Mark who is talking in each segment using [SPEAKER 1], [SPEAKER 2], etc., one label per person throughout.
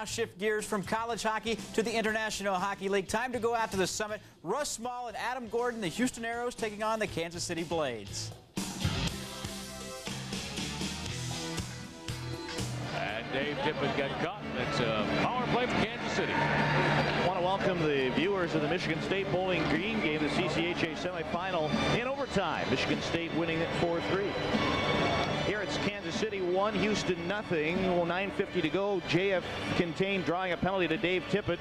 [SPEAKER 1] now shift gears from college hockey to the International Hockey League. Time to go out to the summit. Russ Small and Adam Gordon, the Houston Aeros, taking on the Kansas City Blades.
[SPEAKER 2] And Dave Tippett got caught. It's a power play for Kansas City.
[SPEAKER 3] I want to welcome the viewers of the Michigan State Bowling Green game, the CCHA semifinal in overtime. Michigan State winning it 4-3. Here it's Kansas City 1, Houston nothing. 9:50 to go. JF contained drawing a penalty to Dave Tippett.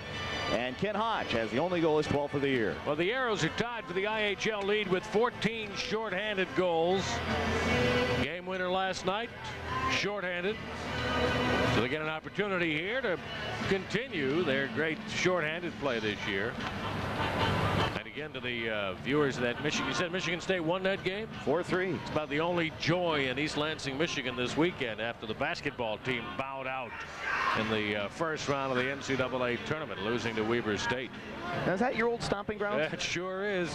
[SPEAKER 3] And Ken Hodge has the only goal, his 12th of the year.
[SPEAKER 2] Well, the Aeros are tied for the IHL lead with 14 shorthanded goals. Game winner last night, shorthanded. So they get an opportunity here to continue their great shorthanded play this year. And again, to the viewers that Michigan, you said Michigan State won that game?
[SPEAKER 3] 4-3.
[SPEAKER 2] It's about the only joy in East Lansing, Michigan this weekend after the basketball team bowed out in the first round of the NCAA tournament, losing to Weber State.
[SPEAKER 3] Now, is that your old stomping ground?
[SPEAKER 2] It sure is.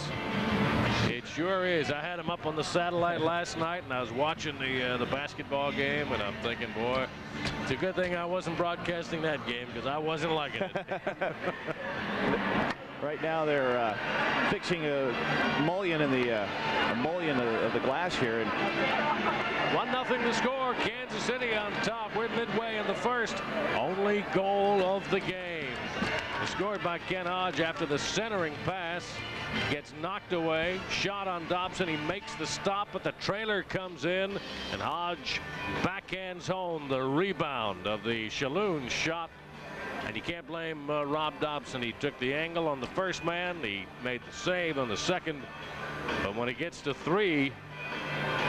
[SPEAKER 2] It sure is. I had him up on the satellite last night, and I was watching the basketball game, and I'm thinking, boy, it's a good thing I wasn't broadcasting that game because I wasn't liking it.
[SPEAKER 3] Right now they're fixing a mullion in the of the glass here. And
[SPEAKER 2] 1-0 to score. Kansas City on top. We're midway in the first. Only goal of the game. Scored by Ken Hodge after the centering pass. Gets knocked away. Shot on Dopson. He makes the stop, but the trailer comes in, and Hodge backhands home the rebound of the Shalhoun shot. And you can't blame Rob Dopson. He took the angle on the first man. He made the save on the second. But when it gets to 3,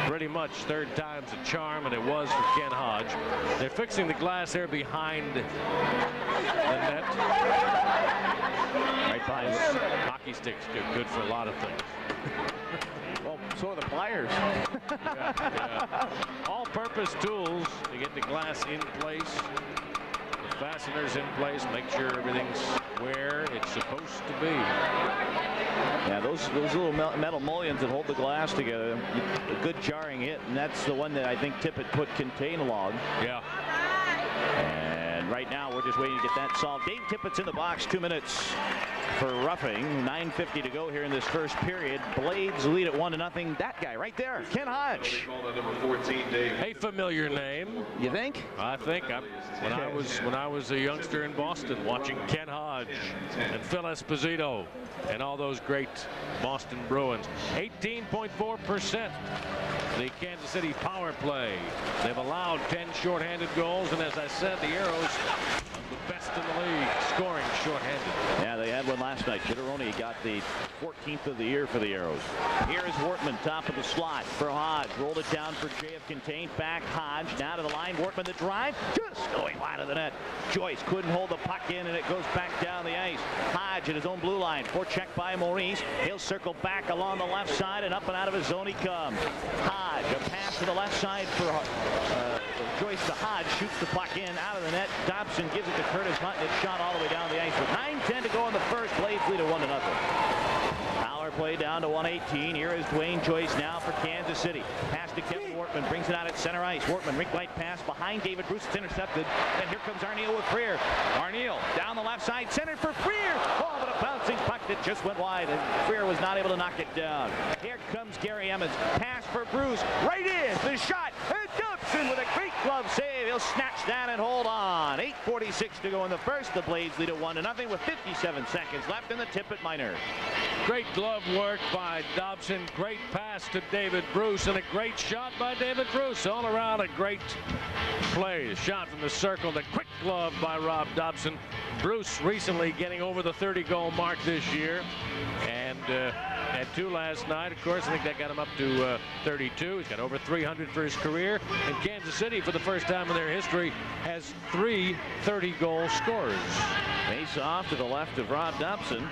[SPEAKER 2] pretty much third time's a charm, and it was for Ken Hodge. They're fixing the glass there behind the net.
[SPEAKER 3] Right behind.
[SPEAKER 2] Hockey sticks good for a lot of things.
[SPEAKER 3] Well, so are the pliers.
[SPEAKER 2] Yeah. All-purpose tools to get the glass in place. Fasteners in place, make sure everything's where it's supposed to be.
[SPEAKER 3] Yeah, those little metal mullions that hold the glass together, a good jarring hit, and that's the one that I think Tippett put contain along.
[SPEAKER 2] Yeah.
[SPEAKER 3] And right now we're just waiting to get that solved. Dave Tippett's in the box, 2 minutes for roughing. 9:50 to go here in this first period. Blades lead at 1-0. That guy right there, Ken Hodge.
[SPEAKER 2] A familiar name.
[SPEAKER 3] You think?
[SPEAKER 2] I think when I was a youngster in Boston watching Ken Hodge and Phil Esposito and all those great Boston Bruins. 18.4% the Kansas City power play. They've allowed 10 shorthanded goals, and as I said, the Aeros the best in the league scoring shorthanded.
[SPEAKER 3] Yeah, they had one last night. Chitteroni got the 14th of the year for the Aeros. Here is Wortman, top of the slot for Hodge. Rolled it down for JF contained. Back Hodge now to the line. Wortman the drive, just going wide of the net. Joyce couldn't hold the puck in, and it goes back down the ice. Hodge at his own blue line. Forecheck by Maurice. He'll circle back along the left side, and up and out of his zone he comes. Hodge, a pass to the left side for Joyce to Hodge. Shoots the puck in out of the net. Dopson gives it to Curtis Hunt, and it's shot all the way down the ice. With 9:10 to go in the first, Blades lead at 1-0. Power play down to 118. Here is Dwayne Joyce now for Kansas City. Pass to Kevin Wortman, brings it out at center ice. Wortman, rink light pass behind David Bruce. It's intercepted. And here comes Arneal with Freer. Arneal down the left side, centered for Freer. Oh, but a bouncing puck that just went wide, and Freer was not able to knock it down. Here comes Gary Emmons. Pass for Bruce. Right in. The shot. And Dopson with a great glove save. He'll snatch that and hold on. 8:46 to go in the first. The Blades lead at 1-0 with 57 seconds left in the Tippett minor.
[SPEAKER 2] Great glove work by Dopson. Great pass to David Bruce, and a great shot by David Bruce. All around a great play. Shot from the circle. The quick glove by Rob Dopson. Bruce recently getting over the 30-goal mark this year, and had 2 last night. Of course, I think that got him up to 32. He's got over 300 for his career. And Kansas City, for the first time in their history, has 3 30-goal scorers.
[SPEAKER 3] Face off to the left of Rob Dopson.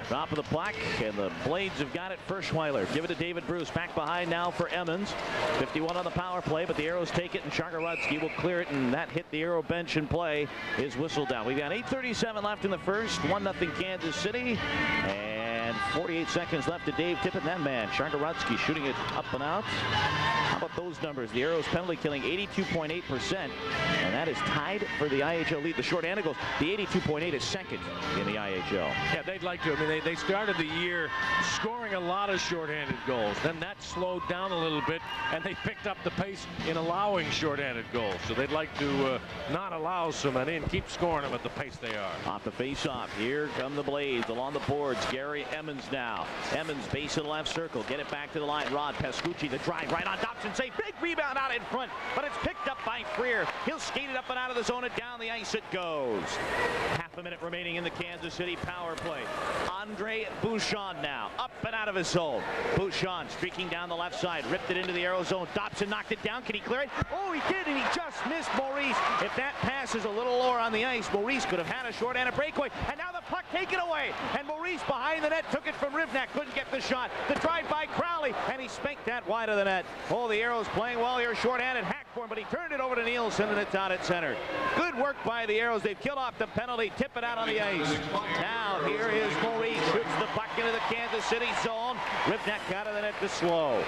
[SPEAKER 3] Top of the puck, and the Blades have got it. Ferschweiler, give it to David Bruce. Back behind now for Emmons. 51 on the power play, but the Aeros take it, and Shargorodsky will clear it, and that hit the Aero bench in play. His whistle down. We've got 8:37 left in the first. 1-0 Kansas City. And And 48 seconds left to Dave Tippett. That man, Shargorodsky, shooting it up and out. How about those numbers? The Aeros penalty killing 82.8%. And that is tied for the IHL lead. The shorthanded goals. The 82.8 is second in the IHL.
[SPEAKER 2] Yeah, they'd like to. I mean, they started the year scoring a lot of shorthanded goals. Then that slowed down a little bit, and they picked up the pace in allowing shorthanded goals. So they'd like to not allow so many and keep scoring them at the pace they are.
[SPEAKER 3] Off the face-off, here come the Blades along the boards. Gary Emmons now. Emmons, base of the left circle. Get it back to the line. Rod Pascucci, the drive right on Dopson. Save. Big rebound out in front, but it's picked up by Freer. He'll skate it up and out of the zone, and down the ice it goes. Half a minute remaining in the Kansas City power play. Andre Bouchon now up and out of his zone. Bouchon streaking down the left side, ripped it into the Aero zone. Dopson knocked it down. Can he clear it? Oh, he did, and he just missed Maurice. If that pass is a little lower on the ice, Maurice could have had a short-handed breakaway, and now the puck taken away, and Maurice behind the net took it from Rivnak, couldn't get the shot. The drive by Crowley, and he spanked that wide of the net. Oh, the Aeros playing well here, short-handed hack for him, but he turned it over to Nielsen, and it's out at center. Good work by the Aeros. They've killed off the penalty. Tip it out on the ice. Now here is Maurice, shoots the puck into the Kansas City zone. Rivnak out of the net to slow.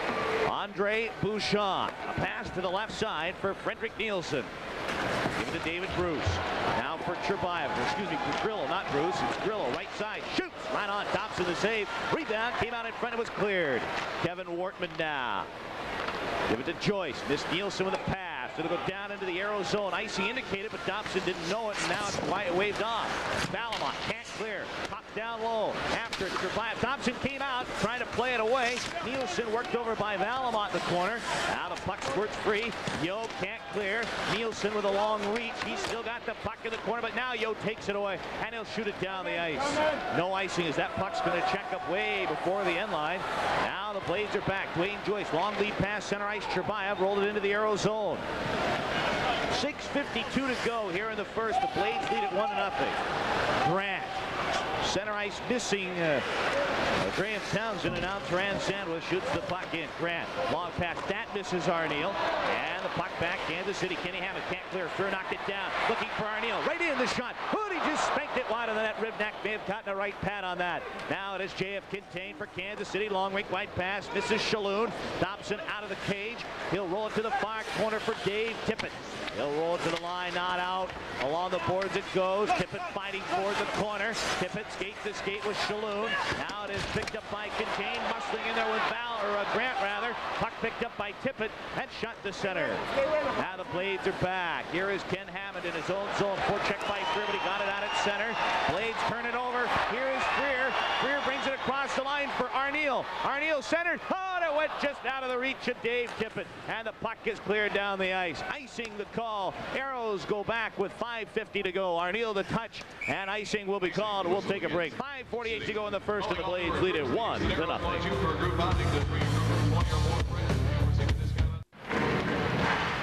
[SPEAKER 3] Andre Bouchon, a pass to the left side for Frederick Nielsen. Give it to David Bruce. Now for Cherbayev. Excuse me, for Grillo, not Bruce. It's Grillo, right side. Shoots. Right on. Dopson the save. Rebound. Came out in front. It was cleared. Kevin Wortman now. Give it to Joyce. Missed Nielsen with a pass. It'll go down into the Aero zone. Icing indicated, but Dopson didn't know it, and now it's waved off. Valimont can't clear. Pop down low. After Cherbayev. Dopson came out, trying to play it away. Nielsen worked over by Valimont in the corner. Now the puck squirts free. Yo can't clear. Nielsen with a long reach. He's still got the puck in the corner, but now Yo takes it away, and he'll shoot it down the ice. No icing as that puck's going to check up way before the end line. Now the Blades are back. Dwayne Joyce, long lead pass, center ice. Cherbayev rolled it into the Aero zone. 6:52 to go here in the first. The Blades lead at 1-0. Grant, center ice missing. Graham Townsend, and now Teran Sandwich shoots the puck in. Grant, long pass, that misses Arneal. And the puck back, Kansas City. Kenny Hammond can't clear. Freer knocked it down. Looking for Arneal. Right in the shot. Hoodie just spanked it wide of the net. Rivnak may have gotten a right pad on that. Now it is J.F. Quintin for Kansas City. Long rink wide pass. Misses Shalhoub. Dopson out of the cage. He'll roll it to the far corner for Dave Tippett. He'll roll it to the line, not out. Along the boards it goes. Tippett fighting for the corner. Tippett skate to skate with Shalhoub. Now it is picked up by Quintin, muscling in there with Grant rather. Puck picked up by Tippett and shot to center. Now the Blades are back. Here is Ken Hammond in his own zone. Forecheck by Freer, but he got it out at center. Blades turn it over. Here is Freer. Freer brings it across the line for Arneal. Arneal centered. Oh, and it went just out of the reach of Dave Tippett. And the puck is cleared down the ice. Icing the call. Aeros go back with 5:50 to go. Arneal the touch, and icing will be called. We'll take a break. 5:48 to go in the first, and the Blades lead at 1-0.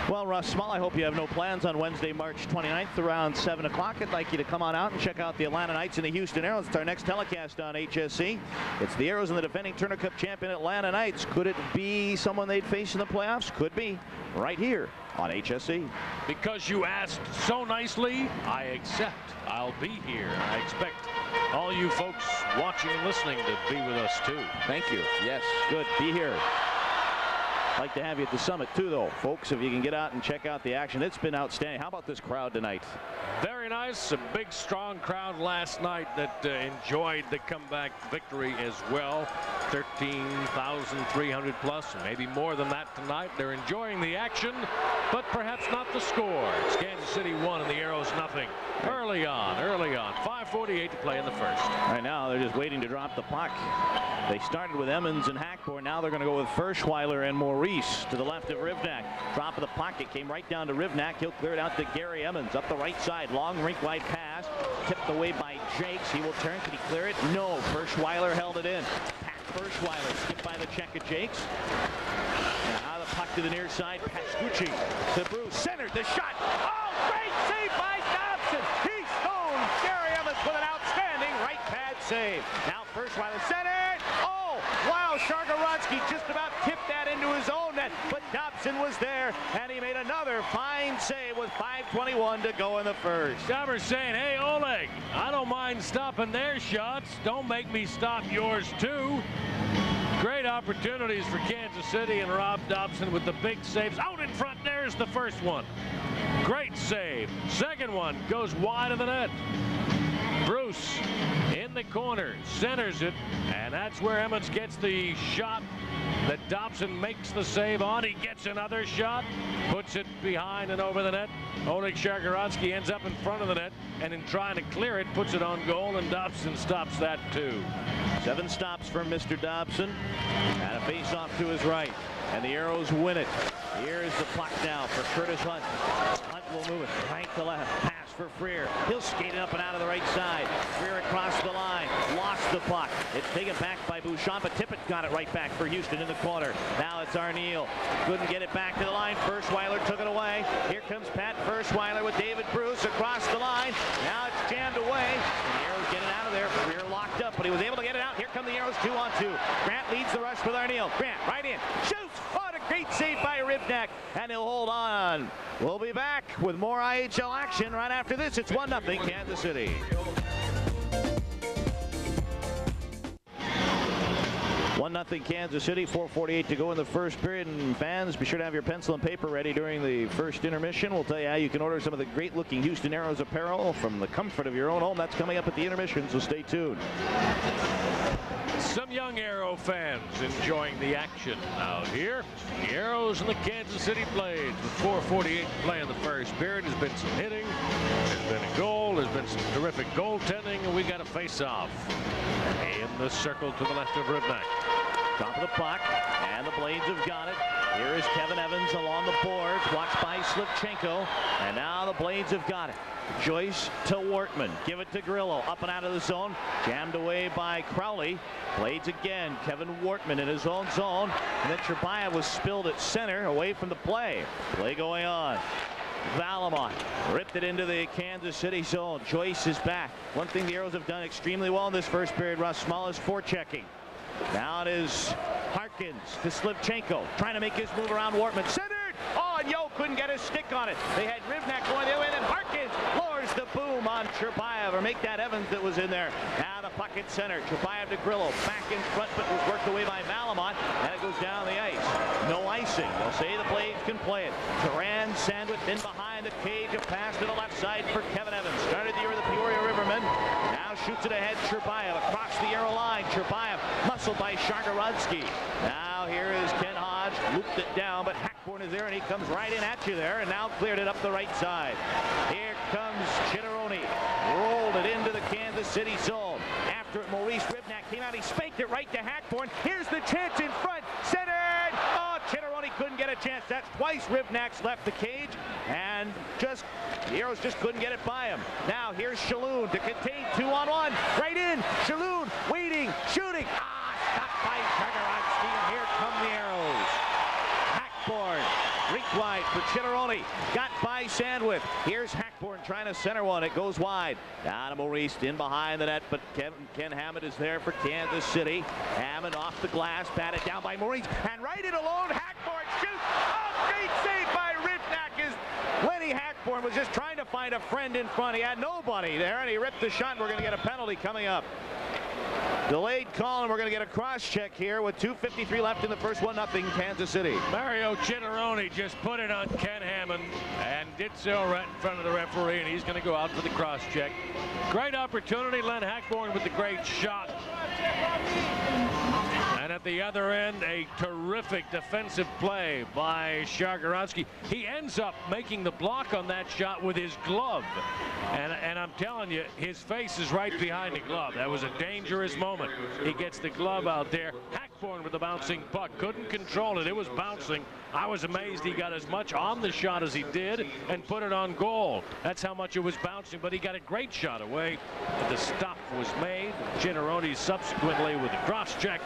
[SPEAKER 3] Well, Russ Small, I hope you have no plans on Wednesday, March 29th around 7 o'clock. I'd like you to come on out and check out the Atlanta Knights and the Houston Aeros. It's our next telecast on HSC. It's the Aeros and the defending Turner Cup champion Atlanta Knights. Could it be someone they'd face in the playoffs? Could be. Right here on HSC.
[SPEAKER 2] Because you asked so nicely, I accept. I'll be here. I expect all you folks watching and listening to be with us too.
[SPEAKER 3] Thank you. Yes, good. Be here. Like to have you at the summit too, though, folks, if you can get out and check out the action. It's been outstanding. How about this crowd tonight?
[SPEAKER 2] Very nice. A big, strong crowd last night that enjoyed the comeback victory as well. 13,300 plus, maybe more than that tonight. They're enjoying the action, but perhaps not the score. It's Kansas City 1 and the Aeros nothing. Early on. 5:48 to play in the first.
[SPEAKER 3] Right now, they're just waiting to drop the puck. They started with Emmons and Hackborn. Now they're going to go with Ferschweiler and Maurice to the left of Rivnak. Drop of the pocket came right down to Rivnak. He'll clear it out to Gary Emmons up the right side. Long rink wide pass. Tipped away by Jaques. He will turn. Can he clear it? No. Ferschweiler held it in. Pat Ferschweiler skipped by the check of Jaques. Now the puck to the near side. Pascucci to Bruce. Centered the shot. Oh, great save by Dopson. He stoned Gary Emmons with an outstanding right pad save. Now Ferschweiler centered. Oh, wow. Shargorodsky just about tipped that into his own net, but Dopson was there, and he made another fine save with 5:21 to go in the first.
[SPEAKER 2] Stabber's saying, hey, Oleg, I don't mind mind stopping their shots. Don't make me stop yours too. Great opportunities for Kansas City, and Rob Dopson with the big saves. Out in front, there's the first one. Great save. Second one goes wide of the net. Bruce in the corner, centers it, and that's where Emmons gets the shot that Dopson makes the save on. He gets another shot, puts it behind and over the net. Oleg Shargorodsky ends up in front of the net, and in trying to clear it, puts it on goal, and Dopson stops that too.
[SPEAKER 3] 7 stops from Mr. Dopson, and a face-off to his right, and the Aeros win it. Here's the puck now for Curtis Hunt. Hunt will move it right to left. Pass for Freer. He'll skate it up and out of the right side. Freer across the line. Lost the puck. It's taken back by Bouchon, but Tippett got it right back for Houston in the corner. Now it's Arneal. Couldn't get it back to the line. Ferschweiler took it away. Here comes Pat Ferschweiler with David Bruce across the line. Now it's jammed away. And the Aeros get it out of there. Freer locked up, but he was able to get it out. Here come the Aeros 2-on-2. Grant leads the rush with Arneal. Grant right in. Shoots. What a great save by Ribnak, and he'll hold on. We'll be back with more IHL action right after this. It's 1-0 Kansas City. 1-0 Kansas City, 4:48 to go in the first period. And fans, be sure to have your pencil and paper ready during the first intermission. We'll tell you how you can order some of the great-looking Houston Aeros apparel from the comfort of your own home. That's coming up at the intermission, so stay tuned.
[SPEAKER 2] Some young Aero fans enjoying the action out here. The Aeros and the Kansas City Blades with 4:48 to play in the first period. There's been some hitting, there's been a goal, there's been some terrific goaltending, and we got a face-off in the circle to the left of Ribnak.
[SPEAKER 3] Top of the puck, and the Blades have got it. Here is Kevin Evans along the boards, watched by Slivchenko, and now the Blades have got it. Joyce to Wortman. Give it to Grillo. Up and out of the zone. Jammed away by Crowley. Blades again. Kevin Wortman in his own zone. And then Cherbaya was spilled at center away from the play. Play going on. Valimont ripped it into the Kansas City zone. Joyce is back. One thing the Aeros have done extremely well in this first period, Russ Small, is forechecking. Now it is Harkins to Slivchenko. Trying to make his move around Wortman. Centered! Oh, and Yo couldn't get a stick on it. They had Ribnak going the other way, and then Harkins lowers the boom on Cherbayev, or make that Evans that was in there. Now the puck at center. Cherbayev to Grillo. Back in front, but was worked away by Valimont, and it goes down the ice. No icing. They'll say the Blades can play it. Duran sandwiched in behind the cage. A pass to the left side for Kevin Evans. Started the year with the Peoria Rivermen. Now shoots it ahead. Cherbayev across the arrow line. Cherbayev muscled by Shargorodsky. Now here is Ken Hodge. Looped it down, but Hackborn is there, and he comes right in at you there, and now cleared it up the right side. Here comes Chitteroni. Rolled it into the Kansas City zone. After it, Maurice Ribnak came out. He spaked it right to Hackborn. Here's the chance in front. Centered! Oh, Chitteroni couldn't get a chance. That's twice Ribnak's left the cage, and just the Aeros just couldn't get it by him. Now here's Shalhoub to contain 2-on-1. Right in. Shalhoub waiting, shooting. Stopped by Shargorodsky, and here come the Aeros. Hackborn, reach wide for Chitteroni. Got by Sandwith. Here's Hackborn trying to center one. It goes wide. Down to Maurice in behind the net, but Ken Hammond is there for Kansas City. Hammond off the glass, batted down by Maurice, and right it alone. Hackborn shoots. Oh, great save by Ribnak. Lenny Hackborn was just trying to find a friend in front. He had nobody there, and he ripped the shot. We're going to get a penalty coming up. Delayed call, and we're going to get a cross-check here with 2:53 left in the first. 1-0 Kansas City.
[SPEAKER 2] Mario Chitteroni just put it on Ken Hammond and did so right in front of the referee, and he's going to go out for the cross-check. Great opportunity. Len Hackborn with the great shot. And at the other end, a terrific defensive play by Shargorodsky. He ends up making the block on that shot with his glove. And I'm telling you, his face is right behind the glove. That was a dangerous moment. He gets the glove out there. Hackborn with the bouncing puck. Couldn't control it. It was bouncing. I was amazed he got as much on the shot as he did and put it on goal. That's how much it was bouncing, but he got a great shot away. But the stop was made. Chitteroni subsequently with a cross-check.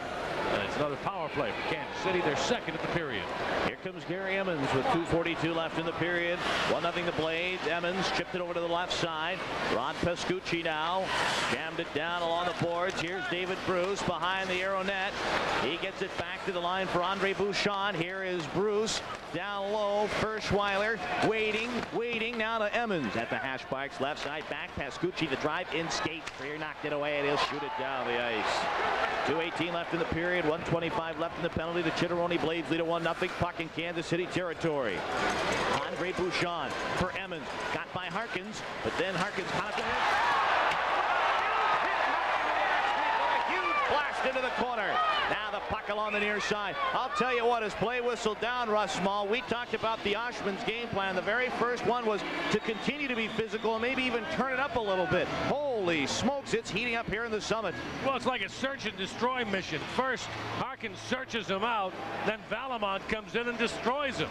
[SPEAKER 2] And it's another power play for Kansas City. They're second at the period.
[SPEAKER 3] Here comes Gary Emmons with 2:42 left in the period. 1-0 the Blades. Emmons chipped it over to the left side. Ron Pescucci now jammed it down along the boards. Here's David Bruce behind the Aero net. He gets it back to the line for Andre Bouchon. Here is Bruce down low. Ferschweiler waiting now to Emmons at the hash marks left side. Back Pascucci, the drive in skate. Freer knocked it away and he'll shoot it down the ice. 2:18 left in the period. 1:25 left in the penalty. The Chitteroni Blades lead at 1-0. Puck in Kansas City territory. Andre Bouchon for Emmons. Got by Harkins, but then Harkins caught up to him. Blast into the corner. Now the puck along the near side. I'll tell you what, as play whistled down, Russ Small, we talked about the Oshman's game plan. The very first one was to continue to be physical and maybe even turn it up a little bit. Holy smokes, it's heating up here in the Summit.
[SPEAKER 2] Well, it's like a search and destroy mission. First, Harkins searches him out, then Valimont comes in and destroys him.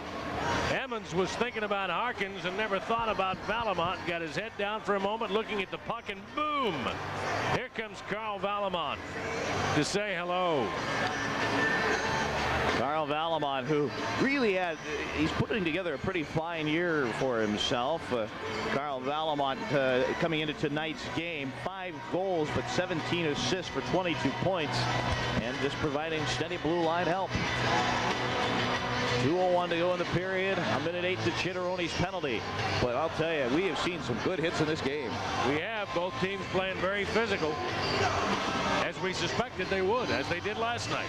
[SPEAKER 2] Emmons was thinking about Harkins and never thought about Valimont. Got his head down for a moment, looking at the puck, and boom! Here comes Carl Valimont to say hello.
[SPEAKER 3] Carl Valimont, who really he's putting together a pretty fine year for himself. Carl Valimont coming into tonight's game, 5 goals but 17 assists for 22 points, and just providing steady blue line help. 2:01 to go in the period. 1:08 to Chitteroni's penalty. But I'll tell you, we have seen some good hits in this game.
[SPEAKER 2] We have. Both teams playing very physical, as we suspected they would, as they did last night.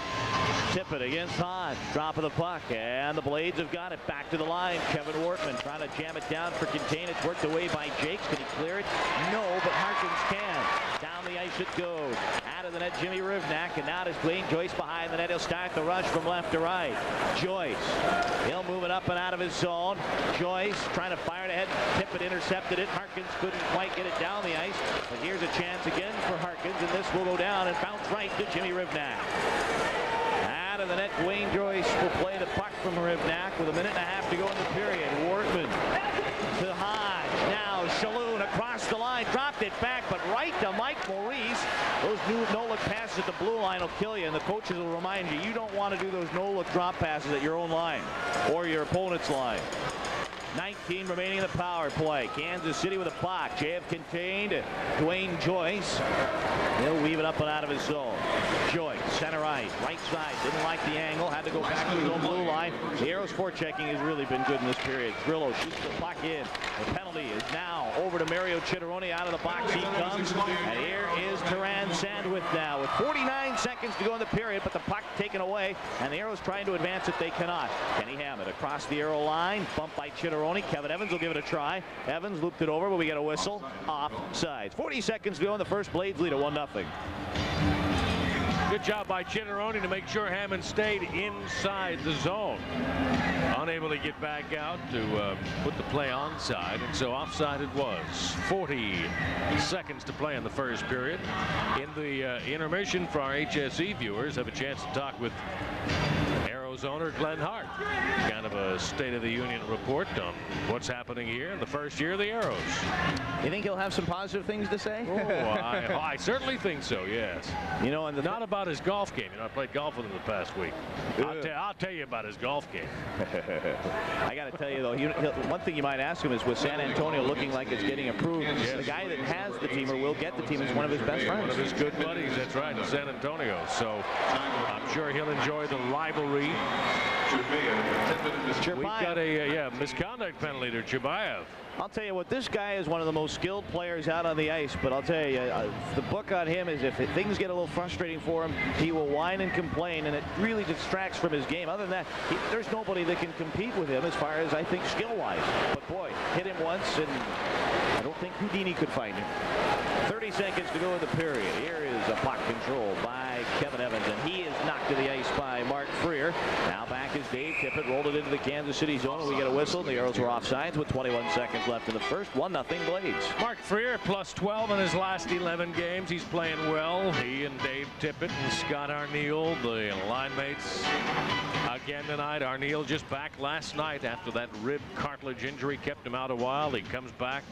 [SPEAKER 3] Tippett against Hodge. Drop of the puck, and the Blades have got it back to the line. Kevin Wortman trying to jam it down for Quintin. It's worked away by Jaques. Can he clear it? No, but Harkins can. Down the ice it goes. Out of the net, Jimmy Rivnak, and now there's Dwayne Joyce behind the net. He'll start the rush from left to right. Joyce, he'll move it up and out of his zone. Joyce trying to fire it ahead. Tippett intercepted it. Harkins couldn't quite get it down the ice, but here's a chance again for Harkins, and this will go down and bounce right to Jimmy Rivnak. Out of the net, Dwayne Joyce will play the puck from Rivnak with 1.5 minutes to go in the period. Wortman to Hodge. Now Shalhoub across the line, dropped it back, but right to Mike Maurice. Those new no-look passes at the blue line will kill you, and the coaches will remind you, you don't want to do those no-look drop passes at your own line or your opponent's line. 19 remaining in the power play. Kansas City with a puck. JF contained. Dwayne Joyce. He'll weave it up and out of his zone. Joyce, center ice, right side. Didn't like the angle. Had to go back to his own blue line. The Aeros forechecking has really been good in this period. Grillo shoots the puck in. The penalty is now over to Mario Chitteroni. Out of the box he comes. And here is Taran Sandwith now with 49 seconds to go in the period, but the puck taken away, and the Aeros trying to advance it. They cannot. Kenny Hammond across the arrow line. Bumped by Chitteroni. Kevin Evans will give it a try. Evans looped it over, but we get a whistle. Offsides. 40 seconds to go in the first. Blades lead at 1-0.
[SPEAKER 2] Good job by Chitteroni to make sure Hammond stayed inside the zone. Unable to get back out to put the play onside, and so offside it was. 40 seconds to play in the first period. In the intermission, for our HSE viewers, have a chance to talk with Aeros owner Glenn Hart. Kind of a State of the Union report on what's happening here in the first year of the Aeros.
[SPEAKER 3] You think he'll have some positive things to say?
[SPEAKER 2] Oh, I certainly think so, yes.
[SPEAKER 3] You know, and
[SPEAKER 2] not about his golf game. You know, I played golf with him the past week. I'll tell you about his golf game.
[SPEAKER 3] I got to tell you, though, one thing you might ask him is, with San Antonio looking like it's getting improved, yes, the guy that has the team or will get the team is one of his best friends.
[SPEAKER 2] One of his good buddies, that's right, in San Antonio. So I'm sure he'll enjoy the rivalry. We've got a misconduct penalty to Chubayev.
[SPEAKER 3] I'll tell you what, this guy is one of the most skilled players out on the ice, but I'll tell you, the book on him is if things get a little frustrating for him, he will whine and complain, and it really distracts from his game. Other than that, there's nobody that can compete with him as far as, I think, skill-wise. But boy, hit him once, and I don't think Houdini could find him. 30 seconds to go in the period. Here is a puck control by Kevin Evans, and he is knocked to the ice by Mark Freer. Now back is Dave Tippett, rolled it into the Kansas City zone, and we get a whistle. The Aeros were offsides with 21 seconds left in the first. 1-0 Blades.
[SPEAKER 2] Mark Freer plus 12 in his last 11 games. He's playing well. He and Dave Tippett and Scott Arneal, the line mates, again tonight. Arneal just back last night after that rib cartilage injury kept him out a while. He comes back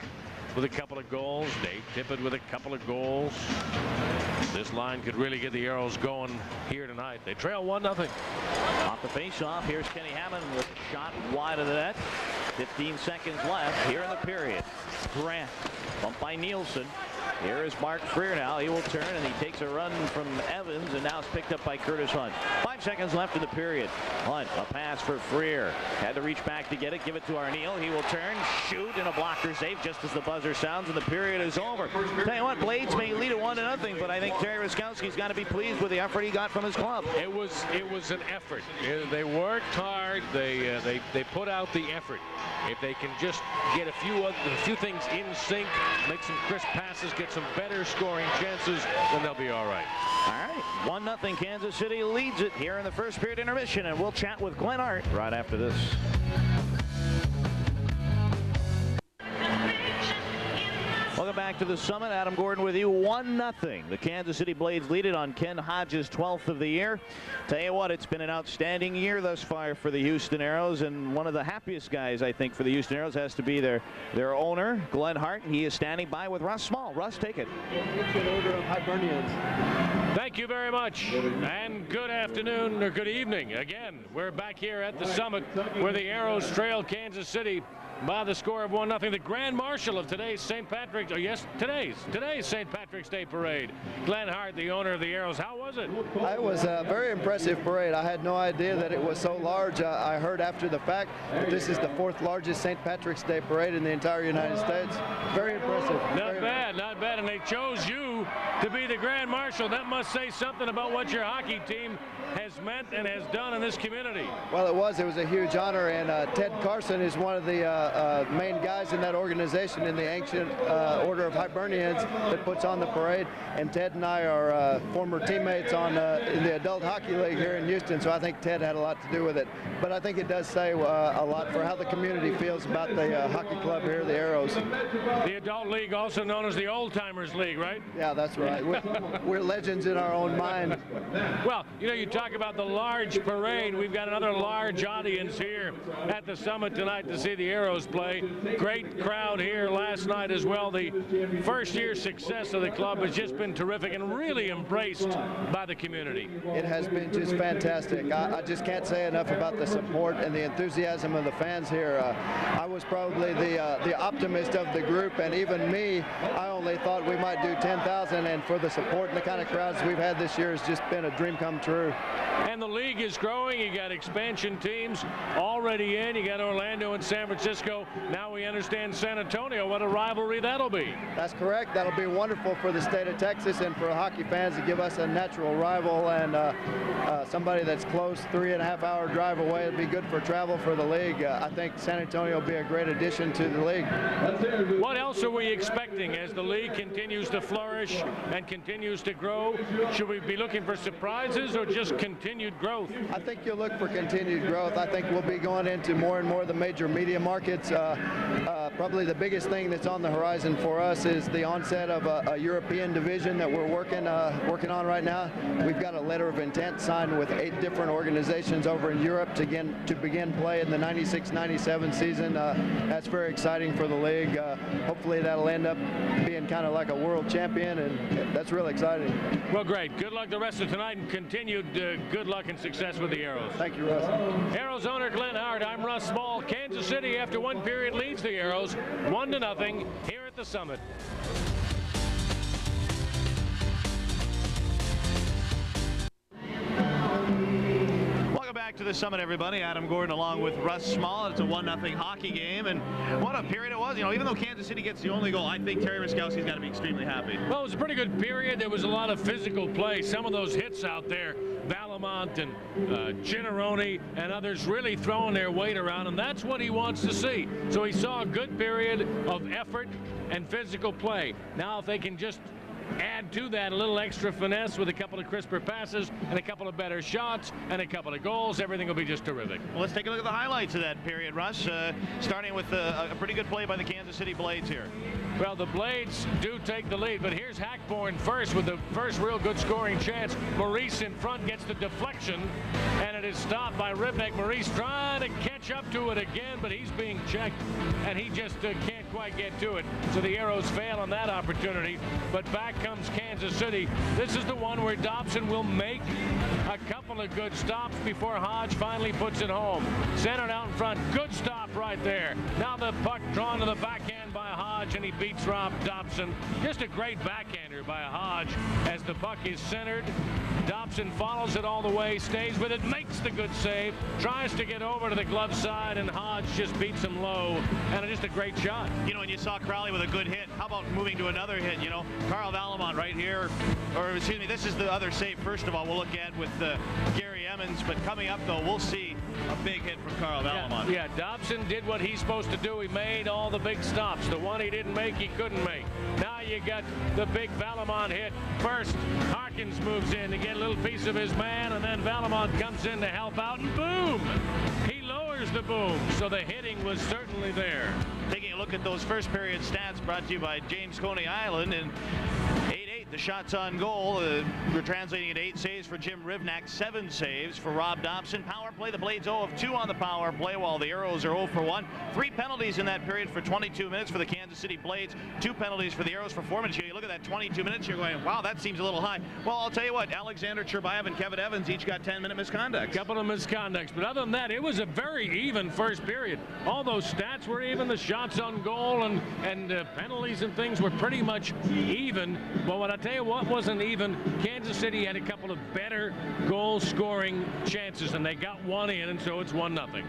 [SPEAKER 2] with a couple of goals. Dave Tippett with a couple of goals. This line could really get the Aeros going here tonight. They trail 1-0.
[SPEAKER 3] Off the face-off, here's Kenny Hammond with a shot wide of the net. 15 seconds left here in the period. Grant bumped by Nielsen. Here is Mark Freer now. He will turn, and he takes a run from Evans, and now it's picked up by Curtis Hunt. 5 seconds left in the period. Hunt, a pass for Freer. Had to reach back to get it. Give it to Arneal. He will turn, shoot, and a blocker save just as the buzzer sounds, and the period is over. Tell you what, Blades may lead it 1-0, but I think Terry Ruskowski's got to be pleased with the effort he got from his club.
[SPEAKER 2] It was an effort. They worked hard. They put out the effort. If they can just get a few things in sync, make some crisp passes, get some better scoring chances, then they'll be all right.
[SPEAKER 3] All right, 1-0 Kansas City leads it here in the first period intermission, and we'll chat with Glenn Hart right after this. Welcome back to the Summit. Adam Gordon with you. 1-0. The Kansas City Blades lead it on Ken Hodge's 12th of the year. Tell you what, it's been an outstanding year thus far for the Houston Aeros, and one of the happiest guys, I think, for the Houston Aeros has to be their owner, Glenn Hart. He is standing by with Russ Small. Russ, take it.
[SPEAKER 2] Thank you very much, and good afternoon or good evening. Again, we're back here at the Summit where the Aeros trail Kansas City by the score of 1-0. The Grand Marshal of today's St. Patrick's, today's St. Patrick's Day Parade, Glenn Hart, the owner of the Aeros. How was it?
[SPEAKER 4] It was a very impressive parade. I had no idea that it was so large. I heard after the fact that this is the 4th largest St. Patrick's Day Parade in the entire United States. Very impressive.
[SPEAKER 2] Not bad. And they chose you to be the Grand Marshal. That must say something about what your hockey team has meant and has done in this community.
[SPEAKER 4] Well, it was a huge honor, and Ted Carson is one of the main guys in that organization in the ancient Order of Hibernians that puts on the parade. And Ted and I are former teammates in the Adult Hockey League here in Houston, so I think Ted had a lot to do with it. But I think it does say a lot for how the community feels about the hockey club here, the Aeros.
[SPEAKER 2] The Adult League, also known as the Old Timers League, right?
[SPEAKER 4] Yeah, that's right. We're legends in our own mind.
[SPEAKER 2] Well, you talk about the large parade. We've got another large audience here at the Summit tonight to see the Aeros play. Great crowd here last night as well. The first-year success of the club has just been terrific and really embraced by the community.
[SPEAKER 4] It has been just fantastic. I just can't say enough about the support and the enthusiasm of the fans here. I was probably the optimist of the group, and even me, I only thought we might do 10,000, and for the support and the kind of crowds we've had this year, has just been a dream come true.
[SPEAKER 2] And the league is growing. You got expansion teams already in. You got Orlando and San Francisco. Now we understand San Antonio. What a rivalry that'll be.
[SPEAKER 4] That's correct. That'll be wonderful for the state of Texas and for hockey fans to give us a natural rival and somebody that's close, 3.5-hour drive away. It'd be good for travel for the league. I think San Antonio will be a great addition to the league.
[SPEAKER 2] What else are we expecting as the league continues to flourish and continues to grow? Should we be looking for surprises or just continued growth?
[SPEAKER 4] I think you'll look for continued growth. I think we'll be going into more and more of the major media markets. Probably the biggest thing that's on the horizon for us is the onset of a European division that we're working on right now. We've got a letter of intent signed with 8 different organizations over in Europe to begin play in the 96-97 season. That's very exciting for the league. Hopefully that'll end up being kind of like a world champion, and that's really exciting.
[SPEAKER 2] Well, great. Good luck the rest of tonight, and continued good luck and success with the Aeros.
[SPEAKER 4] Thank you, Russ.
[SPEAKER 2] Aeros owner Glenn Hart. I'm Russ Small. Kansas City, after one period, leads the Aeros 1-0 here at the Summit.
[SPEAKER 3] Welcome back to the Summit, everybody. Adam Gordon along with Russ Small. It's a 1-0 hockey game, and what a period it was. Even though Kansas City gets the only goal, I think Terry Ruskowski's got to be extremely happy.
[SPEAKER 2] Well, it was a pretty good period. There was a lot of physical play. Some of those hits out there, Valimont and Ginneroni and others really throwing their weight around, and that's what he wants to see. So he saw a good period of effort and physical play. Now if they can just add to that a little extra finesse with a couple of crisper passes and a couple of better shots and a couple of goals, everything will be just terrific.
[SPEAKER 3] Well, let's take a look at the highlights of that period, Russ. Starting with a pretty good play by the Kansas City Blades here.
[SPEAKER 2] Well, the Blades do take the lead, but here's Hackborn first with the first real good scoring chance. Maurice in front gets the deflection, and it is stopped by Ribnick. Maurice trying to catch up to it again, but he's being checked, and he just can't quite get to it. So the Aeros fail on that opportunity, but back comes Kansas City. This is the one where Dopson will make a couple of good stops before Hodge finally puts it home. Centered out in front. Good stop right there. Now the puck drawn to the backhand by Hodge. Hodge, and he beats Rob Dopson. Just a great backhander by Hodge as the puck is centered. Dopson follows it all the way, stays with it, makes the good save, tries to get over to the glove side, and Hodge just beats him low, and just a great shot.
[SPEAKER 3] You know, and you saw Crowley with a good hit. How about moving to another hit? You know, Carl Valimont right here, or excuse me, this is the other save, first of all, we'll look at with Gary Emmons, but coming up, though, we'll see a big hit from Carl Valimont.
[SPEAKER 2] Yeah, Dopson did what he's supposed to do. He made all the big stops. The one he didn't make, he couldn't make. Now you got the big Valimont hit. First, Harkins moves in to get a little piece of his man, and then Valimont comes in to help out, and boom! He lowers the boom, so the hitting was certainly there.
[SPEAKER 3] Taking a look at those first period stats brought to you by James Coney Island, and 8-8, the shots on goal. We're translating it 8 saves for Jim Rivnak, 7 saves for Rob Dopson. Power play, the Blades 0 of 2 on the power play, while the Aeros are 0 for 1. 3 penalties in that period for 22 minutes for the Kansas City Blades. 2 penalties for the Aeros for 4 minutes. You look at that 22 minutes, you're going, wow, that seems a little high. Well, I'll tell you what, Alexander Cherbayev and Kevin Evans each got 10-minute misconducts.
[SPEAKER 2] Couple of misconducts, but other than that, it was a very even first period. All those stats were even. The shots on goal and penalties and things were pretty much even. But what I tell you what wasn't even, Kansas City had a couple of better goal-scoring chances, and they got one in, and so it's 1-0.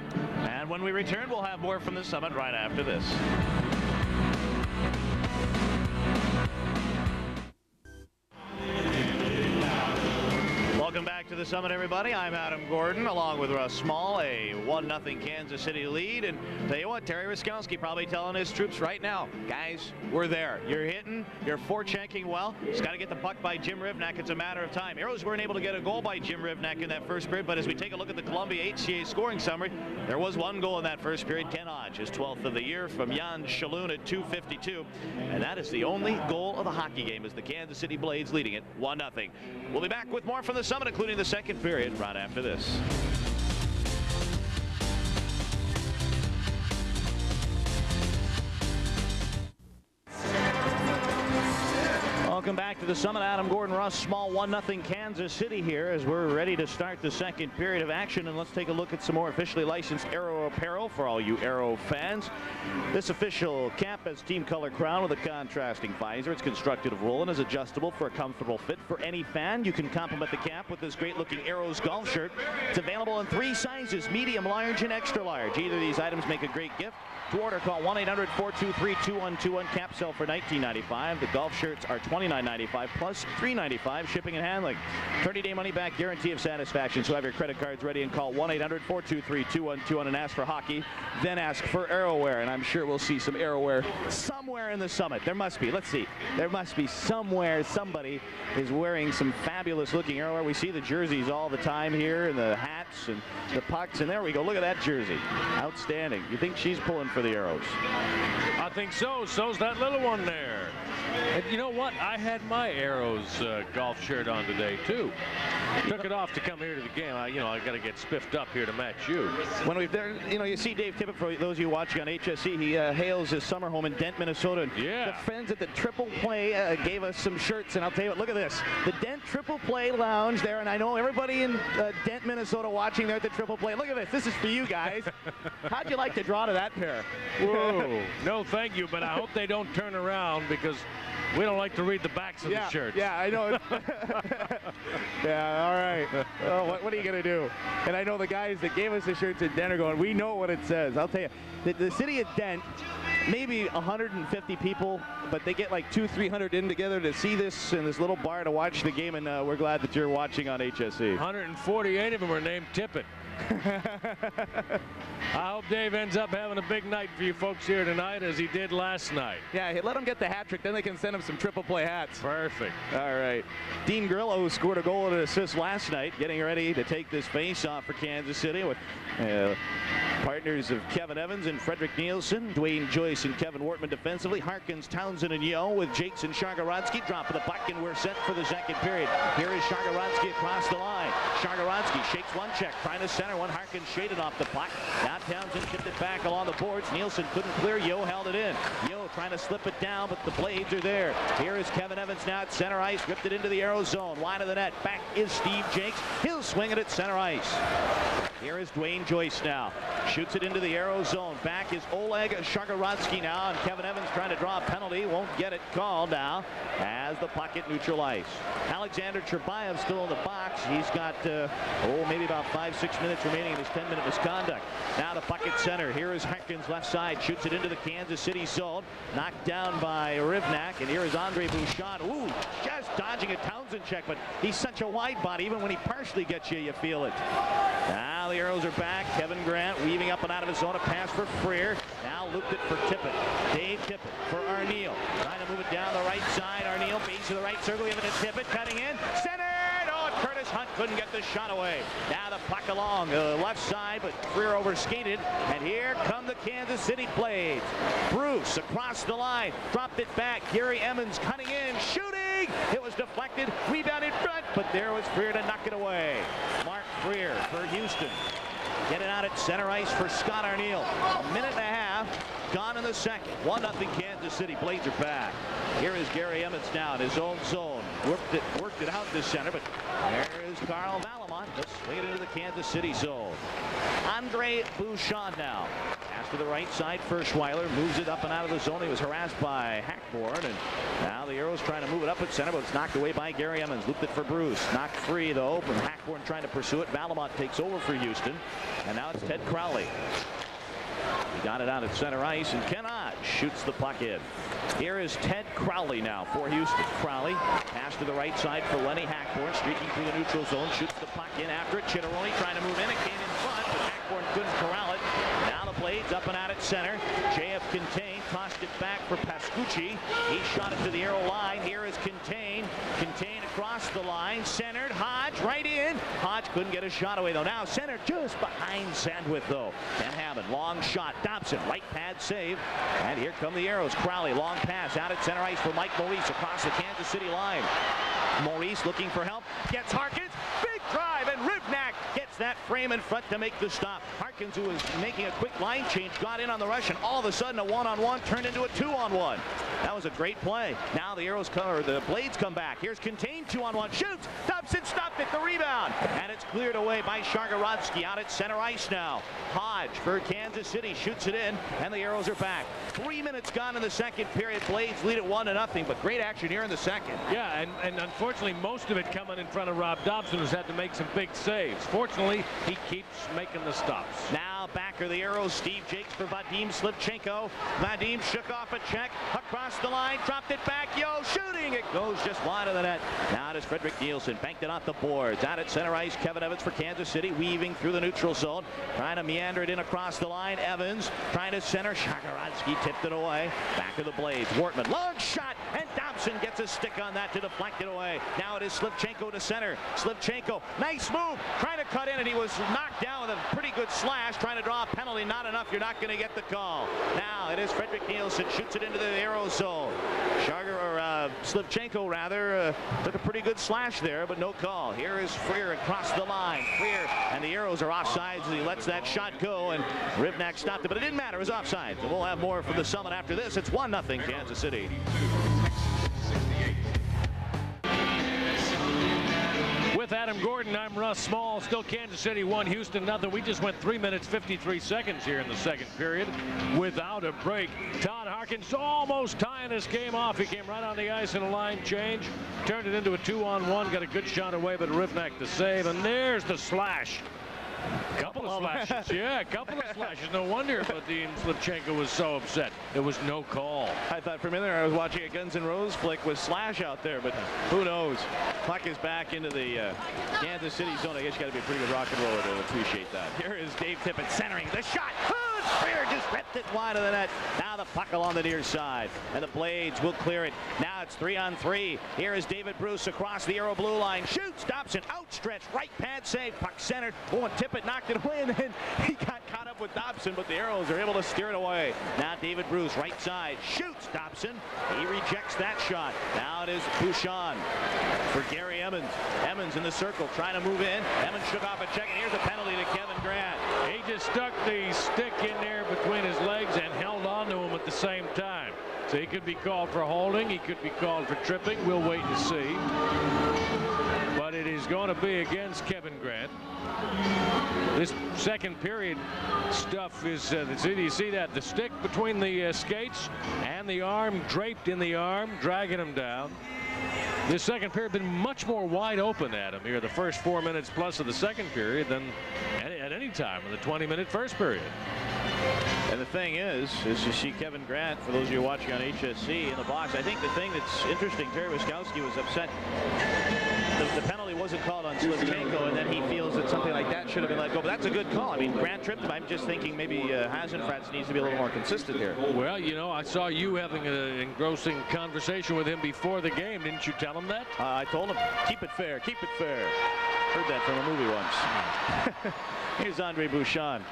[SPEAKER 3] And when we return, we'll have more from the Summit right after this. Welcome back to the Summit, everybody. I'm Adam Gordon, along with Russ Small. A 1-0 Kansas City lead. And tell you what, Terry Ruskowski probably telling his troops right now, guys, we're there. You're hitting, you're forechecking well. Just got to get the puck by Jim Rivnak. It's a matter of time. Aeros weren't able to get a goal by Jim Rivnak in that first period, but as we take a look at the Columbia HCA scoring summary, there was 1 goal in that first period. Ken Hodge, his 12th of the year, from Jan Shalhoub at 2:52. And that is the only goal of the hockey game, as the Kansas City Blades leading it 1-0. We'll be back with more from the Summit, including the second period, right after this. Welcome back to the Summit. Adam Gordon, Russ Small, 1-0 Kansas City here as we're ready to start the second period of action. And let's take a look at some more officially licensed Aero apparel for all you Aero fans. This official cap has team color crown with a contrasting visor. It's constructed of roll and is adjustable for a comfortable fit for any fan. You can complement the cap with this great looking Aeros golf shirt. It's available in 3 sizes, medium, large, and extra large. Either of these items make a great gift. To order, call 1-800-423-2121. Cap sell for $19.95. The golf shirts are $29.95 plus $3.95 shipping and handling. 30-day money-back guarantee of satisfaction. So have your credit cards ready and call 1-800-423-2121 and ask for hockey. Then ask for Aeroware, and I'm sure we'll see some Aeroware somewhere in the Summit. There must be. Let's see. There must be somewhere somebody is wearing some fabulous-looking Aeroware. We see the jerseys all the time here, and the hats and the pucks, and there we go. Look at that jersey. Outstanding. You think she's pulling for the Aeros?
[SPEAKER 2] I think so. So's that little one there. And you know what? I had my Aeros golf shirt on today too. Took it off to come here to the game. I got to get spiffed up here to match you.
[SPEAKER 3] When we've there, you see Dave Tippett, for those of you watching on HSC, he hails his summer home in Dent, Minnesota. And
[SPEAKER 2] yeah.
[SPEAKER 3] The friends at the Triple Play gave us some shirts, and I'll tell you what, look at this. The Dent Triple Play Lounge there, and I know everybody in Dent, Minnesota watching there at the Triple Play. Look at this. This is for you guys. How'd you like to draw to that pair?
[SPEAKER 2] Whoa. No, thank you, but I hope they don't turn around because we don't like to read the backs of the shirts.
[SPEAKER 3] Yeah, I know. Yeah, all right. Oh, what are you going to do? And I know the guys that gave us the shirts at Dent are going, we know what it says. I'll tell you, the city of Dent, maybe 150 people, but they get like 200-300 in together to see this in this little bar to watch the game, and we're glad that you're watching on HSC.
[SPEAKER 2] 148 of them are named Tippett. I hope Dave ends up having a big night for you folks here tonight, as he did last night.
[SPEAKER 3] Yeah, let him get the hat trick, then they can send him some Triple Play hats.
[SPEAKER 2] Perfect.
[SPEAKER 3] All right. Dean Grillo, who scored a goal and an assist last night, getting ready to take this face-off for Kansas City with partners of Kevin Evans and Frederick Nielsen, Dwayne Joyce and Kevin Wortman defensively, Harkins, Townsend, and Yo with Jaques and Shargorodsky. Drop of the puck, and we're set for the second period. Here is Shargorodsky across the line. Shargorodsky shakes one check, trying to center one. Harkins shaded off the puck. Now Townsend tipped it back along the boards. Nielsen couldn't clear. Yo held it in. Yo trying to slip it down, but the Blades are there. Here is Kevin Evans now at center ice. Ripped it into the Aero zone. Wide of the net. Back is Steve Jaques. He'll swing it at center ice. Here is Dwayne Joyce now. Shoots it into the Aeros zone. Back is Oleg Shargorodsky now, and Kevin Evans trying to draw a penalty. Won't get it called now as the puck at neutral ice. Alexander Cherbayev still in the box. He's got, maybe about 5-6 minutes remaining in his 10-minute misconduct. Now the puck at center. Here is Harkins left side. Shoots it into the Kansas City zone. Knocked down by Rivnak, and here is Andre Bouchard. Ooh, just dodging a Townsend check, but he's such a wide body. Even when he partially gets you, you feel it. Now the Aeros are back. Kevin Grant weaving up and out of his zone. A pass for Freer. Now looped it for Tippett. Dave Tippett for Arneal. Trying to move it down the right side. Arneal base to the right circle. Giving it to Tippett. Cutting in. Centered. Oh, Curtis Hunt couldn't get the shot away. Now the puck along the left side, but Freer overskated. And here come the Kansas City Blades. Bruce across the line. Dropped it back. Gary Emmons cutting in. Shooting. It was deflected. Rebound in front, but there was Freer to knock it away. Mark Freer for Houston. Get it out at center ice for Scott Arneal. A minute and a half gone in the second. 1-0 Kansas City. Blades are back. Here is Gary Emmons now in his own zone. Worked it out to center, but there is Carl Valimont. Let's swing it into the Kansas City zone. Andre Bouchard now. Pass to the right side. Ferschweiler moves it up and out of the zone. He was harassed by Hackborn, and now the Aeros trying to move it up at center, but it's knocked away by Gary Emmons. Looped it for Bruce. Knocked free though, from Hackborn trying to pursue it. Valimont takes over for Houston, and now it's Ted Crowley. He got it out at center ice, and Ken Hodge shoots the puck in. Here is Ted Crowley now for Houston. Crowley pass to the right side for Lenny Hackborn, streaking through the neutral zone, shoots the puck in after it. Chitteroni trying to move in. It came in front, but Hackborn couldn't corral it. Now the Blades up and out at center. JF Quintin tossed it back for Pascucci. He shot it to the arrow line. Here is Quintin. Quintin across the line. Centered. Hodge right in. Hodge couldn't get a shot away though. Now centered just behind Sandwith though. Van Haven. Long shot. Dopson. Right pad save. And here come the Aeros. Crowley. Long pass out at center ice for Mike Maurice across the Kansas City line. Maurice looking for help. Gets Harkins. Big drive, and Rivnak gets that frame in front to make the stop. Harkins, who was making a quick line change, got in on the rush, and all of a sudden a one-on-one turned into a two-on-one. That was a great play. Now the Aeros come, or the Blades come back. Here's Quintin, 2-on-1, shoots. Dopson stopped it, the rebound, and it's cleared away by Shargorodsky out at center ice now. Hodge for Kansas City shoots it in, and the Aeros are back. 3 minutes gone in the second period. Blades lead at 1-0, but great action here in the second.
[SPEAKER 2] Yeah, and unfortunately most of it coming in front of Rob Dopson, who's had to make some big saves. Fortunately, he keeps making the stops.
[SPEAKER 3] Now back are the Aeros. Steve Jaques for Vadim Slivchenko. Vadim shook off a check across the line, dropped it back. Yo, shooting! It goes just wide of the net. Now it is Frederick Nielsen, banked it off the boards. Out at center ice, Kevin Evans for Kansas City, weaving through the neutral zone, trying to meander it in across the line. Evans trying to center. Shargorodsky tipped it away. Back of the Blades. Wortman, long shot, and Dopson gets a stick on that to deflect it away. Now it is Slivchenko to center. Slivchenko, nice move, trying to cut in, and he was knocked down with a pretty good slash, trying to draw a penalty. Not enough. You're not going to get the call. Now it is Frederick Nielsen, shoots it into the Aeros zone. Slivchenko rather took a pretty good slash there, but no call. Here is Freer across the line. Freer, and the Aeros are offsides as he lets that shot go, and Rivnak stopped it, but it didn't matter. It was offsides. And we'll have more from the Summit after this. It's 1-0 Kansas City.
[SPEAKER 2] With Adam Gordon, I'm Russ Small. Still Kansas City 1, Houston 0. We just went 3 minutes 53 seconds here in the second period without a break. Todd Harkins almost tying this game off. He came right on the ice in a line change, turned it into a 2-on-1, got a good shot away, but Rivnak the save, and there's the slash. Couple of slashes. Yeah, a couple of slashes. No wonder Vadim Slivchenko was so upset. There was no call.
[SPEAKER 3] I thought for a minute I was watching a Guns N' Roses flick with Slash out there, but who knows? Puck is back into the Kansas City zone. I guess you got to be a pretty good rock and roller to appreciate that. Here is Dave Tippett centering the shot. Freer just ripped it wide of the net. Now the puck along the near side, and the Blades will clear it. Now it's 3-on-3. Here is David Bruce across the Aero blue line. Shoots. Dopson outstretched. Right pad save. Puck centered. Oh, and Tippett knocked it away, and then he got caught up with Dopson, but the Aeros are able to steer it away. Now David Bruce, right side. Shoots. Dopson. He rejects that shot. Now it is Bouchard for Gary Emmons. Emmons in the circle, trying to move in. Emmons shook off a check, and here's a penalty to Kevin Grant.
[SPEAKER 2] He just stuck the stick in there between his legs and held on to him at the same time. So he could be called for holding. He could be called for tripping. We'll wait and see. But it is going to be against Kevin Grant. This second period stuff is, you see that? The stick between the skates and the arm, draped in the arm, dragging him down. This second period been much more wide open at him here the first 4 minutes plus of the second period than at any time in the 20-minute first period.
[SPEAKER 3] And the thing is you see Kevin Grant, for those of you watching on HSC, in the box. I think the thing that's interesting, Terry Wiskowski was upset. The penalty wasn't called on Slivchenko, and then he feels that something like that should have been let go. But that's a good call. I mean, Grant tripped him. I'm just thinking maybe Hasenfratz needs to be a little more consistent here.
[SPEAKER 2] Well, you know, I saw you having an engrossing conversation with him before the game. Didn't you tell him that?
[SPEAKER 3] I told him, keep it fair, keep it fair. Heard that from a movie once. Here's Andre Bouchon.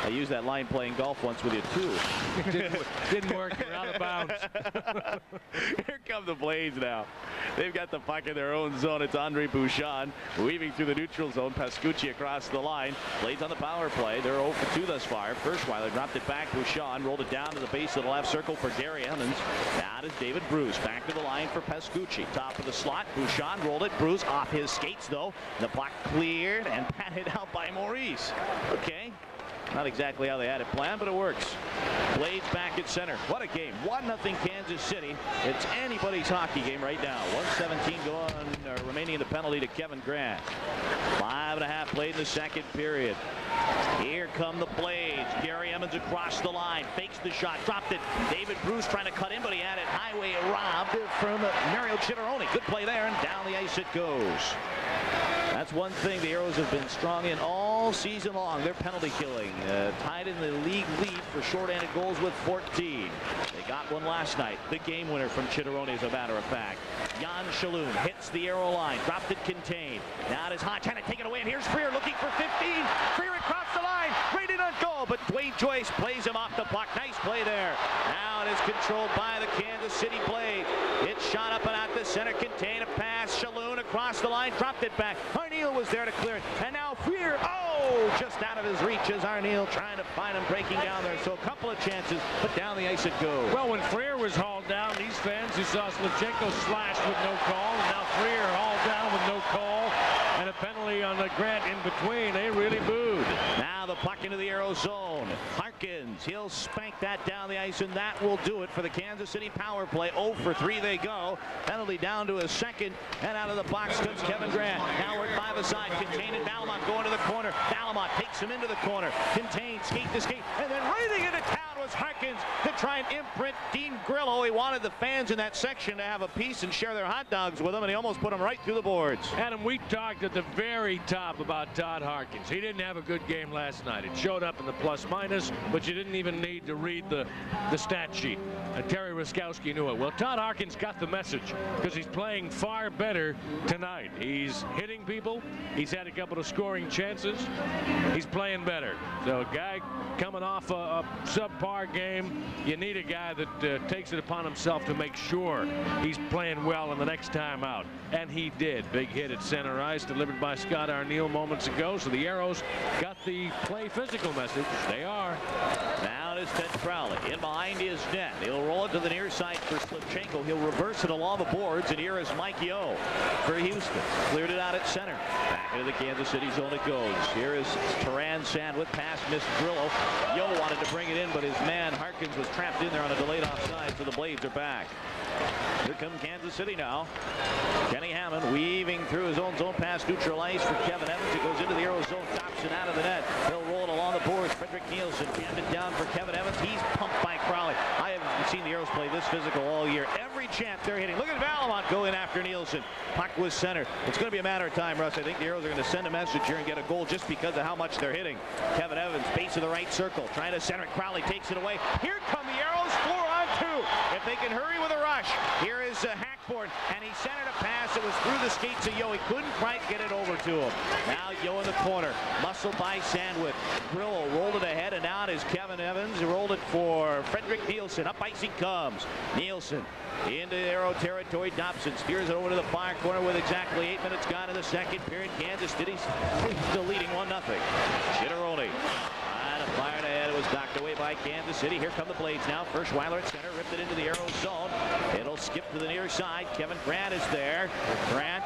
[SPEAKER 3] I used that line playing golf once with you too.
[SPEAKER 2] Didn't work. You're out of bounds.
[SPEAKER 3] Here come the Blades now. They've got the puck in their own zone. It's Andre Bouchon weaving through the neutral zone. Pascucci across the line. Blades on the power play. They're 0 for 2 thus far. Ferschweiler dropped it back. Bouchon rolled it down to the base of the left circle for Gary Emmons. Now it is David Bruce back to the line for Pascucci. Top of the slot. Bouchon rolled it. Bruce off his skates though. The puck cleared and patted out by Maurice. Okay. Not exactly how they had it planned, but it works. Blades back at center. What a game. 1-0 Kansas City. It's anybody's hockey game right now. 1:17 going remaining in the penalty to Kevin Grant. 5.5 played in the second period. Here come the Blades. Gary Emmons across the line. Fakes the shot. Dropped it. David Bruce trying to cut in, but he had it highway robbed from Mario Chitteroni. Good play there, and down the ice it goes. That's one thing the Aeros have been strong in all season long. Their penalty killing. Tied in the league lead for shorthanded goals with 14. They got one last night. The game winner from Chitteroni, as a matter of fact. Jan Shalhoub hits the arrow line. Dropped it contained. Now it is Hodge trying to take it away. And here's Freer looking for 15. Freer across the line. Right in on goal. But Dwayne Joyce plays him off the puck. Nice play there. Now it is controlled by the Kansas City Blades. It's shot up and out the center. Contained a pass. Shalhoub across the line. Dropped it back. Arneal was there to clear it. And now Freer. Oh, just out of his reach is Arneal trying to find him breaking down there. So a couple of chances, but down the ice it goes.
[SPEAKER 2] Well, when Freer was hauled down, these fans who saw Slivchenko slashed with no call, and now Freer hauled down with no call, and a penalty on the Grant in between. They really booed.
[SPEAKER 3] Now the puck into the Aeros zone. Harkins, he'll spank that down the ice, and that will do it for the Kansas City power play. 0 for 3 they go. Penalty down to a second, and out of the box comes Kevin Grant. Now we're 5-a-side. Contained and Valimont going to the corner. Valimont takes him into the corner. Contained, skate to skate, and then raining into town was Harkins to try and imprint Dean Grillo. He wanted the fans in that section to have a piece and share their hot dogs with him, and he almost put them right through the boards.
[SPEAKER 2] Adam, we talked at the very top about Todd Harkins. He didn't have a good game last night. It showed up in the plus-minus, but you didn't even need to read the stat sheet. Terry Wiskowski knew it. Well, Todd Harkins got the message because he's playing far better tonight. He's hitting people. He's had a couple of scoring chances. He's playing better. So a guy coming off a subpar game, you need a guy that takes it upon himself to make sure he's playing well in the next time out. And he did. Big hit at center ice delivered by Scott Arneal moments ago. So the Aeros got the play physical message. They are.
[SPEAKER 3] Now it is Ted Crowley in behind his net. He'll roll it to the near side for Slivchenko. He'll reverse it along the boards, and here is Mike Yeo for Houston. Cleared it out at center. Back into the Kansas City zone it goes. Here is Taran Sand with pass, missed Grillo. Yeo wanted to bring it in, but his man Harkins was trapped in there on a delayed offside, so the Blades are back. Here comes Kansas City now. Kenny Hammond weaving through his own zone pass neutral ice for Kevin Evans. It goes into the Aeros zone, Dopson out of the net. He'll roll it along the boards. Frederick Nielsen jammed it down for Kevin Evans. He's pumped by Crowley. I haven't seen the Aeros play this physical all year. Every chance they're hitting. Look at Valimont go in after Nielsen. Puck was center. It's going to be a matter of time, Russ. I think the Aeros are going to send a message here and get a goal just because of how much they're hitting. Kevin Evans, base of the right circle, trying to center it. Crowley takes it away. Here come the Aeros, 4-on-2. If they can hurry with a rush. Here is Hackford, and he centered a pass. It was through the skates of Yeo. He couldn't quite get it over to him. Now Yeo in the corner, muscled by Sandwood. Grillo rolled it ahead, and now it is Kevin Evans. He rolled it for Frederick Nielsen. Up ice he comes. Nielsen into Aero territory. Dopson steers it over to the far corner with exactly 8 minutes gone in the second period. Kansas City's still leading 1-0. Chitteroni trying to fire it ahead it was knocked away by Kansas City. Here come the Blades now. Ferschweiler at center, ripped it into the Aeros zone. It'll skip to the near side. Kevin Grant is there. Grant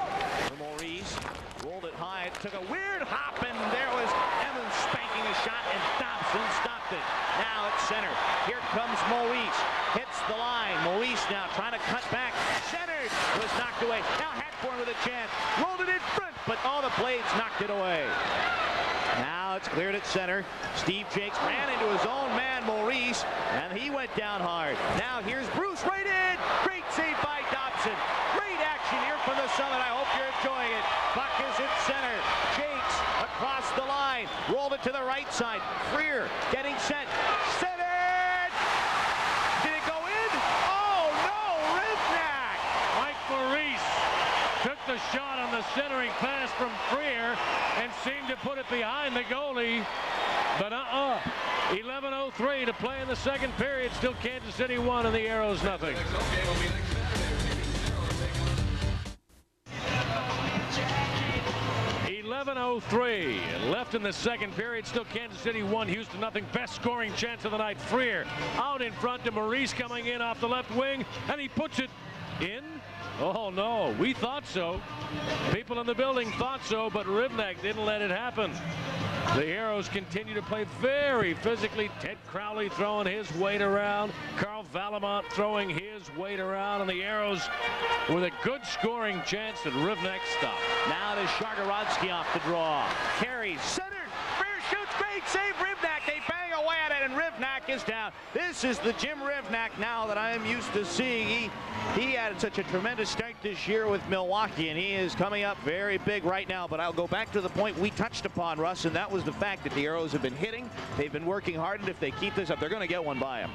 [SPEAKER 3] for Maurice. Rolled it high. It took a weird hop, and there was Evans spanking a shot, and Dopson stopped it. Now at center. Here comes Maurice. Hits the line. Maurice now trying to cut back. Centered. Was knocked away. Now Hatborn with a chance. Rolled it in front, but all the Blades knocked it away. Now it's cleared at center. Steve Jaques ran into his own man, Maurice, and he went down hard. Now here's Bruce right in. Great save by Dopson. Great action here from the Summit. I hope you're enjoying it. Puck is at center. Jaques across the line. Rolled it to the right side. Freer getting set. Centered! Did it go in? Oh no! Rivnak!
[SPEAKER 2] Mike Maurice took the shot on the centering pass from Freer and seemed to put it behind the goalie. But 11:03 to play in the second period. Still Kansas City 1 and the Aeros nothing. .03 left in the second period. Still Kansas City 1, Houston nothing. Best scoring chance of the night. Freer out in front to Maurice coming in off the left wing, and he puts it in. Oh no, we thought so. People in the building thought so, but Rivnak didn't let it happen. The Aeros continue to play very physically. Ted Crowley throwing his weight around. Carl Valimont throwing his weight around. And the Aeros with a good scoring chance that Rivnak stopped.
[SPEAKER 3] Now it is Shargorodsky off the draw. Carries, centered. Freer shoots, great save. Rivnak, they bang away at it, and Rivnak is down. This is the Jim Rivnak now that I am used to seeing. He had such a tremendous start this year with Milwaukee, and he is coming up very big right now. But I'll go back to the point we touched upon, Russ, and that was the fact that the Aeros have been hitting. They've been working hard, and if they keep this up, they're going to get one by them.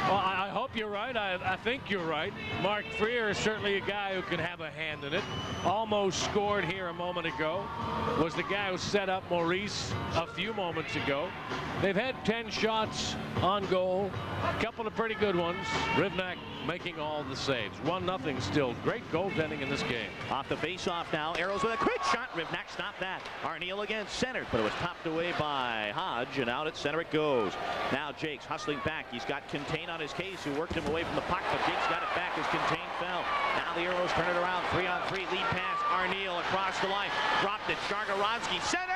[SPEAKER 2] Well, I hope you're right. I think you're right. Mark Freer is certainly a guy who can have a hand in it. Almost scored here a moment ago. Was the guy who set up Maurice a few moments ago. They've had 10 shots on goal. A couple of pretty good ones. Rivnak making all the saves. 1-0 still. Great goaltending in this game.
[SPEAKER 3] Off the face-off now. Aeros with a quick shot. Rivnak stopped that. Arneal again centered, but it was topped away by Hodge, and out at center it goes. Now Jaques hustling back. He's got Quintin on his case, who worked him away from the puck, but Jaques got it back as Quintin fell. Now the Aeros turn it around. 3-on-3 lead pass. Arneal across the line. Dropped it. Shargorodsky centered.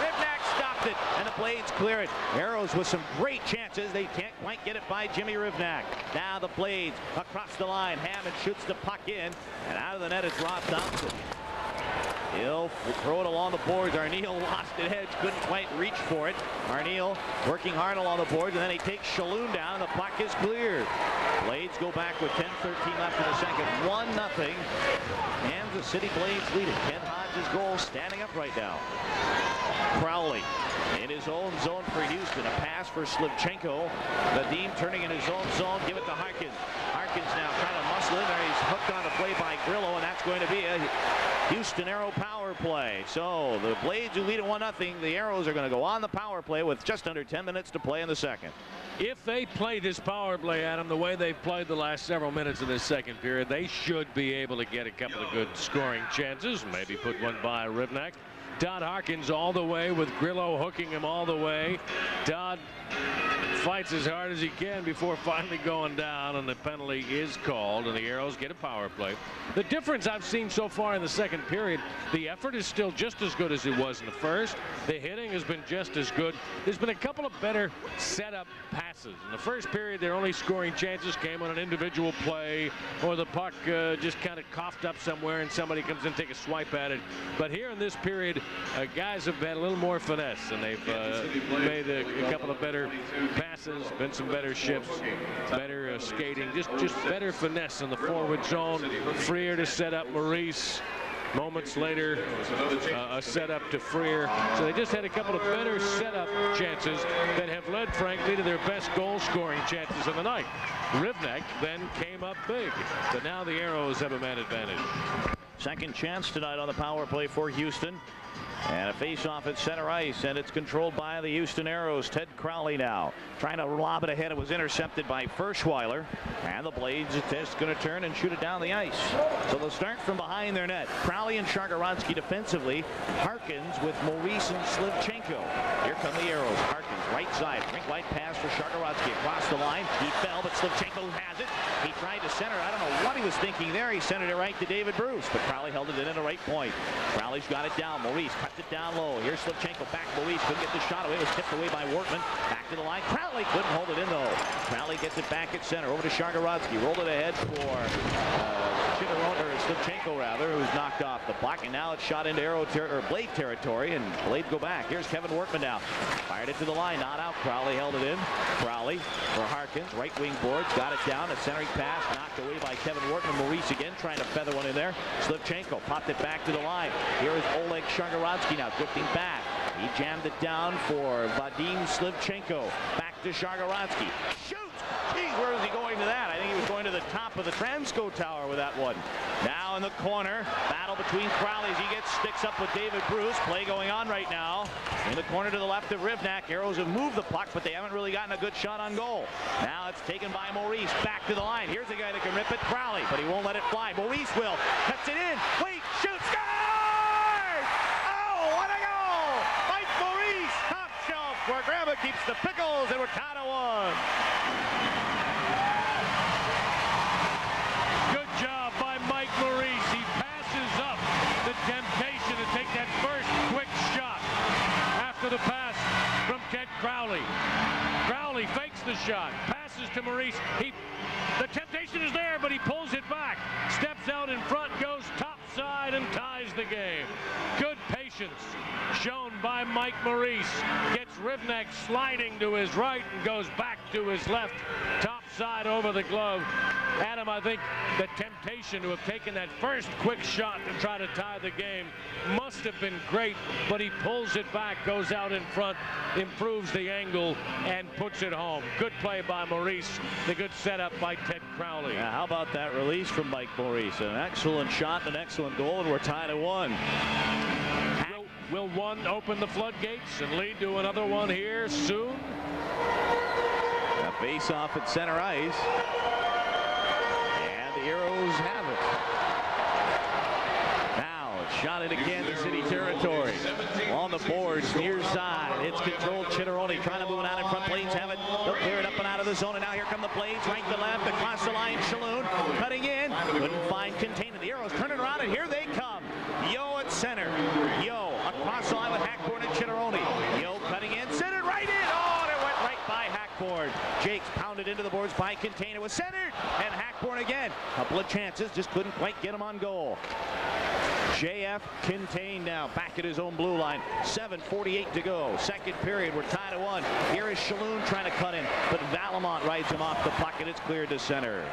[SPEAKER 3] Rivnak stopped it, and the Blades clear it. Aeros with some great chances. They can't quite get it by Jimmy Rivnak. Now the Blades across the line. Hammond shoots the puck in, and out of the net it's Rob Dopson. He'll throw it along the boards. Arneal lost it edge, couldn't quite reach for it. Arneal working hard along the boards, and then he takes Shalhoub down, and the puck is cleared. Blades go back with 10:13 left in the second. 1-0. Kansas City Blades lead it. Ken Hodge's goal standing up right now. Crowley in his own zone for Houston. A pass for Slivchenko. Vadim turning in his own zone. Give it to Harkins. Harkins now trying to muscle in there. He's hooked on a play by Grillo, and that's going to be a Houston Aero power play. So the Blades who lead at 1-0. The Aeros are going to go on the power play with just under 10 minutes to play in the second.
[SPEAKER 2] If they play this power play, Adam, the way they've played the last several minutes of this second period, they should be able to get a couple of good scoring chances. Maybe put one by Rivnak. Todd Harkins all the way with Grillo hooking him all the way. Todd fights as hard as he can before finally going down, and the penalty is called, and the Aeros get a power play. The difference I've seen so far in the second period, the effort is still just as good as it was in the first. The hitting has been just as good. There's been a couple of better setup passes. In the first period, their only scoring chances came on an individual play, or the puck just kind of coughed up somewhere and somebody comes in and take a swipe at it. But here in this period, guys have had a little more finesse, and they've made a couple of better passes, been some better shifts, better skating, just better finesse in the forward zone. Freer to set up Maurice. Moments later, a setup to Freer. So they just had a couple of better setup chances that have led, frankly, to their best goal-scoring chances of the night. Rivnak then came up big, but now the Aeros have a man advantage.
[SPEAKER 3] Second chance tonight on the power play for Houston. And a face-off at center ice, and it's controlled by the Houston Aeros. Ted Crowley now trying to lob it ahead. It was intercepted by Ferschweiler, and the Blades are just going to turn and shoot it down the ice. So they'll start from behind their net. Crowley and Shargorodsky defensively. Harkins with Maurice and Slivchenko. Here come the Aeros. Harkins right side. Rink wide pass for Shargorodsky across the line. He fell, but Slivchenko has it. He tried to center. I don't know what he was thinking there. He centered it right to David Bruce, but Crowley held it in at the right point. Crowley's got it down. Maurice cuts it down low. Here's Slivchenko back. Maurice couldn't get the shot away. It was tipped away by Wortman. Back to the line. Crowley couldn't hold it in though. Crowley gets it back at center. Over to Shargorodsky. Rolled it ahead for Slivchenko rather, who's knocked off the block, and now it's shot into Blade territory, and Blade go back. Here's Kevin Wortman now. Fired it to the line, not out. Crowley held it in. Crowley for Harkins, right wing boards, got it down. A centering pass knocked away by Kevin Wortman. Maurice again trying to feather one in there. Slivchenko popped it back to the line. Here is Oleg Shargorodsky now drifting back. He jammed it down for Vadim Slivchenko. Back to Shargorodsky. Shoots! Geez, where was he going to that? I think he was going to the top of the Transco tower with that one. Now in the corner, battle between Crowleys. He sticks up with David Bruce. Play going on right now. In the corner to the left of Rivnak. Aeros have moved the puck, but they haven't really gotten a good shot on goal. Now it's taken by Maurice. Back to the line. Here's a guy that can rip it, Crowley, but he won't let it fly. Maurice will. Cuts it in. Wait, shoots, scores! Oh, what a goal! Mike Maurice, top shelf, where Grandma keeps the pickles, and we're tied at 1.
[SPEAKER 2] Good job by Mike Maurice. He passes up the temptation to take that first quick shot after the pass from Ted Crowley. Crowley fakes the shot, passes to Maurice. The temptation is there, but he pulls it back. Steps out in front, goes topside, and ties the game. Good patience shown by Mike Maurice. Gets Rivnak sliding to his right and goes back to his left. Topside over the glove. Adam, I think the temptation to have taken that first quick shot to try to tie the game must have been great, but he pulls it back, goes out in front, improves the angle, and puts it home. Good play by Maurice. The good setup by Ted Crowley.
[SPEAKER 3] Yeah, how about that release from Mike Maurice? An excellent shot, an excellent goal, and we're tied at 1.
[SPEAKER 2] Will one open the floodgates and lead to another one here soon?
[SPEAKER 3] A face-off at center ice. And the Aeros have it. Now it's shot into Kansas City territory. On the boards, near side. It's controlled. Chitteroni trying to move it out in front. Blades have it. They'll clear it up and out of the zone. And now here come the Blades. Right to left. Across the line. Shalhoub cutting in. Couldn't find containment. The Aeros turning around, and here they come. Yo at center. Yo across the line with Hackborn and Chitteroni. Yo cutting in. Centered right in. Oh, and it went right by Hackborn. Jaques pounded into the boards by Contain. It was centered. And Hackborn again. Couple of chances. Just couldn't quite get him on goal. JF Contain now back at his own blue line. 7:48 to go. Second period. We're tied at 1. Here is Shalhoub trying to cut in, but Valimont rides him off the puck, and it's cleared to center.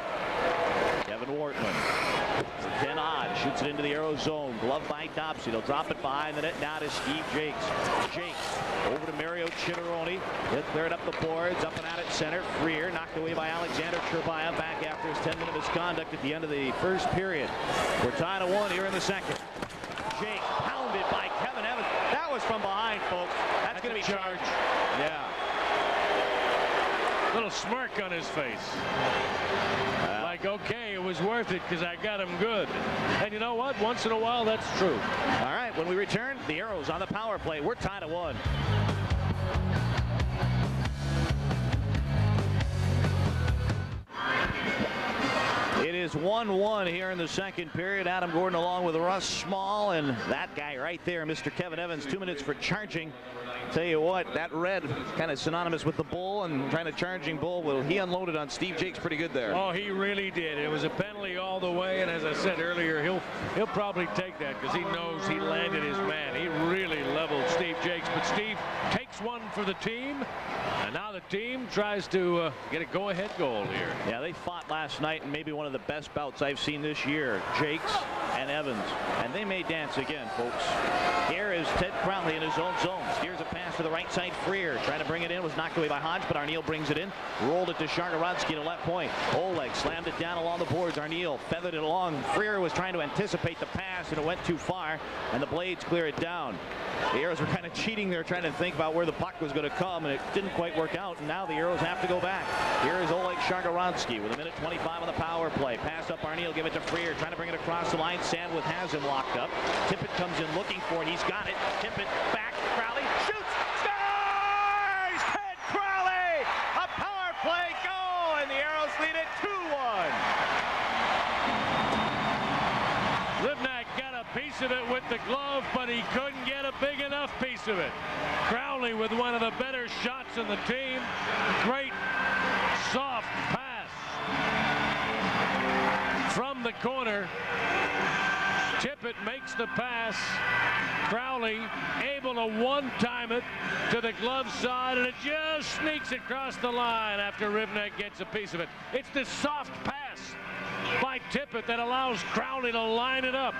[SPEAKER 3] Kevin Wortman. Then Hodge shoots it into the Aeros zone. Glove by Dopson. He'll drop it behind the net now to Steve Jaques. Jaques over to Mario Chitteroni. He'll clear it up the boards. Up and out at center. Freer knocked away by Alexander Cherbaya. Back after his 10-minute misconduct at the end of the first period. We're tied at 1 here in the second. Jaques pounded by Kevin Evans. That was from behind, folks. That's going to be charged. Yeah.
[SPEAKER 2] Little smirk on his face. Like, okay, it was worth it because I got him good. And you know what? Once in a while, that's true.
[SPEAKER 3] All right, when we return, the Aeros on the power play. We're tied at 1. It is 1-1 here in the second period. Adam Gordon along with Russ Small, and that guy right there, Mr. Kevin Evans, 2 minutes for charging. Tell you what, that red kind of synonymous with the bull and trying to charging bull. Well, he unloaded on Steve Jaques pretty good there.
[SPEAKER 2] Oh, he really did. It was a penalty all the way, and as I said earlier, he'll probably take that because he knows he landed his man. He really leveled Steve Jaques, but Steve takes one for the team, and now the team tries to get a go-ahead goal here.
[SPEAKER 3] Yeah, they fought last night, and maybe one of the best bouts I've seen this year. Jaques and Evans, and they may dance again, folks. Here is Ted Crowley in his own zone. Steers a pass to the right side. Freer trying to bring it in, was knocked away by Hodge, but Arneal brings it in. Rolled it to Shargorodsky to left point. Oleg slammed it down along the boards. Arneal feathered it along. Freer was trying to anticipate the pass, and it went too far, and the Blades clear it down. The Aeros were kind of cheating there, trying to think about where the puck was going to come, and it didn't quite work out, and now the Aeros have to go back. Here is Oleg Shargorodsky with 1:25 on the power play. Pass up Arneal, give it to Freer, trying to bring it across the line. Sandwith has him locked up. Tippett comes in looking for it. He's got it. Tippett back. Crowley shoots. Scores! Ted
[SPEAKER 2] piece of it with the glove, but he couldn't get a big enough piece of it. Crowley with one of the better shots in the team. Great soft pass from the corner. Tippett makes the pass. Crowley able to one-time it to the glove side, and it just sneaks across the line after Rivnak gets a piece of it. It's the soft pass by Tippett that allows Crowley to line it up.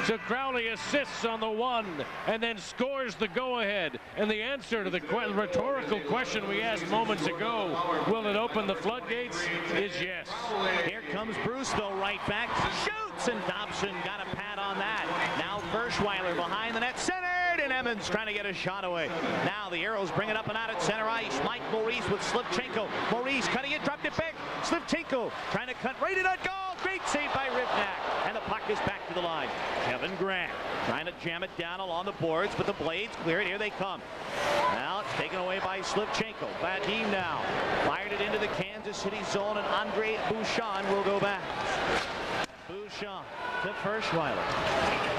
[SPEAKER 2] So Crowley assists on the one and then scores the go-ahead. And the answer to the rhetorical question we asked moments ago, will it open the floodgates, is yes.
[SPEAKER 3] Here comes Bruce, though, right back. Shoots, and Dopson got a pad on that. Now Ferschweiler behind the net, centered, and Emmons trying to get a shot away. Now the Aeros bring it up and out at center ice. Mike Maurice with Slivchenko. Maurice cutting it, dropped it back. Slivchenko trying to cut right in on goal. Great save by Rivnak, and the puck is back to the line. Kevin Grant trying to jam it down along the boards, but the Blades clear it. Here they come. Now it's taken away by Slivchenko. Vadim now fired it into the Kansas City zone, and Andre Bouchon will go back. Bouchon to Ferschweiler.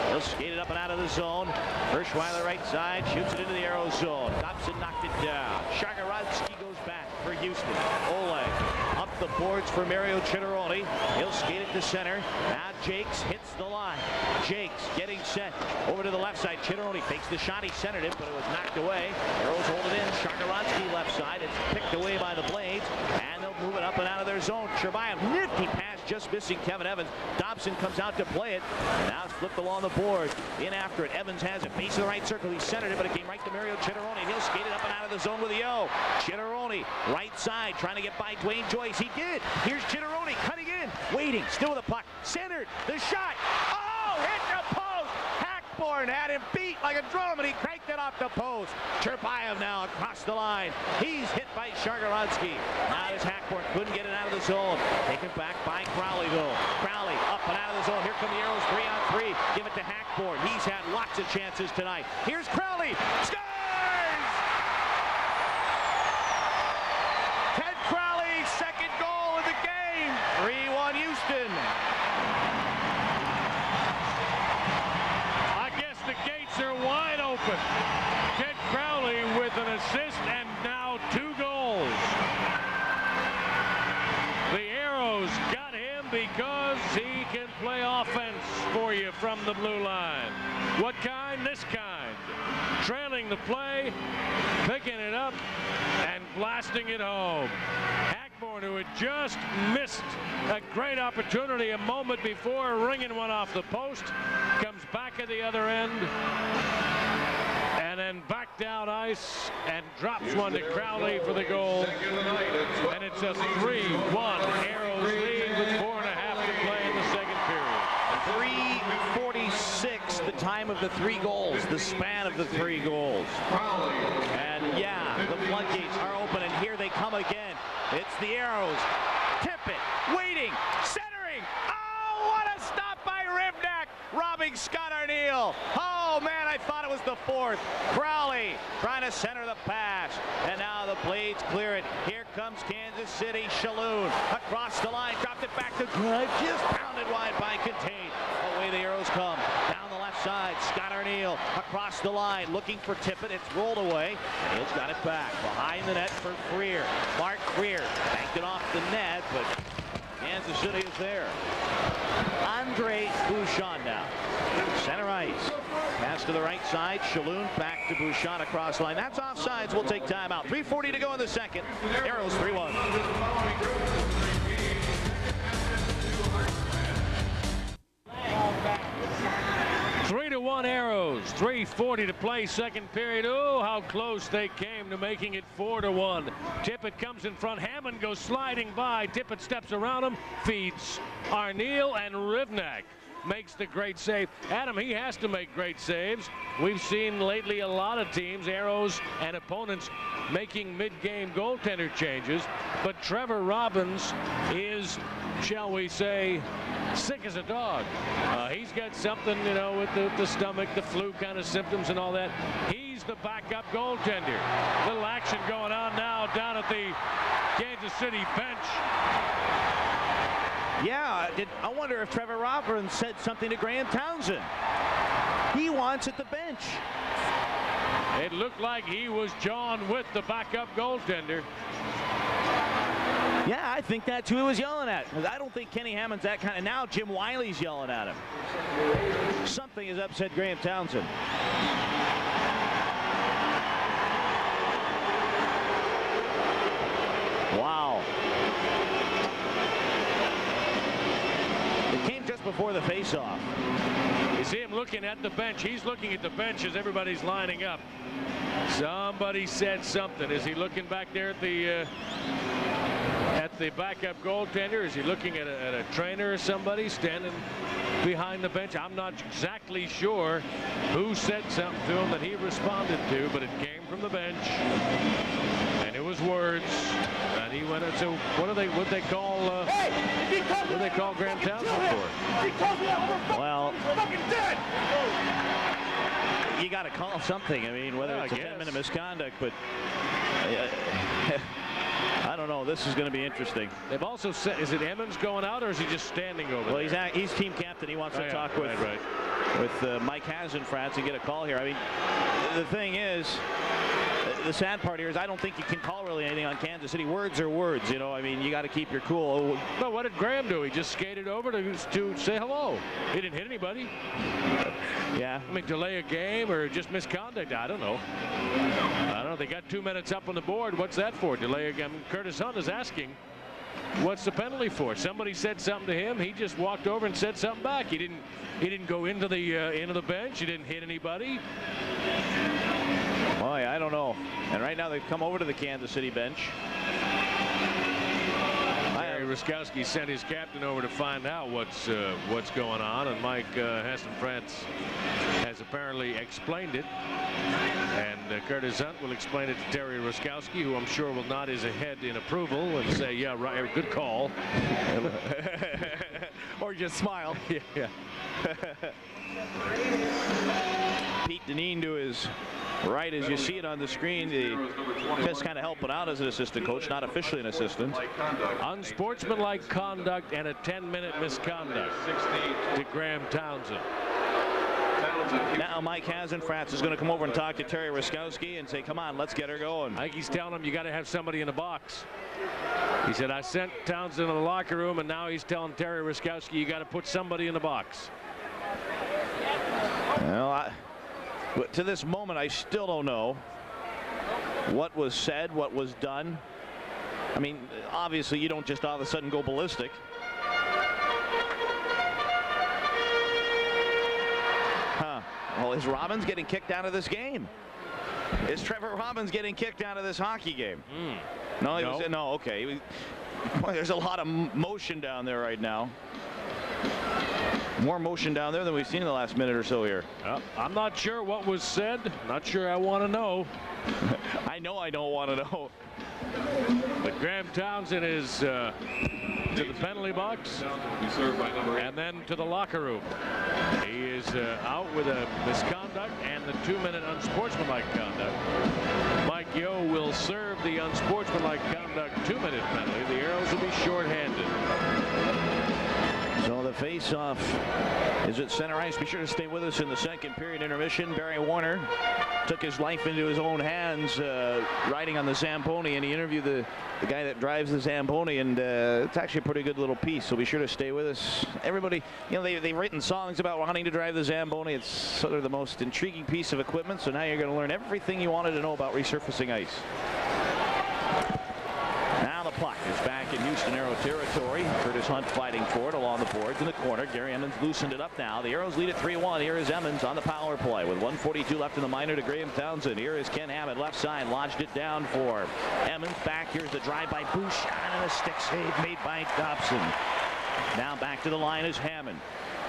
[SPEAKER 3] He'll skate it up and out of the zone. Ferschweiler right side, shoots it into the Aeros zone. Dopson knocked it down. Shargorodsky goes back for Houston. Oleg up the boards for Mario Chitteroni. He'll skate it to center. Now Jaques hits the line. Jaques getting set over to the left side. Chitteroni takes the shot. He centered it, but it was knocked away. Aeros hold it in. Shargorodsky left side. It's picked away by the Blades, and they'll move it up and out of their zone. Cherbayev, nifty pass, just missing Kevin Evans. Dopson comes out to play it. Now it's flipped along the board. In after it. Evans has it. Base of the right circle. He centered it, but it came right to Mario Chitteroni. He'll skate it up and out of the zone with a yo. Chitteroni, right side, trying to get by Dwayne Joyce. He did. Here's Chitteroni cutting in. Waiting. Still with the puck. Centered. The shot. Oh! Hit the post. Hackborn had him beat like a drum, and he cranked it off the post. Cherbayev now across the line. He's hit by Shargorodsky. Now this Hackborn couldn't get it out of the zone. Taken back by Crowley, though. Crowley up and out of the zone. Here come the Aeros 3-on-3. Give it to Hackborn. He's had lots of chances tonight. Here's Crowley. Scores! Ted Crowley, second goal of the game. 3-1 Houston.
[SPEAKER 2] I guess the gates are wide open. Ted Crowley with an assist and now 2 goals. The Aeros got him because he can play offense for you from the blue line. What kind? This kind. Trailing the play, picking it up, and blasting it home. Hackborn, who had just missed a great opportunity a moment before, ringing one off the post, comes back at the other end, and then back down ice and drops one to Crowley for the goal. And it's a 3-1 Aeros lead with 4.5 to play in the second period.
[SPEAKER 3] 3:46, the time of the 3 goals, the span of the 3 goals. And yeah, the floodgates are open, and here they come again. It's the Aeros. Tippett waiting, centering. Oh, what a stop by Rivnak, robbing Scott Arneal. Oh man, I thought it was the 4th. Crowley trying to center the pass, and now the Blades clear it. Here comes Kansas City. Shalhoub across the line, dropped it back to drive, just pounded wide by Quintin. Away the Aeros come. Down the left side, Scott Arneal across the line, looking for Tippett. It's rolled away. He's got it back behind the net for Freer. Mark Freer banked it off the net, but Kansas City is there. Andre Bouchon now. Center ice. Pass to the right side. Shalhoub back to Bouchon across line. That's offsides. We'll take timeout. 3:40 to go in the second. Aeros 3-1.
[SPEAKER 2] 3-1 Aeros, 3:40 to play, second period. Oh, how close they came to making it 4-1. Tippett comes in front. Hammond goes sliding by. Tippett steps around him, feeds Arneal, and Rivnak makes the great save. Adam, he has to make great saves. We've seen lately a lot of teams, Aeros and opponents, making mid-game goaltender changes, but Trevor Robbins is, shall we say, sick as a dog. He's got something, you know, with the stomach, the flu kind of symptoms and all that. He's the backup goaltender. Little action going on now down at the Kansas City bench.
[SPEAKER 3] Yeah, I wonder if Trevor Robbins said something to Graham Townsend. He wants at the bench.
[SPEAKER 2] It looked like he was John with the backup goaltender.
[SPEAKER 3] Yeah, I think that's who he was yelling at. I don't think Kenny Hammond's that kind of. Now Jim Wiley's yelling at him. Something has upset Graham Townsend. Wow. It came just before the face-off.
[SPEAKER 2] You see him looking at the bench. He's looking at the bench as everybody's lining up. Somebody said something. Is he looking back there at the backup goaltender? Is he looking at a trainer or somebody standing behind the bench? I'm not exactly sure who said something to him that he responded to, but it came from the bench, and it was words. And he went into what do they call Graham Townsend for?
[SPEAKER 3] Well, you got to call something. I mean, whether it's a 10-minute misconduct, but I don't know. This is going to be interesting.
[SPEAKER 2] They've also said, is it Emmons going out, or is he just standing over there?
[SPEAKER 3] Well, he's team captain. He wants to talk with Mike Hasenfratz and get a call here. I mean, the thing is, the sad part here is I don't think you can call really anything on Kansas City. Words are words, you know. I mean, you got to keep your cool.
[SPEAKER 2] But what did Graham do? He just skated over to say hello. He didn't hit anybody.
[SPEAKER 3] Yeah.
[SPEAKER 2] I mean, delay a game or just misconduct? I don't know. They got 2 minutes up on the board. What's that for? Delay a game. Curtis Hunt is asking, what's the penalty for? Somebody said something to him. He just walked over and said something back. He didn't go into the bench. He didn't hit anybody.
[SPEAKER 3] Boy, I don't know. And right now they've come over to the Kansas City bench.
[SPEAKER 2] Ruskowski sent his captain over to find out what's going on, and Mike Hasenfratz has apparently explained it, and Curtis Hunt will explain it to Terry Ruskowski, who I'm sure will nod his head in approval and say, yeah, right, good call.
[SPEAKER 3] Or just smile.
[SPEAKER 2] Yeah.
[SPEAKER 3] Pete Dineen to his right, as you see it on the screen, just kind of helping out as an assistant coach, not officially an assistant.
[SPEAKER 2] Unsportsmanlike conduct and a 10-minute misconduct to Graham Townsend.
[SPEAKER 3] Now Mike Hasenfratz is going to come over and talk to Terry Ruskowski and say, come on, let's get her going.
[SPEAKER 2] I think he's telling him you got to have somebody in the box. He said, I sent Townsend in the locker room, and now he's telling Terry Ruskowski you got to put somebody in the box.
[SPEAKER 3] Well, to this moment, I still don't know what was said, what was done. I mean, obviously, you don't just all of a sudden go ballistic. Well, is Robbins getting kicked out of this game? Is Trevor Robbins getting kicked out of this hockey game? No, okay. Boy, there's a lot of motion down there right now. More motion down there than we've seen in the last minute or so here.
[SPEAKER 2] I'm not sure what was said. Not sure I want to know.
[SPEAKER 3] I know I don't want to know.
[SPEAKER 2] But Graham Townsend is to the penalty box and then to the locker room. He is out with a misconduct and the 2-minute unsportsmanlike conduct. Mike Yeo will serve the unsportsmanlike conduct 2-minute penalty. The Aeros will be shorthanded.
[SPEAKER 3] So the face-off is at center ice. Be sure to stay with us in the second period intermission. Barry Warner took his life into his own hands riding on the Zamboni, and he interviewed the guy that drives the Zamboni, and it's actually a pretty good little piece, so be sure to stay with us. Everybody, you know, they've written songs about wanting to drive the Zamboni. It's sort of the most intriguing piece of equipment, so now you're going to learn everything you wanted to know about resurfacing ice. Now the puck is back in Houston Aero territory. Curtis Hunt fighting for it along the boards in the corner. Gary Emmons loosened it up now. The Aeros lead at 3-1. Here is Emmons on the power play with 1:42 left in the minor to Graham Townsend. Here is Ken Hammond left side, lodged it down for Emmons. Back, here's the drive by Bouchard and a stick save made by Dopson. Now back to the line is Hammond.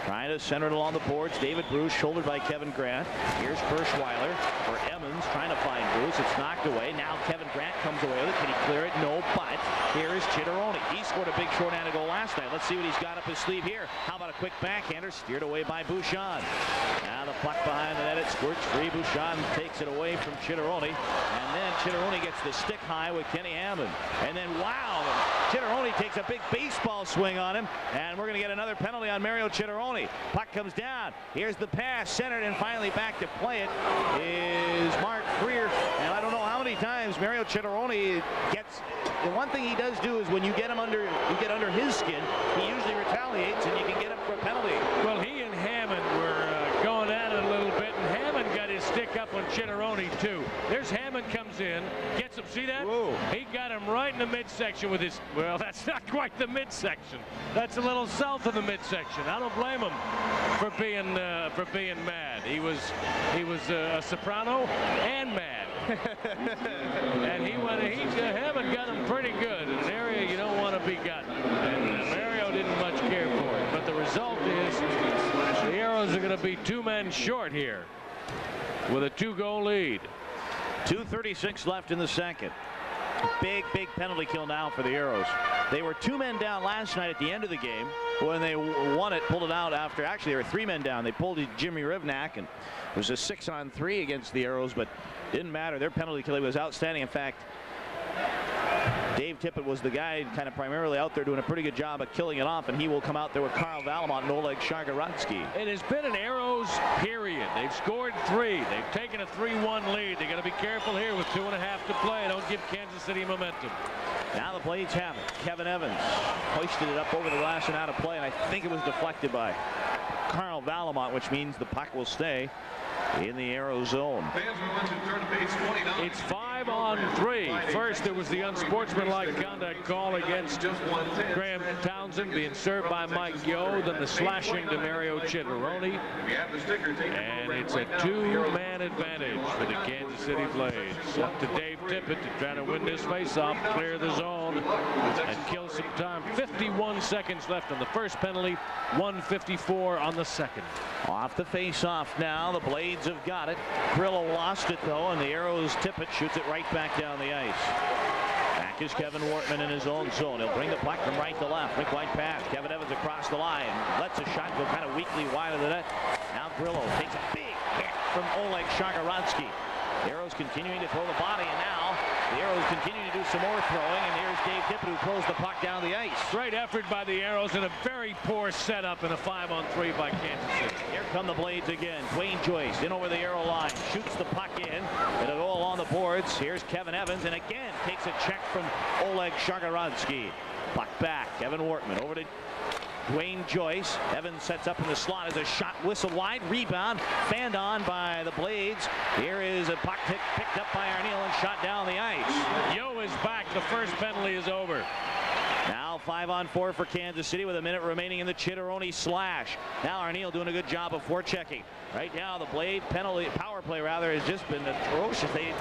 [SPEAKER 3] Trying to center it along the boards. David Bruce, shouldered by Kevin Grant. Here's Ferschweiler for Emmons, trying to find Bruce. It's knocked away. Now Kevin Grant comes away with it. Can he clear it? No, but here is Chitteroni. He scored a big shorthanded goal last night. Let's see what he's got up his sleeve here. How about a quick backhander? Steered away by Bouchard. Now the puck behind the net. It squirts free. Bouchard takes it away from Chitteroni. And then Chitteroni gets the stick high with Kenny Hammond. And then, wow, Chitteroni takes a big baseball swing on him, and we're going to get another penalty on Mario Chitteroni. Puck comes down. Here's the pass, centered, and finally back to play it is Mark Freer. And I don't know how many times Mario Chitteroni gets. The one thing he does do is when you get under his skin, he usually retaliates, and you can get him for a penalty.
[SPEAKER 2] Well, he and Hammond were going at it a little bit, and Hammond got his stick up on Chitteroni too. There's Hammond comes in, gets him. See that?
[SPEAKER 3] Whoa.
[SPEAKER 2] He got him right in the midsection with his. Well, that's not quite the midsection. That's a little south of the midsection. I don't blame him for being mad. He was a soprano and mad. And Hammond got him pretty good in an area you don't want to be gotten. And Mario didn't much care for it. But the result is the Aeros are going to be 2 men short here with a 2-goal lead.
[SPEAKER 3] 2:36 left in the second. Big penalty kill now for the Aeros. They were 2 men down last night at the end of the game when they won it, pulled it out after. Actually, they were 3 men down. They pulled Jimmy Rivnak, and it was a 6-on-3 against the Aeros, but didn't matter. Their penalty kill was outstanding. In fact, Dave Tippett was the guy kind of primarily out there doing a pretty good job of killing it off, and he will come out there with Carl Valimont and Oleg Shargorodsky.
[SPEAKER 2] It has been an Aeros period. They've scored 3. They've taken a 3-1 lead. They got to be careful here with 2.5 to play. Don't give Kansas City momentum.
[SPEAKER 3] Now the Blades have it. Kevin Evans hoisted it up over the glass and out of play, and I think it was deflected by Carl Valimont, which means the puck will stay in the Aero zone.
[SPEAKER 2] It's 5-on-3. First, there was the unsportsmanlike conduct call against Graham Townsend being served by Mike Yo, then the slashing to Mario Chitteroni, and it's a 2-man advantage for the Kansas City Blades. Up to Dave Tippett to try to win this faceoff, clear the zone, and kill some time. 51 seconds left on the first penalty, 1:54 on the second.
[SPEAKER 3] Off the faceoff now. The Blades have got it. Grillo lost it though, and the Aeros Tippett shoots it right back down the ice. Back is Kevin Wortman in his own zone. He'll bring the puck from right to left. Rink wide pass. Kevin Evans across the line. Lets a shot go kind of weakly wide of the net. Now Grillo takes a big hit from Oleg Shargorodsky. The Aeros continuing to throw the body, and now the Aeros continue to do some more throwing, and here's Dave Tippett who throws the puck down the ice.
[SPEAKER 2] Great effort by the Aeros and a very poor setup in a 5-on-3 by Kansas City.
[SPEAKER 3] Here come the Blades again. Dwayne Joyce in over the Aero line, shoots the puck in. It'll go along the boards. Here's Kevin Evans, and again takes a check from Oleg Shargorodsky. Puck back. Kevin Wortman over to Dwayne Joyce. Evans sets up in the slot as a shot whistled wide. Rebound fanned on by the Blades. Here is a puck picked up by Arneal and shot down the ice.
[SPEAKER 2] Yo is back. The first penalty is over.
[SPEAKER 3] Now 5-on-4 for Kansas City with a minute remaining in the Chitteroni slash. Now Arneal doing a good job of forechecking. Right now the Blade power play has just been atrocious. They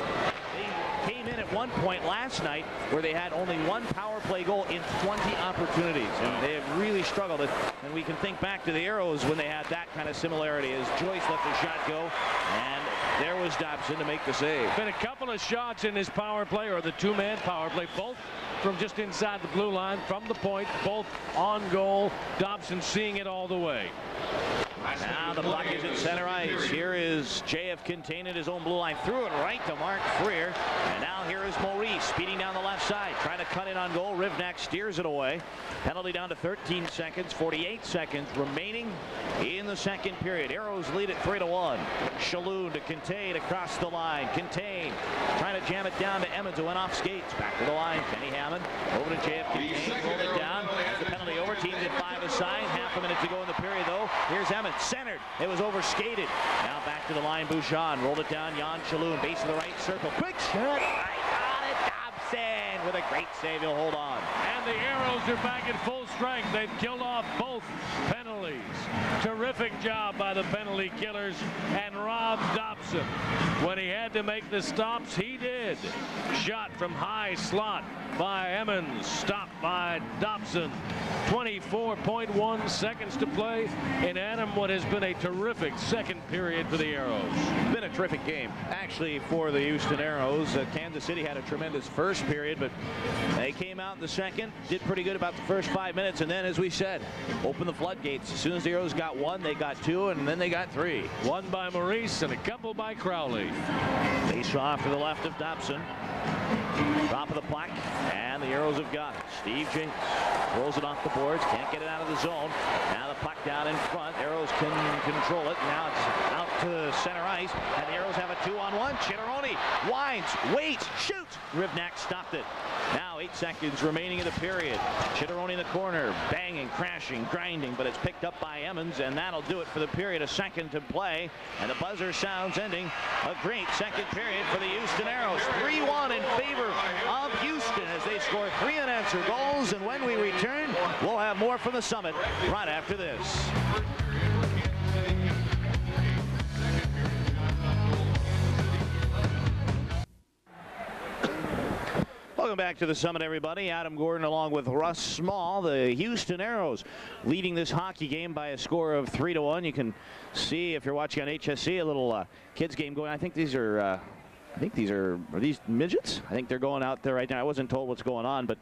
[SPEAKER 3] came in at one point last night where they had only 1 power play goal in 20 opportunities, and they have really struggled. And we can think back to the Aeros when they had that kind of similarity as Joyce let the shot go, and there was Dopson to make the save.
[SPEAKER 2] Been a couple of shots in his power play, or the 2-man power play, both from just inside the blue line, from the point, both on goal. Dopson seeing it all the way.
[SPEAKER 3] Now the puck is at center ice. Here is J.F. Quintin at his own blue line. Threw it right to Mark Freer. And now here is Maurice speeding down the left side. Trying to cut in on goal. Rivnak steers it away. Penalty down to 13 seconds. 48 seconds remaining in the second period. Aeros lead at 3-1. Shalhoub to Quintin across the line. Quintin trying to jam it down to Emmons, who went off skates. Back to the line. Kenny Hammond over to J.F. Quintin. Rolled it down. The penalty over. Teams at 5 aside. Half a minute to go in the period though. Here's Emmons. Centered. It was over skated. Now back to the line. Bouchon rolled it down. Jan Shalhoub, base of the right circle. Quick shot. Right on it. Dopson with a great save. He'll hold on.
[SPEAKER 2] And the Aeros are back at full strength. They've killed off both penalties. Terrific job by the penalty killers and Rob Dopson. When he had to make the stops, he did. Shot from high slot by Emmons. Stopped by Dopson. 24.1 seconds to play in Adam, what has been a terrific second period for the Aeros.
[SPEAKER 3] It's been a terrific game, actually, for the Houston Aeros. Kansas City had a tremendous first period, but they came out in the second, did pretty good about the first 5 minutes, and then, as we said, opened the floodgates. As soon as the Aeros got 1, they got 2, and then they got 3.
[SPEAKER 2] 1 by Maurice and a couple by Crowley.
[SPEAKER 3] Face off to the left of Dopson. Top of the puck, and the Aeros have got it. Steve Jaques rolls it off the boards, can't get it out of the zone. Now the puck down in front. Aeros can control it. Now it's out to center ice, and the Aeros have a 2-on-1. Chitteroni winds, waits, shoots. Rivnak stopped it. Now 8 seconds remaining in the period. Chitteroni in the corner, banging, crashing, grinding, but it's picked up by Emmons, and that'll do it for the period. A second to play, and the buzzer sounds, ending a great second period for the Houston Aeros. 3-1 in favor of Houston as they score 3 unanswered goals. And when we return, we'll have more from the Summit right after this. Welcome back to the Summit, everybody. Adam Gordon along with Russ Small. The Houston Aeros leading this hockey game by a score of 3-1. You can see, if you're watching on HSC, a little kids game going. I think these are are these midgets? I think they're going out there right now. I wasn't told what's going on, but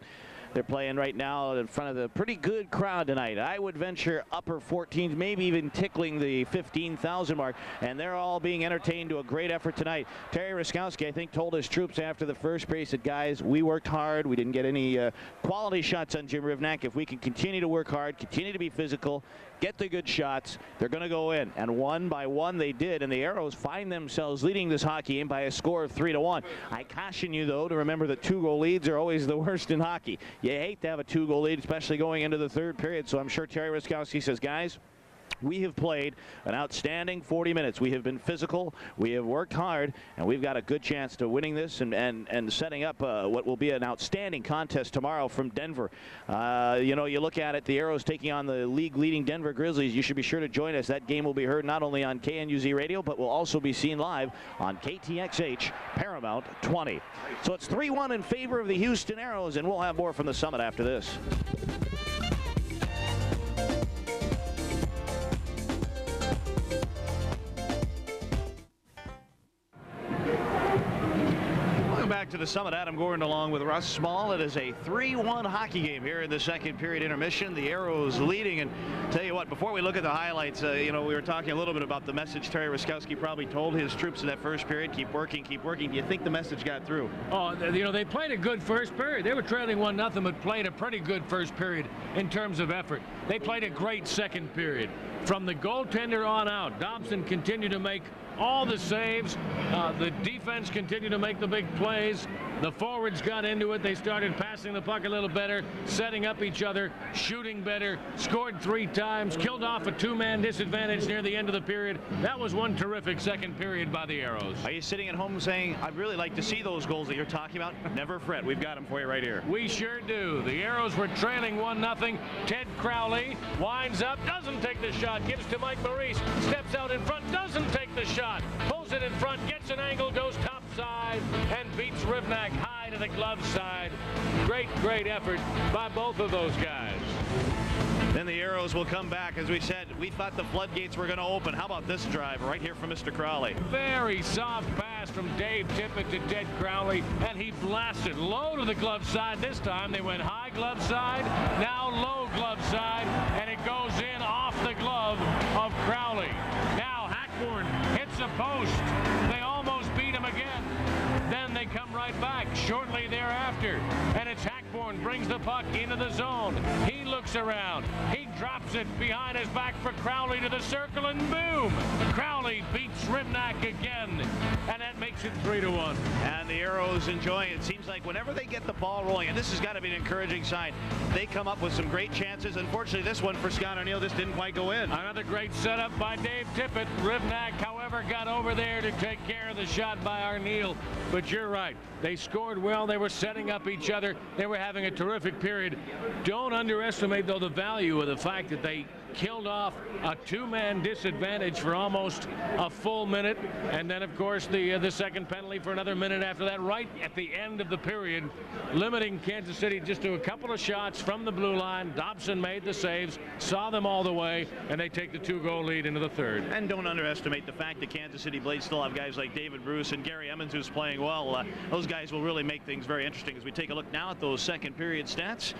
[SPEAKER 3] they're playing right now in front of a pretty good crowd tonight. I would venture upper 14s, maybe even tickling the 15,000 mark, and they're all being entertained to a great effort tonight. Terry Ruskowski, I think, told his troops after the first period, said, guys, we worked hard. We didn't get any quality shots on Jim Rivnak. If we can continue to work hard, continue to be physical, get the good shots, they're going to go in. And one by one they did, and the Aeros find themselves leading this hockey game by a score of 3-1. I caution you, though, to remember that 2-goal leads are always the worst in hockey. You hate to have a 2-goal lead, especially going into the third period. So I'm sure Terry Ruskowski says, guys, we have played an outstanding 40 minutes. We have been physical, we have worked hard, and we've got a good chance to winning this and setting up what will be an outstanding contest tomorrow from Denver. You know, you look at it, the Aeros taking on the league-leading Denver Grizzlies. You should be sure to join us. That game will be heard not only on KNUZ Radio, but will also be seen live on KTXH Paramount 20. So it's 3-1 in favor of the Houston Aeros, and we'll have more from the Summit after this. Back to the Summit. Adam Gordon along with Russ Small. It is a 3-1 hockey game here in the second period intermission. The Aeros leading, and tell you what, before we look at the highlights, you know, we were talking a little bit about the message Terry Ruskowski probably told his troops in that first period. Keep working, keep working. Do you think the message got through?
[SPEAKER 2] Oh, you know, they played a good first period. They were trailing 1-0, but played a pretty good first period in terms of effort. They played a great second period. From the goaltender on out, Dopson continued to make all the saves. The defense continued to make the big plays. The forwards got into it. They started passing the puck a little better, setting up each other, shooting better, scored 3 times, killed off a 2-man disadvantage near the end of the period. That was one terrific second period by the Aeros.
[SPEAKER 3] Are you sitting at home saying, I'd really like to see those goals that you're talking about? Never fret. We've got them for you right here.
[SPEAKER 2] We sure do. The Aeros were trailing 1-0. Ted Crowley winds up, doesn't take the shot, gives to Mike Maurice, steps out in front, doesn't take the shot, pulls it in front, gets an angle, goes topside, and beats Rivnak high to the glove side. Great effort by both of those guys.
[SPEAKER 3] Then the Aeros will come back. As we said, we thought the floodgates were going to open. How about this drive right here from Mr. Crowley?
[SPEAKER 2] Very soft pass from Dave Tippett to Ted Crowley, and he blasted low to the glove side. This time they went high glove side, now low glove side, and it goes in off the glove of Crowley. Now Hackborn hits a post. They almost beat him again. Then they come right back shortly thereafter, and it's Hackborn brings the puck into the zone. He looks around. He drops it behind his back for Crowley to the circle, and boom! Crowley beats Rivnak again, and that makes it 3-1.
[SPEAKER 3] And the Aeros enjoying it. It seems like whenever they get the ball rolling, and this has got to be an encouraging sign, they come up with some great chances. Unfortunately, this one for Scott O'Neill just didn't quite go in.
[SPEAKER 2] Another great setup by Dave Tippett. Rivnak, however, got over there to take care of the shot by O'Neill. But you're right. They scored well. They were setting up each other. They were having a terrific period. Don't underestimate, though, the value of the fact that they killed off a 2-man disadvantage for almost a full minute, and then of course the second penalty for another minute after that, right at the end of the period, limiting Kansas City just to a couple of shots from the blue line. Dopson made the saves, saw them all the way, and they take the 2-goal lead into the third.
[SPEAKER 3] And don't underestimate the fact that Kansas City Blades still have guys like David Bruce and Gary Emmons, who's playing well. Those guys will really make things very interesting as we take a look now at those second period stats.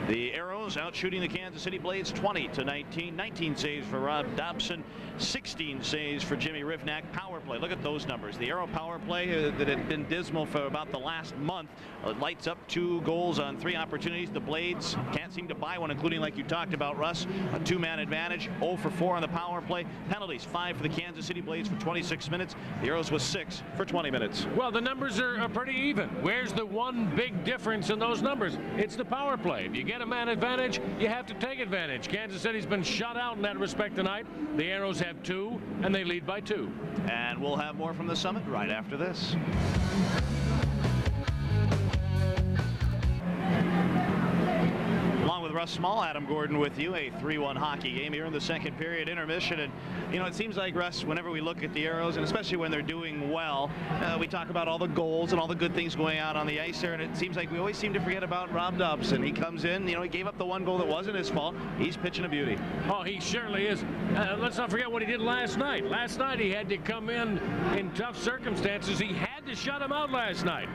[SPEAKER 3] The Aeros out shooting the Kansas City Blades 20-19. 13, 19 saves for Rob Dopson, 16 saves for Jimmy Rivnak. Power play, look at those numbers. The Aero power play that had been dismal for about the last month lights up 2 goals on 3 opportunities. The Blades can't seem to buy one, including, like you talked about, Russ, a 2-man advantage. 0 for 4 on the power play. Penalties, 5 for the Kansas City Blades for 26 minutes. The Aeros was 6 for 20 minutes.
[SPEAKER 2] Well, the numbers are pretty even. Where's the one big difference in those numbers? It's the power play. If you get a man advantage, you have to take advantage. Kansas City's been shut out in that respect tonight. The Aeros have 2, and they lead by 2.
[SPEAKER 3] And we'll have more from the Summit right after this. Along with Russ Small, Adam Gordon with you. A 3-1 hockey game here in the second period intermission. And, you know, it seems like, Russ, whenever we look at the Aeros, and especially when they're doing well, we talk about all the goals and all the good things going out on the ice there. And it seems like we always seem to forget about Rob Dopson. He comes in, you know, he gave up the 1 goal that wasn't his fault. He's pitching a beauty. Oh,
[SPEAKER 2] he surely is. Let's not forget what he did last night. Last night he had to come in tough circumstances. He had to shut him out last night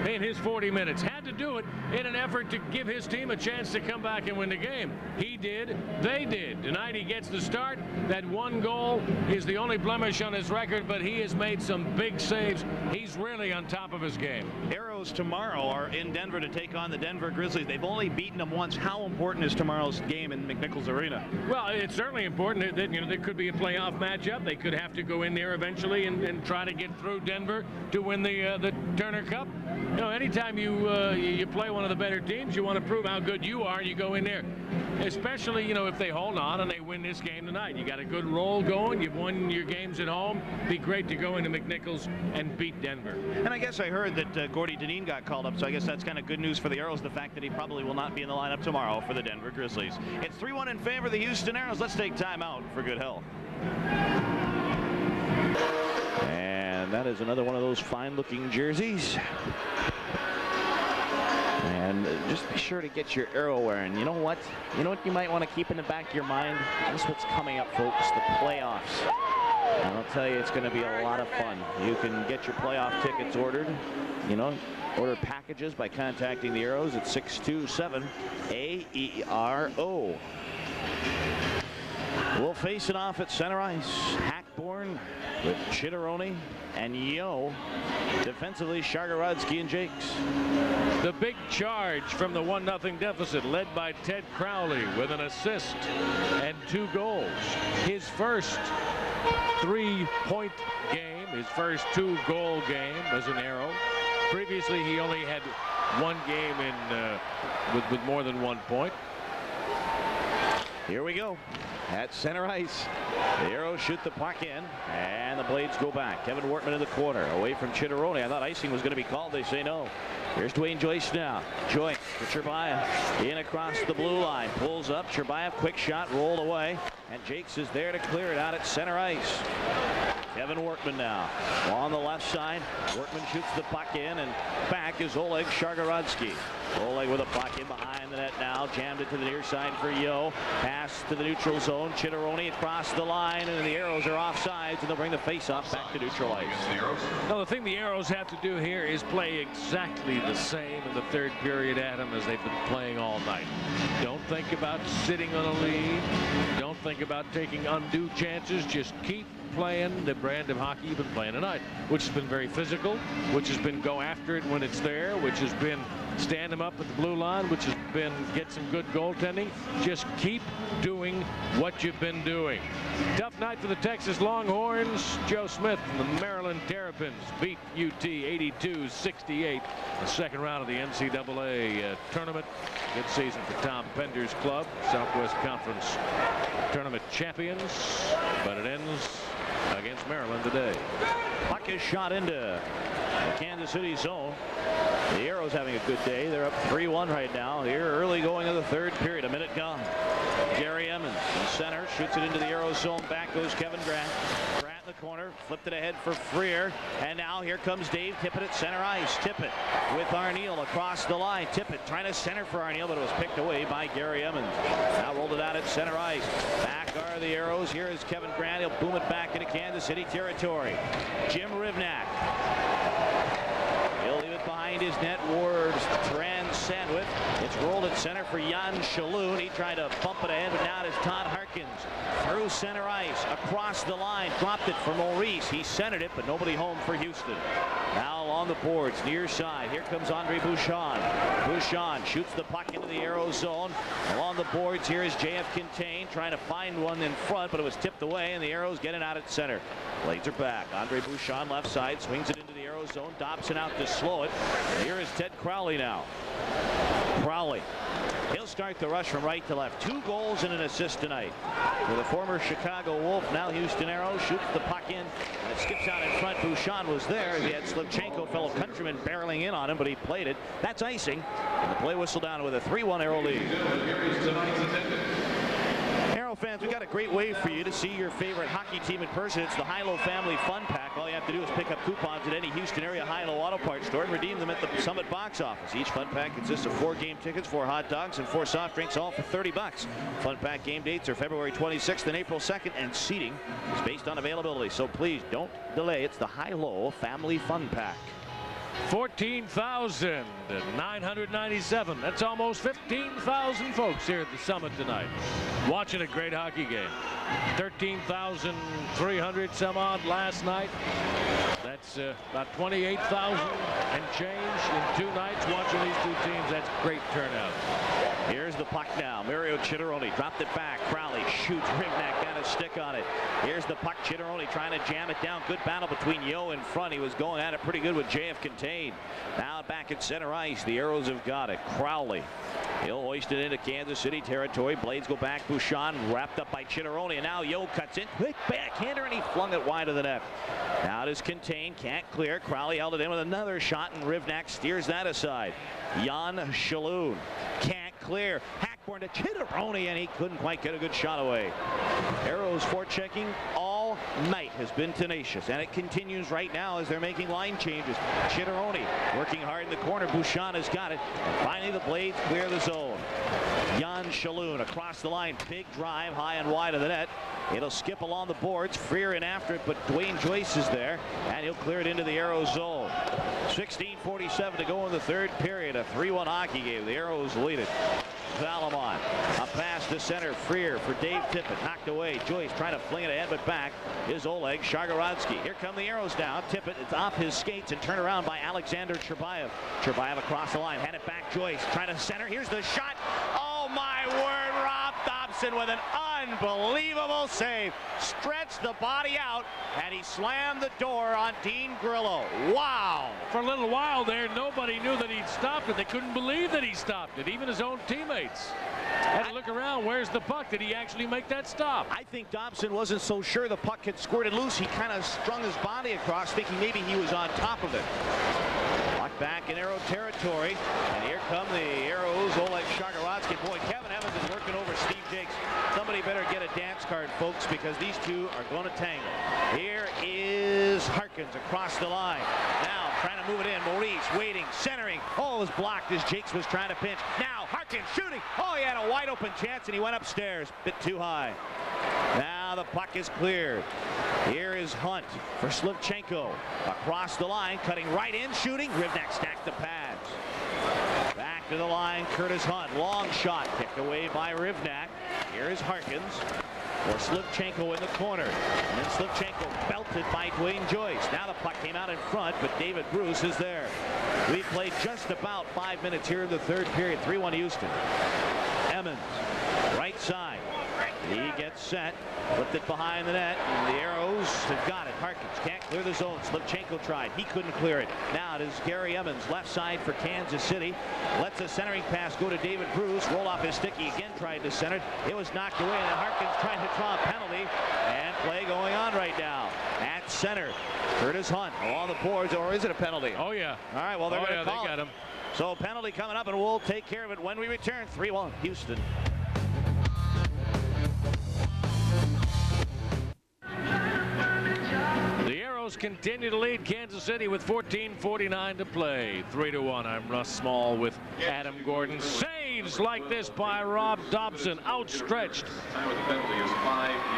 [SPEAKER 2] in his 40 minutes. Had to do it in an effort to give his team a chance to come back and win the game. He did. They did. Tonight he gets the start. That 1 goal is the only blemish on his record, but he has made some big saves. He's really on top of his game.
[SPEAKER 3] Aeros tomorrow are in Denver to take on the Denver Grizzlies. They've only beaten them once. How important is tomorrow's game in McNichols Arena?
[SPEAKER 2] Well, it's certainly important. That, you know, there could be a playoff matchup. They could have to go in there eventually and try to get through Denver to win the Turner Cup. You know, anytime you play one of the better teams, you want to prove how good you are, and you go in there. Especially, you know, if they hold on and they win this game tonight. You got a good roll going. You've won your games at home. Be great to go into McNichols and beat Denver.
[SPEAKER 3] And I guess I heard that Gordy Dineen got called up, so I guess that's kind of good news for the Aeros, the fact that he probably will not be in the lineup tomorrow for the Denver Grizzlies. It's 3-1 in favor of the Houston Aeros. Let's take time out for good health. And that is another one of those fine-looking jerseys. And just be sure to get your Aero wearing. You know what? You know what you might want to keep in the back of your mind? This is what's coming up, folks, the playoffs. And I'll tell you, it's going to be a lot of fun. You can get your playoff tickets ordered. You know, order packages by contacting the Aeros at 627-AERO. We'll face it off at center ice. Hackborn with Chitteroni and Yo. Defensively, Shargorodsky and Jaques.
[SPEAKER 2] The big charge from the 1-0 deficit, led by Ted Crowley with an assist and 2 goals. His first 3-point game, his first 2-goal game as an Aero. Previously, he only had 1 game with more than 1 point.
[SPEAKER 3] Here we go. At center ice, the Aeros shoot the puck in, and the Blades go back. Kevin Wortman in the corner, away from Chitteroni. I thought icing was going to be called. They say no. Here's Dwayne Joyce now. Joyce to Cherbayev, in across the blue line, pulls up. Cherbayev, quick shot, rolled away, and Jaques is there to clear it out at center ice. Kevin Wortman now on the left side. Wortman shoots the puck in, and back is Oleg Shargorodsky. Oleg with a puck in behind the net now. Jammed it to the near side for Yo. Pass to the neutral zone. Chitteroni across the line, and the Aeros are offsides, and they'll bring the face-off back to neutral ice.
[SPEAKER 2] No, the thing the Aeros have to do here is play exactly the same in the third period, Adam, as they've been playing all night. Don't think about sitting on a lead. Don't think about taking undue chances. Just keep playing the brand of hockey you've been playing tonight, which has been very physical, which has been go after it when it's there, which has been stand them up at the blue line, which has been get some good goaltending. Just keep doing what you've been doing. Tough night for the Texas Longhorns. Joe Smith and the Maryland Terrapins beat UT 82-68. The second round of the NCAA tournament. Good season for Tom Pender's club, Southwest Conference tournament champions, but it ends against Maryland today.
[SPEAKER 3] Puck is shot into the Kansas City zone. The Aeros having a good day. They're up 3-1 right now. Here early going to the third period. A minute gone. Gary Emmons in center shoots it into the Aeros zone. Back goes Kevin Grant. Grant in the corner. Flipped it ahead for Freer. And now here comes Dave Tippett at center ice. Tippett with Arneal across the line. Tippett trying to center for Arneal, but it was picked away by Gary Emmons. Now rolled it out at center ice. Back are the Aeros. Here is Kevin Grant. He'll boom it back into Kansas City territory. Jim Rivnak. He'll leave it behind behind his net. Ward transcend with. It's rolled at center for Jan Shaloon. He tried to bump it ahead, but now it's Todd Harkins through center ice, across the line, dropped it for Maurice. He centered it, but nobody home for Houston. Now on the boards, near side. Here comes Andre Bouchon. Bouchon shoots the puck into the Aeros zone. Along the boards, here is J.F. Quintin trying to find one in front, but it was tipped away, and the Aeros get it out at center. Blades are back. Andre Bouchon left side, swings it into the Aeros zone. Dopson out to slow it. And here is Ted Crowley now. Crowley. He'll start the rush from right to left. 2 goals and an assist tonight. For the former Chicago Wolf, now Houston Aeros, shoots the puck in, and it skips out in front. Bouchon was there as he had Slivchenko, fellow countryman, barreling in on him, but he played it. That's icing. And the play whistle down with a 3-1 Aero lead. Aero fans, we got a great way for you to see your favorite hockey team in person. It's the Hilo Family Fun Pack. All you have to do is pick up coupons at any Houston area Hilo Auto Parts store and redeem them at the Summit box office. Each Fun Pack consists of 4 game tickets, 4 hot dogs, and 4 soft drinks, all for $30. Fun Pack game dates are February 26th and April 2nd, and seating is based on availability. So please don't delay. It's the Hilo Family Fun Pack.
[SPEAKER 2] 14,997. That's almost 15,000 folks here at the Summit tonight, watching a great hockey game. 13,300 some odd last night. That's about 28,000 and change in 2 nights watching these 2 teams. That's great turnout.
[SPEAKER 3] Here's the puck now. Mario Chitteroni dropped it back. Crowley shoots. Rivnak got a stick on it. Here's the puck. Chitteroni trying to jam it down. Good battle between Yo in front. He was going at it pretty good with J.F. Quintin. Now back at center ice. The Aeros have got it. Crowley. He'll hoist it into Kansas City territory. Blades go back. Bouchon wrapped up by Chitteroni. And now Yo cuts in. Quick backhander, and he flung it wide of the net. Now it is Quintin. Can't clear. Crowley held it in with another shot, and Rivnak steers that aside. Jan Shaloon can't clear. Hackborn to Chitteroni, and he couldn't quite get a good shot away. Aeros forechecking all night has been tenacious, and it continues right now as they're making line changes. Chitteroni working hard in the corner. Bouchon has got it. And finally the Blades clear the zone. Jan Shaloon across the line. Big drive high and wide of the net. It'll skip along the boards. Freer in after it, but Dwayne Joyce is there, and he'll clear it into the Aeros zone. 16:47 to go in the 3rd period. A 3-1 hockey game. The Aeros lead it. Valimont. A pass to center. Freer for Dave Tippett. Knocked away. Joyce trying to fling it ahead, but back is Oleg Shargorodsky. Here come the Aeros now. Tippett, it's off his skates and turned around by Alexander Cherbayev. Cherbayev across the line. Had it back. Joyce trying to center. Here's the shot. Oh my word. Rob Dopson with an unbelievable save. Stretched the body out, and he slammed the door on Dean Grillo. Wow.
[SPEAKER 2] For a little while there, nobody knew that he'd stopped it. They couldn't believe that he stopped it. Even his own teammates had to look around. Where's the puck? Did he actually make that stop?
[SPEAKER 3] I think Dopson wasn't so sure the puck had squirted loose. He kind of strung his body across, thinking maybe he was on top of it. Puck back in Aero territory, and here come the Aeros. Oleg Shargorodsky. Boy, Kevin Evans is working over Steve Jaques. Somebody better get a dance card, folks, because these two are going to tangle. Here is Harkins across the line. Now trying to move it in. Maurice waiting, centering. Oh, it was blocked as Jaques was trying to pinch. Now Harkins shooting. Oh, he had a wide open chance, and he went upstairs. Bit too high. Now the puck is cleared. Here is Hunt for Slivchenko. Across the line, cutting right in, shooting. Rivnak stacked the pads. Back to the line, Curtis Hunt. Long shot, picked away by Rivnak. Here is Harkins for Slivchenko in the corner. And then Slivchenko belted by Dwayne Joyce. Now the puck came out in front, but David Bruce is there. We played just about 5 minutes here in the 3rd period. 3-1 Houston. Emmons, right side. He gets set, flipped it behind the net, and the Aeros have got it. Harkins can't clear the zone. Slivchenko tried. He couldn't clear it. Now it is Gary Emmons, left side for Kansas City. Lets a centering pass go to David Bruce. Roll off his stick. He again tried to center. It was knocked away, and then Harkins trying to draw a penalty. And play going on right now. At center, Curtis Hunt along the boards, or is it a penalty?
[SPEAKER 2] Oh, yeah.
[SPEAKER 3] All right, well, they're going to call
[SPEAKER 2] they got him.
[SPEAKER 3] So penalty coming up, and we'll take care of it when we return. 3-1 Houston.
[SPEAKER 2] Continue to lead Kansas City with 14:49 to play. 3-1. I'm Russ Small with Adam Gordon. Saves like this by Rob Dopson, outstretched,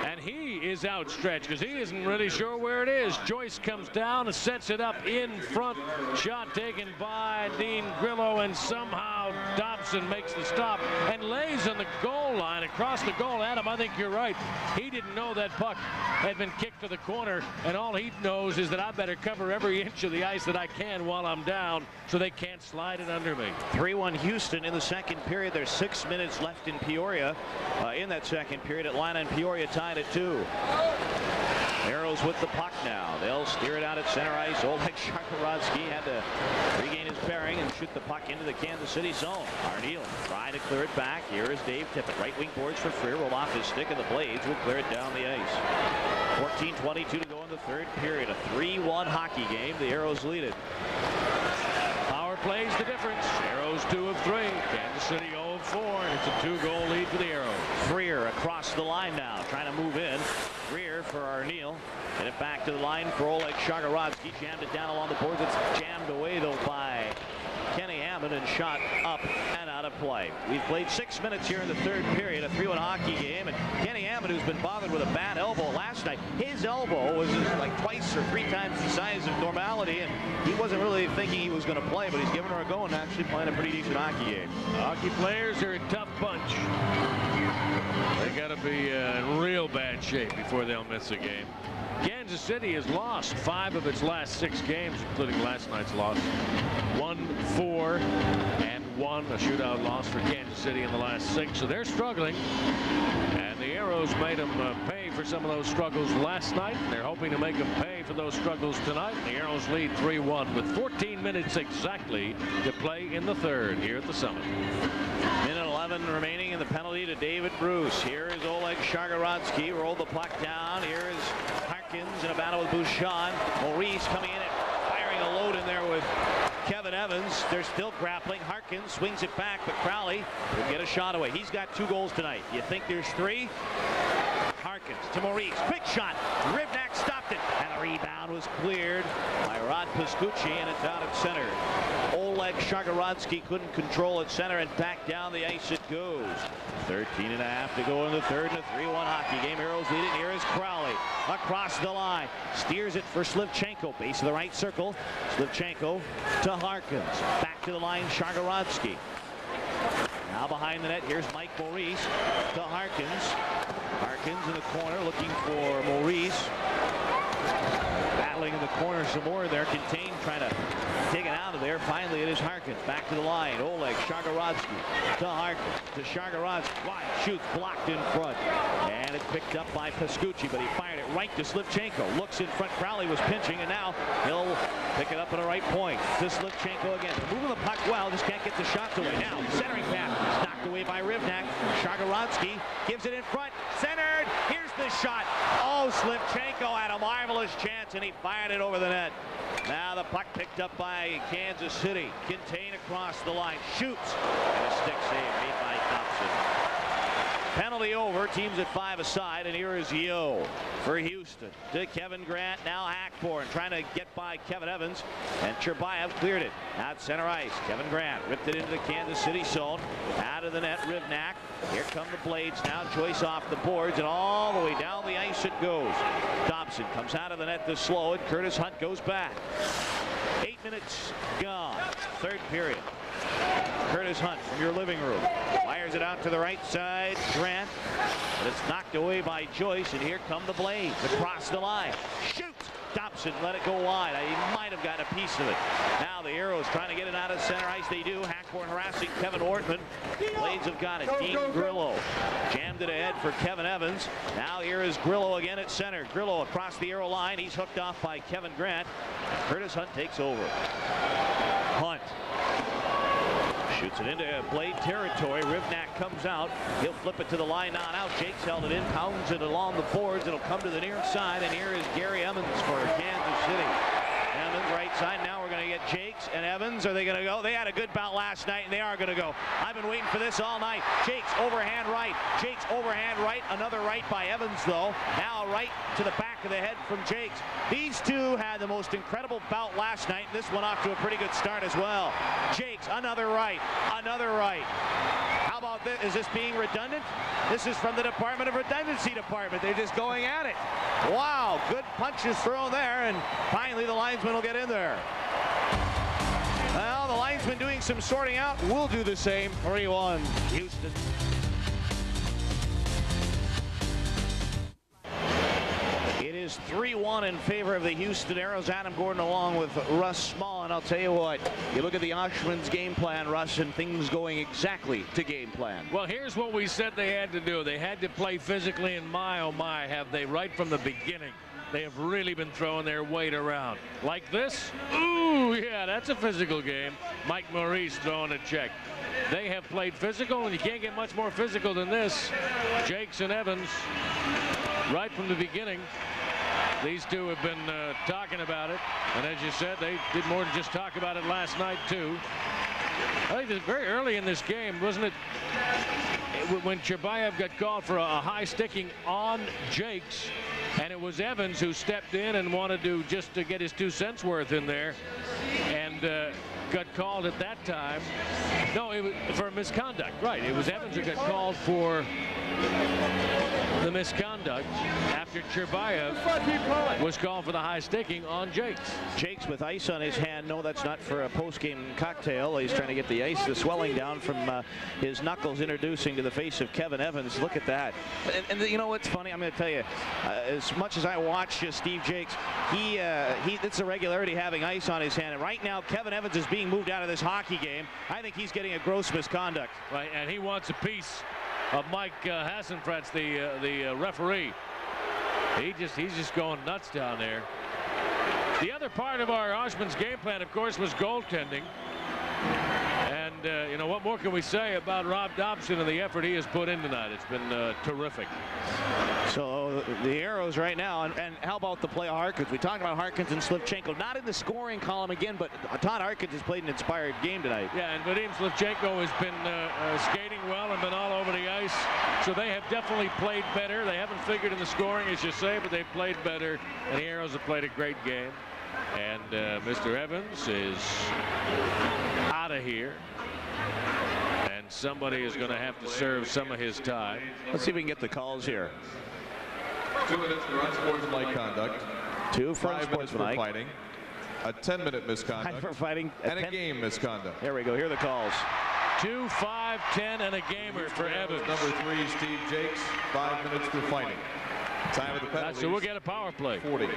[SPEAKER 2] and he he is outstretched because he isn't really sure where it is. Joyce comes down and sets it up in front. Shot taken by Dean Grillo, and somehow Dopson makes the stop and lays on the goal line across the goal. Adam, I think you're right. He didn't know that puck had been kicked to the corner, and all he knows is that I better cover every inch of the ice that I can while I'm down so they can't slide it under me.
[SPEAKER 3] 3-1 Houston in the second period. There's 6 minutes left in Peoria. In that second period, Atlanta and Peoria tied at 2. Aeros with the puck now. They'll steer it out at center ice. Oleg Shargorodsky had to regain his bearing and shoot the puck into the Kansas City zone. Arneal trying to clear it back. Here is Dave Tippett. Right wing boards for Freer. Roll off his stick, and the Blades will clear it down the ice. 14:22 to go in the third period. A 3-1 hockey game. The Aeros lead it.
[SPEAKER 2] Power plays the difference. Aeros 2 of 3. Kansas City 0 of 4. And it's a 2-goal lead for the Aeros.
[SPEAKER 3] Freer across the line now, trying to move in. Freer for Arneal. Get it back to the line for Oleg Shargorodsky. Jammed it down along the boards. It's jammed away, though, by Kenny Hammond and shot up and out of play. We've played 6 minutes here in the third period, a 3-1 hockey game, and Kenny Hammond, who's been bothered with a bad elbow last night, his elbow was like twice or 3 times the size of normality, and he wasn't really thinking he was going to play, but he's giving her a go and actually playing a pretty decent hockey game.
[SPEAKER 2] Hockey players are a tough bunch. They got to be in real bad shape before they'll miss a game. Kansas City has lost 5 of its last 6 games, including last night's loss. 1-4 and 1, a shootout loss for Kansas City in the last 6. So they're struggling, and the Aeros made them pay for some of those struggles last night. They're hoping to make them pay for those struggles tonight. The Aeros lead 3-1 with 14 minutes exactly to play in the third here at the Summit.
[SPEAKER 3] Minute 11 remaining in the penalty to David Bruce. Here is Oleg Shargorodsky. Rolled the puck down. Here is Harkins in a battle with Bouchon. Maurice coming in and firing a load in there with Kevin Evans. They're still grappling. Harkins swings it back, but Crowley will get a shot away. He's got 2 goals tonight. You think there's 3? Harkins to Maurice. Quick shot. Rivnak stopped it. And the rebound was cleared by Rod Pascucci, and it's out at center. Oleg Shargorodsky couldn't control at center, and back down the ice it goes. 13.5 to go in the third, and a 3-1 hockey game. Aeros lead it. Here is Crowley across the line. Steers it for Slivchenko. Base of the right circle. Slivchenko to Harkins. Back to the line, Shargorodsky. Now behind the net, here's Mike Maurice to Harkins. Harkins in the corner looking for Maurice. Battling in the corner some more there. Quintin trying to take it out of there. Finally, it is Harkins. Back to the line. Oleg Shargorodsky to Harkins. To Shargorodsky. Wide shoots blocked in front. And it's picked up by Pascucci, but he fired it right to Slivchenko. Looks in front. Crowley was pinching, and now he'll pick it up at a right point. To Slivchenko again. Moving the puck well. Just can't get the shots away. Now, centering pass. Knocked away by Rivnak. Shargorodsky gives it in front. Centered. Here's the shot. Oh, Slivchenko had a marvelous chance, and he fired it over the net. Now the puck picked up by Kansas City. Quintin across the line. Shoots. And a stick save made by Dopson. Penalty over. Teams at 5 aside. And here is Yo for Houston. To Kevin Grant. Now Hackborn trying to get by Kevin Evans. And Cherbayev cleared it. Out center ice. Kevin Grant ripped it into the Kansas City zone. Out of the net. Rivnak. Here come the Blades now. Joyce off the boards. And all the way down the ice it goes. Dopson comes out of the net to slow it. Curtis Hunt goes back. 8 minutes gone. Third period. Curtis Hunt from your living room fires it out to the right side. Grant, but it's knocked away by Joyce, and here come the Blades across the line. Shoots. Dopson let it go wide. He might have gotten a piece of it. Now the Aeros trying to get it out of center ice. They do. Hackborn harassing Kevin Ortman. Blades have got it. Dean Grillo jammed it ahead for Kevin Evans. Now here is Grillo again at center. Grillo across the arrow line. He's hooked off by Kevin Grant. Curtis Hunt takes over. Hunt shoots it into Blade territory. Rivnak comes out. He'll flip it to the line on out. Jaques held it in, pounds it along the boards. It'll come to the near side, and here is Gary Emmons for Kansas City. Emmons right side. Now we're going to get Jaques and Evans. Are they going to go? They had a good bout last night, and they are going to go. I've been waiting for this all night. Jaques overhand right. Jaques overhand right. Another right by Evans, though. Now right to the back of the head from Jaques. These two had the most incredible bout last night, and this one off to a pretty good start as well. Jaques, another right. Another right. How about this? Is this being redundant? This is from the Department of Redundancy Department. They're just going at it. Wow, good punches thrown there, and finally the linesman will get in there. Well, the linesman doing some sorting out. We'll do the same. 3-1, Houston. It is 3-1 in favor of the Houston Aeros. Adam Gordon along with Russ Small. And I'll tell you what, you look at the Oshman's game plan, Russ, and things going exactly to game plan.
[SPEAKER 2] Well, here's what we said they had to do. They had to play physically, and my, oh my, have they right from the beginning. They have really been throwing their weight around. Like this? Ooh, yeah, that's a physical game. Mike Maurice throwing a check. They have played physical, and you can't get much more physical than this. Jaques and Evans, right from the beginning. These two have been talking about it, and as you said, they did more than just talk about it last night too. I think that very early in this game, wasn't it, when Cherbayev got called for a high sticking on Jaques, and it was Evans who stepped in and wanted to just to get his 2 cents worth in there, and got called at that time. No, it was for misconduct. Right, it was Evans who got called for the misconduct after Cherbayev was called for the high sticking on Jaques.
[SPEAKER 3] Jaques with ice on his hand. No, that's not for a post-game cocktail. He's trying to get the ice, the swelling down from his knuckles, introducing to the face of Kevin Evans. Look at that. And you know what's funny? I'm going to tell you, as much as I watch Steve Jaques, it's a regularity having ice on his hand. And right now, Kevin Evans is being moved out of this hockey game. I think he's getting a gross misconduct.
[SPEAKER 2] Right, and he wants a piece of Mike Hassenfratz, the referee. He's just going nuts down there. The other part of our Oshman's game plan, of course, was goaltending. And you know, what more can we say about Rob Dopson and the effort he has put in tonight? It's been terrific.
[SPEAKER 3] So the Aeros right now, and how about the play of Harkins? We talked about Harkins and Slivchenko, not in the scoring column again, but Todd Harkins has played an inspired game tonight.
[SPEAKER 2] Yeah, and Vadim Slivchenko has been skating well and been all over the ice. So they have definitely played better. They haven't figured in the scoring, as you say, but they've played better. And the Aeros have played a great game. And Mr. Evans is out of here. And somebody is going to have to serve some of his time.
[SPEAKER 3] Let's see if we can get the calls here.
[SPEAKER 5] 2 minutes for unsportsmanlike conduct.
[SPEAKER 3] 2 for
[SPEAKER 5] 5 minutes for
[SPEAKER 3] unsportsmanlike.
[SPEAKER 5] fighting. A 10-minute misconduct.
[SPEAKER 3] 5 for fighting.
[SPEAKER 5] And a game misconduct.
[SPEAKER 3] Here we go. Here are the calls.
[SPEAKER 2] 2, 5, 10, and a gamer for Evans.
[SPEAKER 5] Number 3, Steve Jaques. 5 minutes for fighting. Time of the penalties.
[SPEAKER 2] So we'll get a power play.
[SPEAKER 5] 40.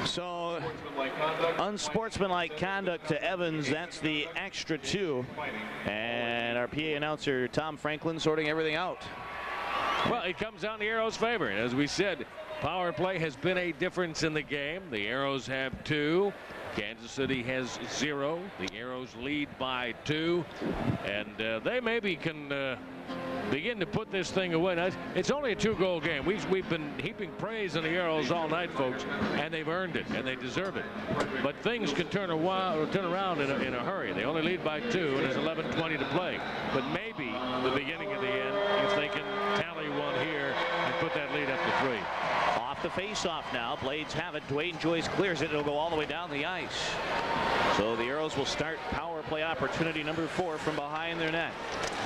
[SPEAKER 3] So unsportsmanlike conduct to Evans. That's the extra 2. And our PA announcer Tom Franklin sorting everything out.
[SPEAKER 2] Well, it comes down to the Aeros' favor. As we said, power play has been a difference in the game. The Aeros have 2. Kansas City has 0. The Aeros lead by 2. And they maybe can begin to put this thing away. Now, it's only a 2-goal game. We've been heaping praise on the Aeros all night, folks, and they've earned it, and they deserve it. But things can turn around in a hurry. They only lead by 2, and there's 11:20 to play. But maybe the beginning of the end, if they can tally one here and put that lead up to 3.
[SPEAKER 3] Off the face-off now. Blades have it. Dwayne Joyce clears it. It'll go all the way down the ice. So the Aeros will start power play opportunity number 4 from behind their net.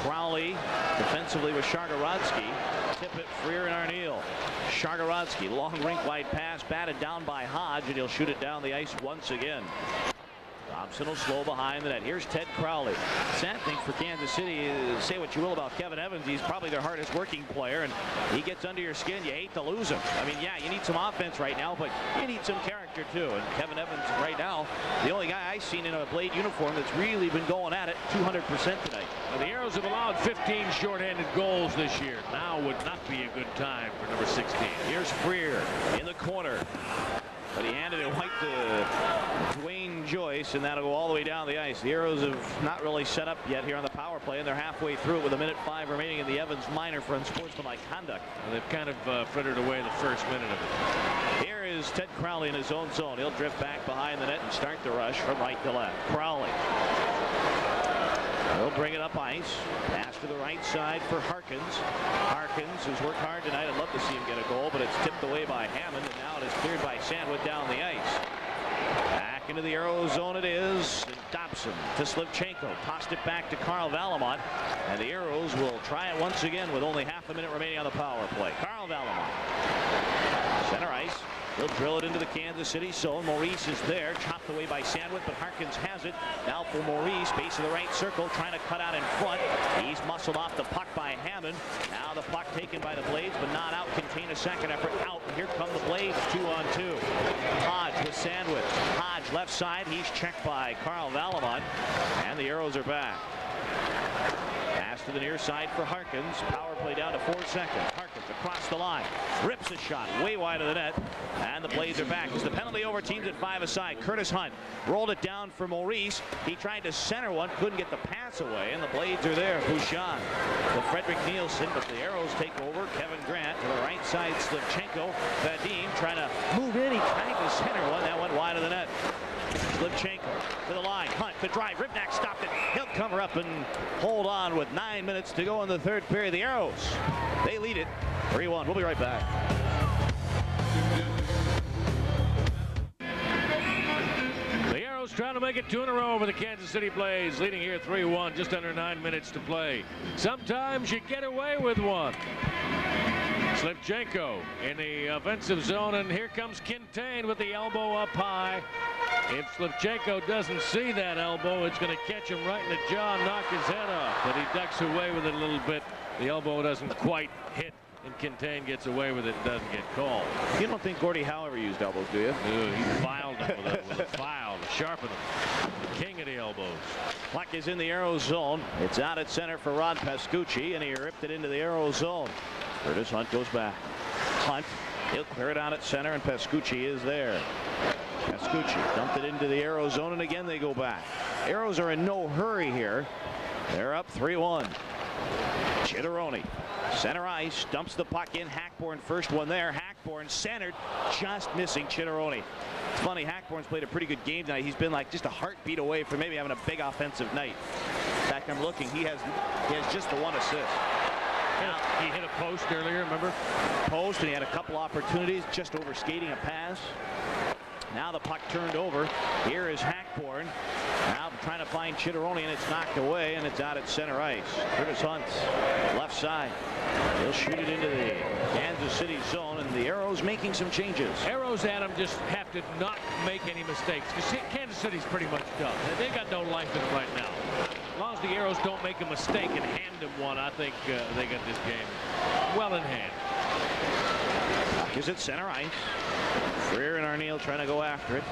[SPEAKER 3] Crowley defensively with Shargorodsky. Tippett, Freer, and Arneal. Shargorodsky, long rink-wide pass, batted down by Hodge, and he'll shoot it down the ice once again. Dopson will slow behind the net. Here's Ted Crowley. Sad thing for Kansas City, say what you will about Kevin Evans, he's probably their hardest working player, and he gets under your skin. You hate to lose him. I mean, yeah, you need some offense right now, but you need some character too. And Kevin Evans right now, the only guy I've seen in a Blade uniform that's really been going at it 200% tonight.
[SPEAKER 2] Well, the Aeros have allowed 15 shorthanded goals this year. Now would not be a good time for number 16.
[SPEAKER 3] Here's Freer in the corner. But he handed it white to Dwayne Joyce, and that'll go all the way down the ice. The Aeros have not really set up yet here on the power play, and they're halfway through it with 1:05 remaining in the Evans minor for unsportsmanlike conduct.
[SPEAKER 2] Well, they've kind of frittered away the first minute of it.
[SPEAKER 3] Here is Ted Crowley in his own zone. He'll drift back behind the net and start the rush from right to left. Crowley. He'll bring it up ice. Pass to the right side for Harkins. Harkins, who's worked hard tonight. I'd love to see him get a goal, but it's tipped away by Hammond, and now it is cleared by Sandwood down the ice. Back Back into the Aero zone it is. Dopson to Slivchenko. Tossed it back to Karl Valimont. And the Aeros will try it once again with only half a minute remaining on the power play. Karl Valimont. Center ice. He'll drill it into the Kansas City zone. Maurice is there. Chopped away by Sandwich, but Harkins has it. Now for Maurice. Base of the right circle. Trying to cut out in front. He's muscled off the puck by Hammond. Now the puck taken by the Blades, but not out. Contain a second effort. Out. Here come the Blades. 2-on-2. Hodge with Sandwich. Hodge left side. He's checked by Karl Valimont. And the Aeros are back. Pass to the near side for Harkins. Power play down to 4 seconds. Harkins across the line. Rips a shot way wide of the net. And the Blades are back. As the penalty over, teams at 5 aside. Curtis Hunt rolled it down for Maurice. He tried to center one. Couldn't get the pass away. And the Blades are there. Bouchon to Frederick Nielsen. But the Aeros take over. Kevin Grant to the right side. Slivchenko. Vadim trying to move in. He tried to center one. That went wide of the net. Slivchenko to the line. Hunt to drive. Ribnak stopped it. He'll cover up and hold on with 9 minutes to go in the third period. The Aeros, they lead it 3-1. We'll be right back.
[SPEAKER 2] The Aeros trying to make it 2 in a row over the Kansas City Blades, leading here 3-1, just under 9 minutes to play. Sometimes you get away with one. Slivchenko in the offensive zone, and here comes Quintin with the elbow up high. If Slivchenko doesn't see that elbow, it's going to catch him right in the jaw and knock his head off. But he ducks away with it a little bit. The elbow doesn't quite hit, and Quintin gets away with it and doesn't get called.
[SPEAKER 3] You don't think Gordie Howe ever used elbows, do you?
[SPEAKER 2] No, he filed him with a file to sharpen him. King of the elbows.
[SPEAKER 3] Puck is in the Aero zone. It's out at center for Rod Pascucci, and he ripped it into the Aero zone. Curtis Hunt goes back. Hunt, he'll clear it out at center, and Pascucci is there. Pascucci dumped it into the Aero zone, and again they go back. Aeros are in no hurry here. They're up 3-1. Chitteroni, center ice, dumps the puck in. Hackborn first one there. Hackborn centered, just missing Chitteroni. It's funny, Hackborn's played a pretty good game tonight. He's been like just a heartbeat away from maybe having a big offensive night. In fact, I'm looking, he has just the 1 assist.
[SPEAKER 2] He hit a post earlier, remember?
[SPEAKER 3] Post, and he had a couple opportunities, just overskating a pass. Now the puck turned over. Here is Hackborn. Now trying to find Chitteroni, and it's knocked away, and it's out at center ice. Curtis Hunt, left side. He'll shoot it into the Kansas City zone, and the Aeros making some changes.
[SPEAKER 2] Aeros, Adam, just have to not make any mistakes, because Kansas City's pretty much done. They got no life in it right now. As long as the Aeros don't make a mistake and hand them one, I think they got this game well in hand.
[SPEAKER 3] Is it center ice? Freer and Arneal trying to go after it.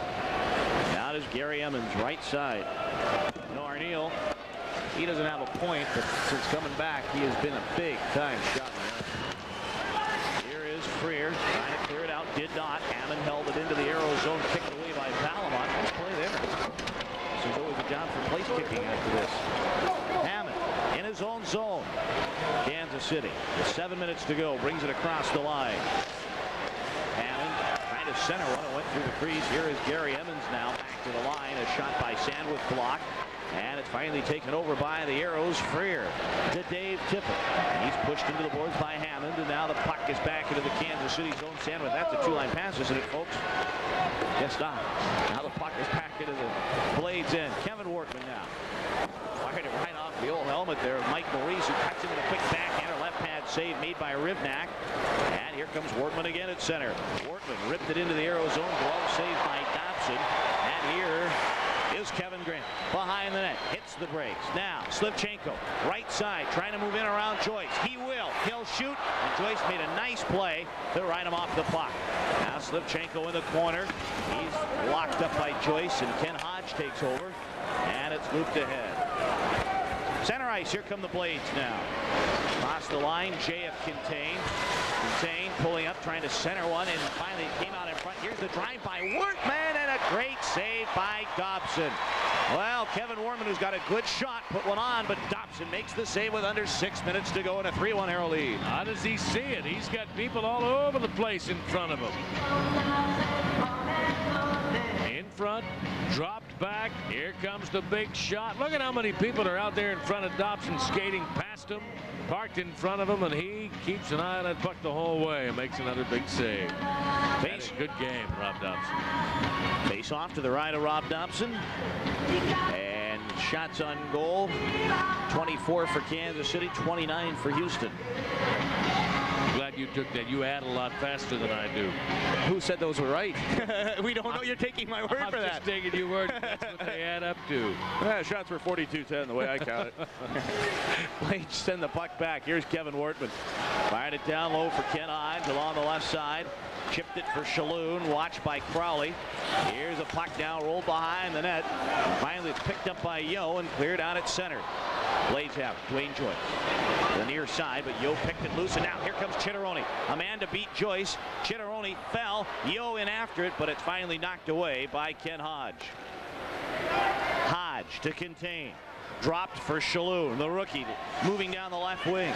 [SPEAKER 3] Now there's Gary Emmons, right side. No, Arneal, he doesn't have a point, but since coming back, he has been a big-time shot. Here is Freer trying to clear it out. Did not. Hammond held it into the Aero zone, kicked away by Valimont. Nice play there. There's always a job for place kicking after this. Hammond in his own zone. Kansas City with 7 minutes to go, brings it across the line. Hammond trying to center one. It went through the crease. Here is Gary Emmons now back to the line. A shot by Sandwich blocked. And it's finally taken over by the Aeros. Freer to Dave Tippett. He's pushed into the boards by Hammond. And now the puck is back into the Kansas City zone. Sandwich, that's a 2-line pass, isn't it, folks? Yes, not. Now the puck is back into the Blades end. Kevin Workman now. Fired it right off the old helmet there of Mike Maurice, who cuts him with a quick backhander. Left pad save made by Ribnak. And here comes Workman again at center. Workman ripped it into the Aero zone. Glove saved by Dopson. And here is Kevin Grant behind the net. Hits the brakes. Now Slivchenko, right side, trying to move in around Joyce. He will. He'll shoot. And Joyce made a nice play to ride him off the puck. Now Slivchenko in the corner. He's locked up by Joyce, and Ken Hodge takes over. And it's looped ahead. Center ice, here come the Blades now. Across the line, J.F. Quintin. Quintin pulling up, trying to center one, and finally came out in front. Here's the drive by Workman, and a great save by Dopson. Well, Kevin Workman, who's got a good shot, put one on, but Dopson makes the save with under 6 minutes to go in a 3-1 Aero lead.
[SPEAKER 2] How does he see it? He's got people all over the place in front of him. In front, dropped back. Here comes the big shot. Look at how many people are out there in front of Dopson, skating past him, parked in front of him, and he keeps an eye on that puck the whole way and makes another big save. Good game, Rob Dopson.
[SPEAKER 3] Face face-off to the right of Rob Dopson. And shots on goal, 24 for Kansas City, 29 for Houston.
[SPEAKER 2] Glad you took that. You add a lot faster than I do.
[SPEAKER 6] Who said those were right? We don't know. You're taking my word for that.
[SPEAKER 2] I'm just taking your word. That's what they add up to.
[SPEAKER 6] Yeah, shots were 42-10 the way I count it.
[SPEAKER 3] Blades send the puck back. Here's Kevin Wortman. Fired it down low for Ken Hodge along the left side. Chipped it for Shalhoub, watched by Crowley. Here's a puck down, rolled behind the net. Finally, it's picked up by Yo and cleared out at center. Blades have Dwayne Joyce. The near side, but Yo picked it loose, and now here comes Chitteroni. A man to beat Joyce. Chitteroni fell. Yo in after it, but it's finally knocked away by Ken Hodge. Hodge to contain. Dropped for Shalhoub, the rookie, moving down the left wing.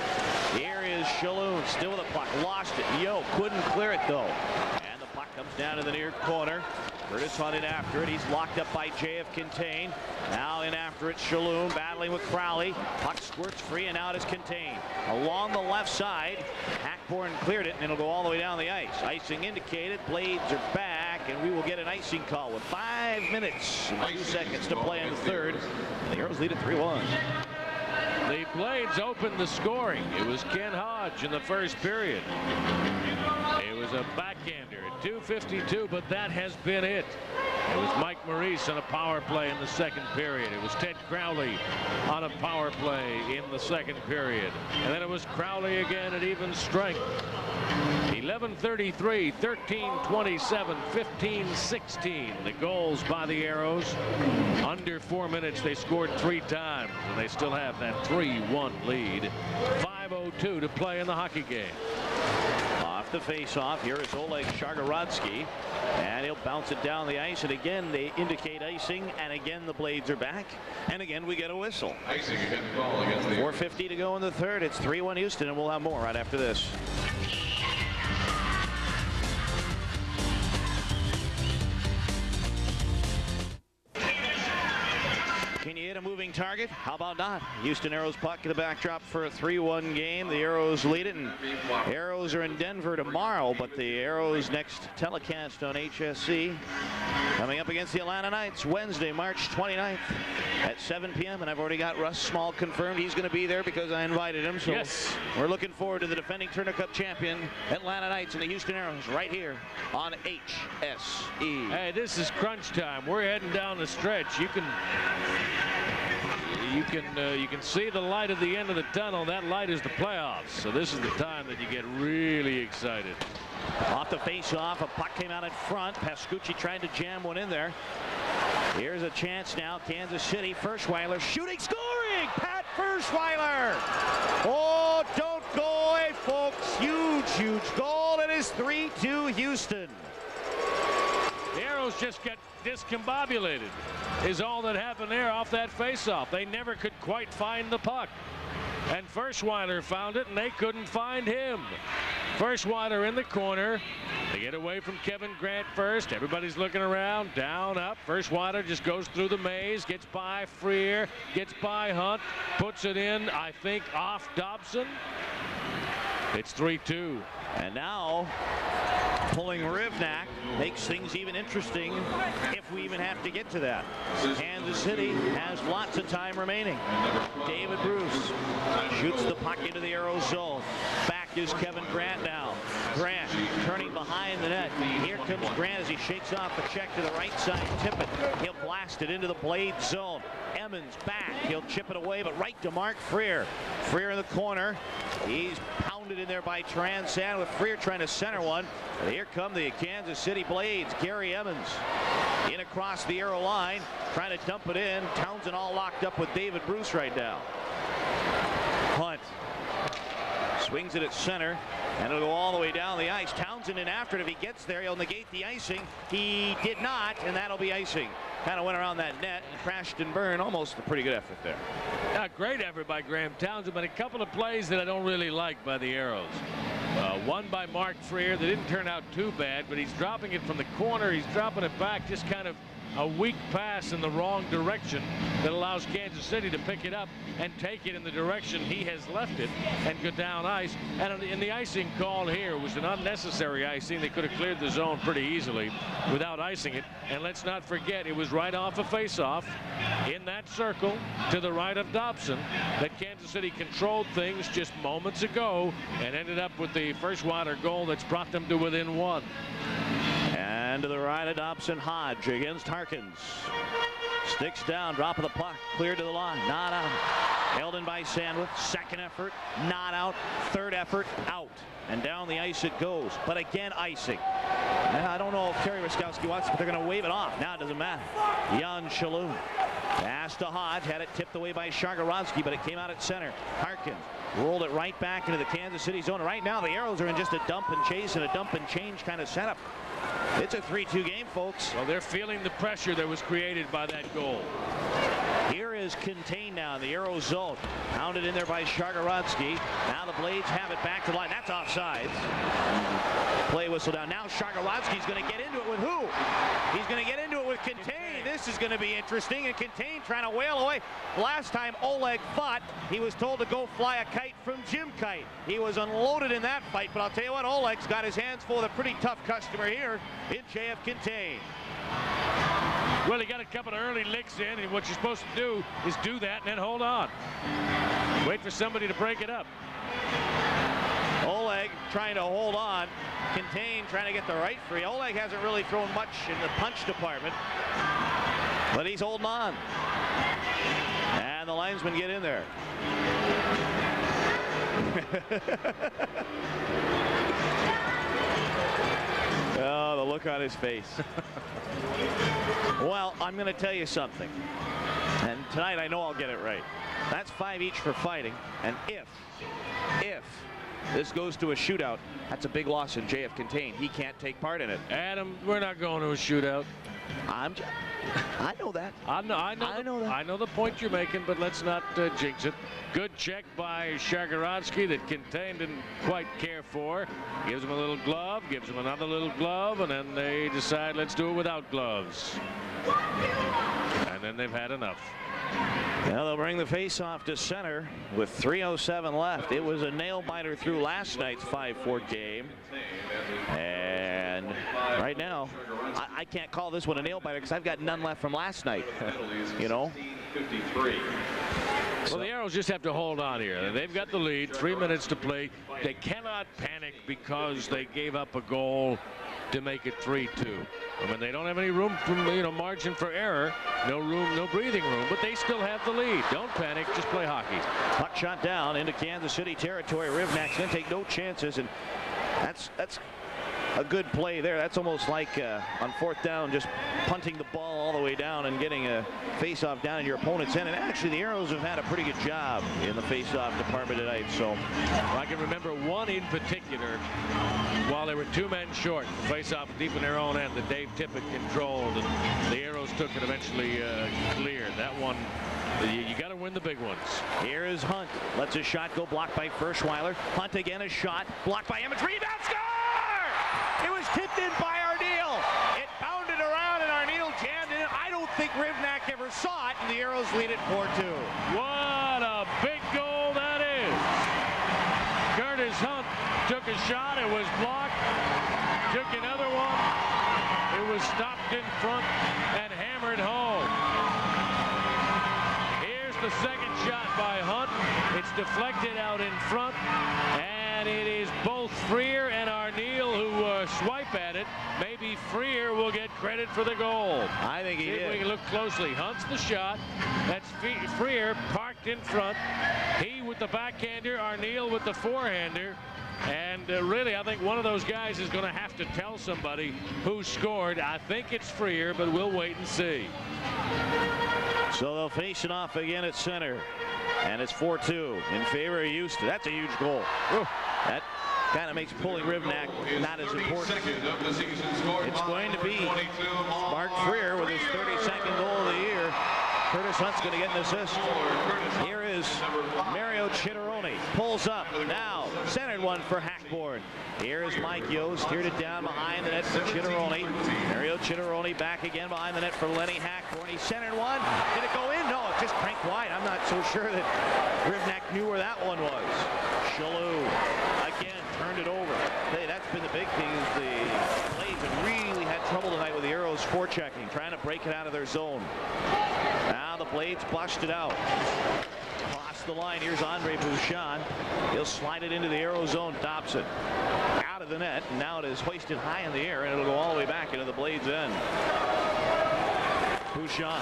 [SPEAKER 3] Here is Shalhoub, still with the puck, lost it. Yo couldn't clear it though. And the puck comes down to the near corner. Curtis Hunt in after it. He's locked up by J.F. Contain. Now in after it, Shalhoub battling with Crowley. Puck squirts free, and out is Contain. Along the left side, Hackborn cleared it, and it'll go all the way down the ice. Icing indicated. Blades are back, and we will get an icing call with 5 minutes and 2 seconds to play in the third. The Aeros lead at 3-1.
[SPEAKER 2] The Blades opened the scoring. It was Ken Hodge in the first period. It was a backhander at 2:52, but that has been it. It was Mike Maurice on a power play in the second period. It was Ted Crowley on a power play in the second period. And then it was Crowley again at even strength. 11:33, 13:27, 15:16. The goals by the Aeros. Under 4 minutes, they scored 3 times, and they still have that 3-1 lead. 5:02 to play in the hockey game.
[SPEAKER 3] Off the face-off, here is Oleg Shargorodsky, and he'll bounce it down the ice, and again they indicate icing, and again the Blades are back, and again we get a whistle. 4:50 to go in the third. It's 3-1 Houston, and we'll have more right after this. Can you hit a moving target? How about not? Houston Aeros puck in the backdrop for a 3-1 game. The Aeros lead it, and Aeros are in Denver tomorrow, but the Aeros next telecast on HSC coming up against the Atlanta Knights Wednesday, March 29th at 7 p.m. And I've already got Russ Small confirmed. He's going to be there because I invited him. So
[SPEAKER 2] yes,
[SPEAKER 3] we're looking forward to the defending Turner Cup champion Atlanta Knights and the Houston Aeros right here on HSE.
[SPEAKER 2] Hey, this is crunch time. We're heading down the stretch. You can see the light at the end of the tunnel. That light is the playoffs. So this is the time that you get really excited.
[SPEAKER 3] Off the face-off, a puck came out in front. Pascucci trying to jam one in there. Here's a chance now. Kansas City. Ferschweiler shooting, scoring. Pat Ferschweiler. Oh, don't go away, folks. Huge, huge goal. It is 3-2 Houston.
[SPEAKER 2] The Aeros just got discombobulated is all that happened there off that face-off. They never could quite find the puck. And Ferschweiler found it, and they couldn't find him. Ferschweiler in the corner. They get away from Kevin Grant first. Everybody's looking around, down, up. Ferschweiler just goes through the maze, gets by Freer, gets by Hunt, puts it in, I think, off Dopson. It's 3-2.
[SPEAKER 3] And now, pulling Rivnak makes things even interesting if we even have to get to that. Kansas City has lots of time remaining. David Bruce shoots the puck into the Aeros zone. Back is Kevin Grant now. Grant turning behind the net. Here comes Grant as he shakes off a check to the right side. Tippett. He'll blast it into the Blade zone. Emmons back. He'll chip it away, but right to Mark Freer. Freer in the corner. He's pounded in there by Transand with Freer trying to center one. And here come the Kansas City Blades. Gary Emmons in across the Aero line, trying to dump it in. Townsend all locked up with David Bruce right now. Hunt swings it at center, and it'll go all the way down the ice. Townsend in after it. If he gets there, he'll negate the icing. He did not, and that'll be icing. Kind of went around that net and crashed and burned. Almost a pretty good effort there.
[SPEAKER 2] Great effort by Graham Townsend, but a couple of plays that I don't really like by the Aeros. One by Mark Freer that didn't turn out too bad, but he's dropping it from the corner. He's dropping it back just kind of a weak pass in the wrong direction that allows Kansas City to pick it up and take it in the direction he has left it and go down ice. And in the icing call here was an unnecessary icing. They could have cleared the zone pretty easily without icing it. And let's not forget, it was right off a face-off in that circle to the right of Dopson that Kansas City controlled things just moments ago and ended up with the Ferschweiler goal that's brought them to within one.
[SPEAKER 3] And to the right of Dopson, Hodge against Harkins. Sticks down, drop of the puck, cleared to the line, not out. Held in by Sandwich, second effort, not out, third effort, out. And down the ice it goes, but again icing. And I don't know if Terry Ruskowski wants, but they're going to wave it off. Now it doesn't matter. Jan Shalhoub. Pass to Hodge, had it tipped away by Shargorodsky, but it came out at center. Harkins rolled it right back into the Kansas City zone. Right now the Aeros are in just a dump and chase and a dump and change kind of setup. It's a 3-2 game, folks.
[SPEAKER 2] Well, they're feeling the pressure that was created by that goal.
[SPEAKER 3] Here is Quintin now in the Aero zone. Pounded in there by Shargorodsky. Now the Blades have it back to the line. That's offsides. Play whistle down. Now Shargorodsky's going to get into it with who? He's going to get into it with Quintin. This is going to be interesting. And Quintin trying to whale away. Last time Oleg fought, he was told to go fly a kite from Jim Kite. He was unloaded in that fight. But I'll tell you what, Oleg's got his hands full with a pretty tough customer here in J.F. Quintin.
[SPEAKER 2] Well, he got a couple of early licks in, and what you're supposed to do is do that and then hold on. Wait for somebody to break it up.
[SPEAKER 3] Oleg trying to hold on. Quintin trying to get the right free. Oleg hasn't really thrown much in the punch department, but he's holding on. And the linesmen get in there. Oh, the look on his face. Well, I'm going to tell you something. And tonight I know I'll get it right. That's 5 each for fighting. And if this goes to a shootout, that's a big loss in J.F. Quintin. He can't take part in it.
[SPEAKER 2] Adam, we're not going to a shootout.
[SPEAKER 3] I know that.
[SPEAKER 2] I know the point you're making, but let's not jinx it. Good check by Shargorodsky that Quintin didn't quite care for. Gives him a little glove, gives him another little glove, and then they decide let's do it without gloves. And then they've had enough.
[SPEAKER 3] Now they'll bring the face-off to center with 3:07 left. It was a nail-biter through last night's 5-4 game. And right now, I can't call this one a nail-biter because I've got none left from last night. You know?
[SPEAKER 2] Well, the Aeros just have to hold on here. They've got the lead, 3 minutes to play. They cannot panic because they gave up a goal to make it 3-2. I mean, they don't have any room for, margin for error. No room, no breathing room, but they still have the lead. Don't panic, just play hockey.
[SPEAKER 3] Puck shot down into Kansas City territory. Rivnak's going to take no chances, and that's a good play there. That's almost like on fourth down, just punting the ball all the way down and getting a face-off down in your opponent's end. And actually, the Aeros have had a pretty good job in the face-off department tonight. So
[SPEAKER 2] I can remember one in particular, while they were 2 men short, face-off deep in their own end that Dave Tippett controlled, and the Aeros took it eventually cleared. That one, you got to win the big ones.
[SPEAKER 3] Here is Hunt. Lets his shot go, blocked by Ferschweiler. Hunt again, a shot, blocked by Emmett. Rebound, score! It was tipped in by Arneal. It bounded around and Arneal jammed in it. I don't think Rivnak ever saw it, and the Aeros lead it 4-2.
[SPEAKER 2] What a big goal that is. Curtis Hunt took a shot. It was blocked. Took another one. It was stopped in front and hammered home. Here's the second shot by Hunt. It's deflected out in front, and it is both Freer and Arneal who swipe at it. Maybe Freer will get credit for the goal.
[SPEAKER 3] I think he did.
[SPEAKER 2] We can look closely. Hunt's the shot. That's Freer parked in front. He with the backhander, Arneal with the forehander. And really, I think one of those guys is going to have to tell somebody who scored. I think it's Freer, but we'll wait and see.
[SPEAKER 3] So they'll face it off again at center. And it's 4-2 in favor of Houston. That's a huge goal. Ooh, that kind of makes pulling Rivnak not as important. It's going to be Mark Freer with his 32nd goal of the year. Curtis Hunt's going to get an assist. Here is Mario Chitaro. Chitteroni pulls up. Now, centered one for Hackborn. Here is Mike Yost. Steered it down behind the net for Chitteroni. Mario Chitteroni back again behind the net for Lenny Hackborn. He centered one. Did it go in? No, it just cranked wide. I'm not so sure that Rivnak knew where that one was. Shalou again turned it over. Hey, that's been the big thing, is the Blades have really had trouble tonight with the Aeros forechecking, trying to break it out of their zone. Now the Blades bust it out. Across the line, here's Andre Bouchon. He'll slide it into the Aero zone. Dopson out of the net, and now it is hoisted high in the air, and it'll go all the way back into the Blades' end. Bouchon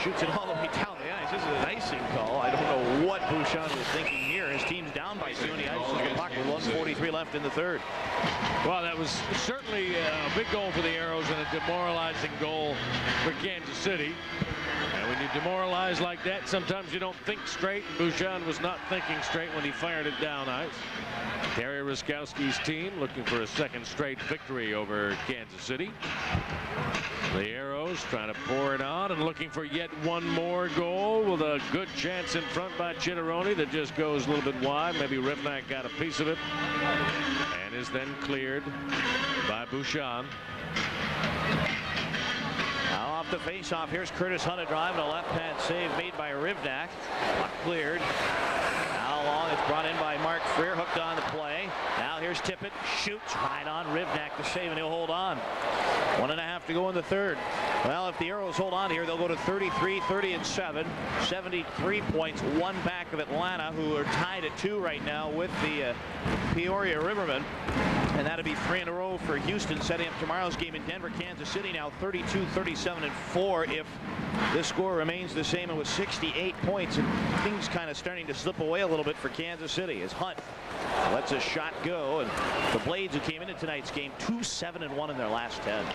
[SPEAKER 3] shoots it all the way down the ice. This is an icing call. I don't know what Bouchon was thinking here. His team's down by 2 on the ice with the puck with 1:43 left in the third.
[SPEAKER 2] Well, that was certainly a big goal for the Aeros and a demoralizing goal for Kansas City. And when you demoralize like that, sometimes you don't think straight. Bouchon was not thinking straight when he fired it down ice. Terry Ruskowski's team looking for a second straight victory over Kansas City. The Aeros trying to pour it on and looking for yet one more goal with a good chance in front by Chitteroni that just goes a little bit wide. Maybe Rivnak got a piece of it and is then cleared by Bouchon.
[SPEAKER 3] Now off the face-off, here's Curtis Hunt, a drive and a left-hand save made by Rivnak. Puck cleared. Now long, it's brought in by Mark Freer, hooked on the play. Now here's Tippett, shoots right on Rivnak to save, and he'll hold on. 1.5 to go in the third. Well, if the Aeros hold on here, they'll go to 33-30-7, 73 points, one back of Atlanta, who are tied at 2 right now with the Peoria Rivermen. And that'll be 3 in a row for Houston, setting up tomorrow's game in Denver. Kansas City now 32-37-4 if this score remains the same, and with 68 points, and things kind of starting to slip away a little bit for Kansas City as Hunt lets a shot go. And the Blades, who came into tonight's game 2-7-1 in their last 10.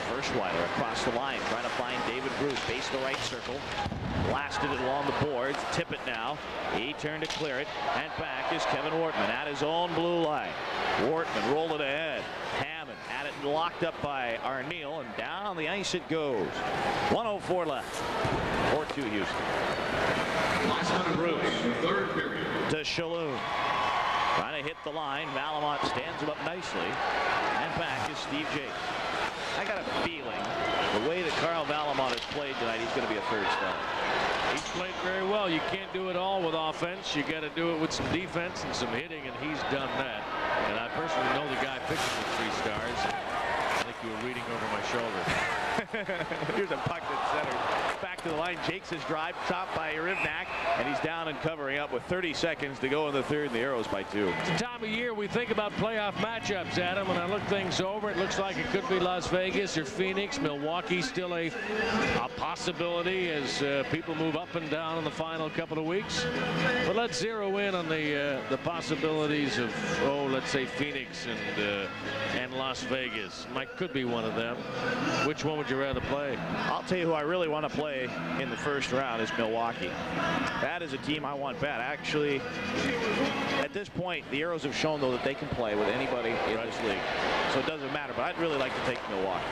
[SPEAKER 3] Ferschweiler across the line trying to find David Bruce, base the right circle, blasted it along the boards. Tippett now, he turned to clear it, and back is Kevin Wortman at his own blue line. Wortman rolled it ahead. Hammond had it locked up by Arneal, and down the ice it goes. 1:04 left. 4-2 Houston. Bruce
[SPEAKER 5] third period.
[SPEAKER 3] to Shalhoub. Trying to hit the line. Valimont stands him up nicely. And back is Steve Jaques. I got a feeling the way that Carl Valimont has played tonight, he's going to be a third star.
[SPEAKER 2] He's played very well. You can't do it all with offense. You got to do it with some defense and some hitting, and he's done that. And I personally know the guy pitching with 3 stars. I think you were reading over my shoulder.
[SPEAKER 6] Here's a puck that's centered. Back to the line. Jaques' drive, topped by Rivnak, and he's down and covering up with 30 seconds to go in the third, and the Aeros by 2.
[SPEAKER 2] It's the time of year we think about playoff matchups, Adam. When I look things over, it looks like it could be Las Vegas or Phoenix. Milwaukee still a possibility as people move up and down in the final couple of weeks. But let's zero in on the possibilities of, let's say Phoenix and Las Vegas. Could be one of them. Which one would you rather play?
[SPEAKER 3] I'll tell you who I really want to play in the first round is Milwaukee. That is a team I want bad. Actually, at this point, the Aeros have shown, though, that they can play with anybody in this league. So it doesn't matter, but I'd really like to take Milwaukee.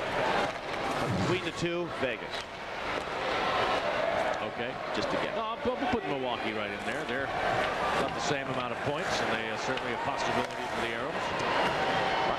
[SPEAKER 3] Between the 2, Vegas.
[SPEAKER 2] Okay.
[SPEAKER 3] Just to get.
[SPEAKER 2] We'll put Milwaukee right in there. They're about the same amount of points, and they are certainly a possibility for the Aeros.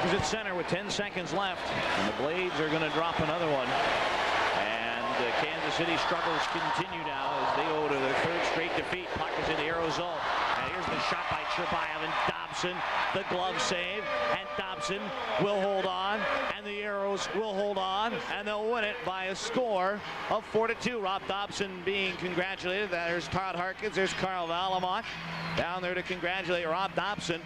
[SPEAKER 3] Is at center with 10 seconds left, and the Blades are going to drop another one. And Kansas City struggles continue now as they go to their 3rd straight defeat. Puck is in the Aero zone, and here's the shot by Cherbayev and Dopson. The glove save, and Dopson will hold on, and the Aeros will hold on, and they'll win it by a score of 4-2. Rob Dopson being congratulated. There's Todd Harkins. There's Carl Valimont down there to congratulate Rob Dopson.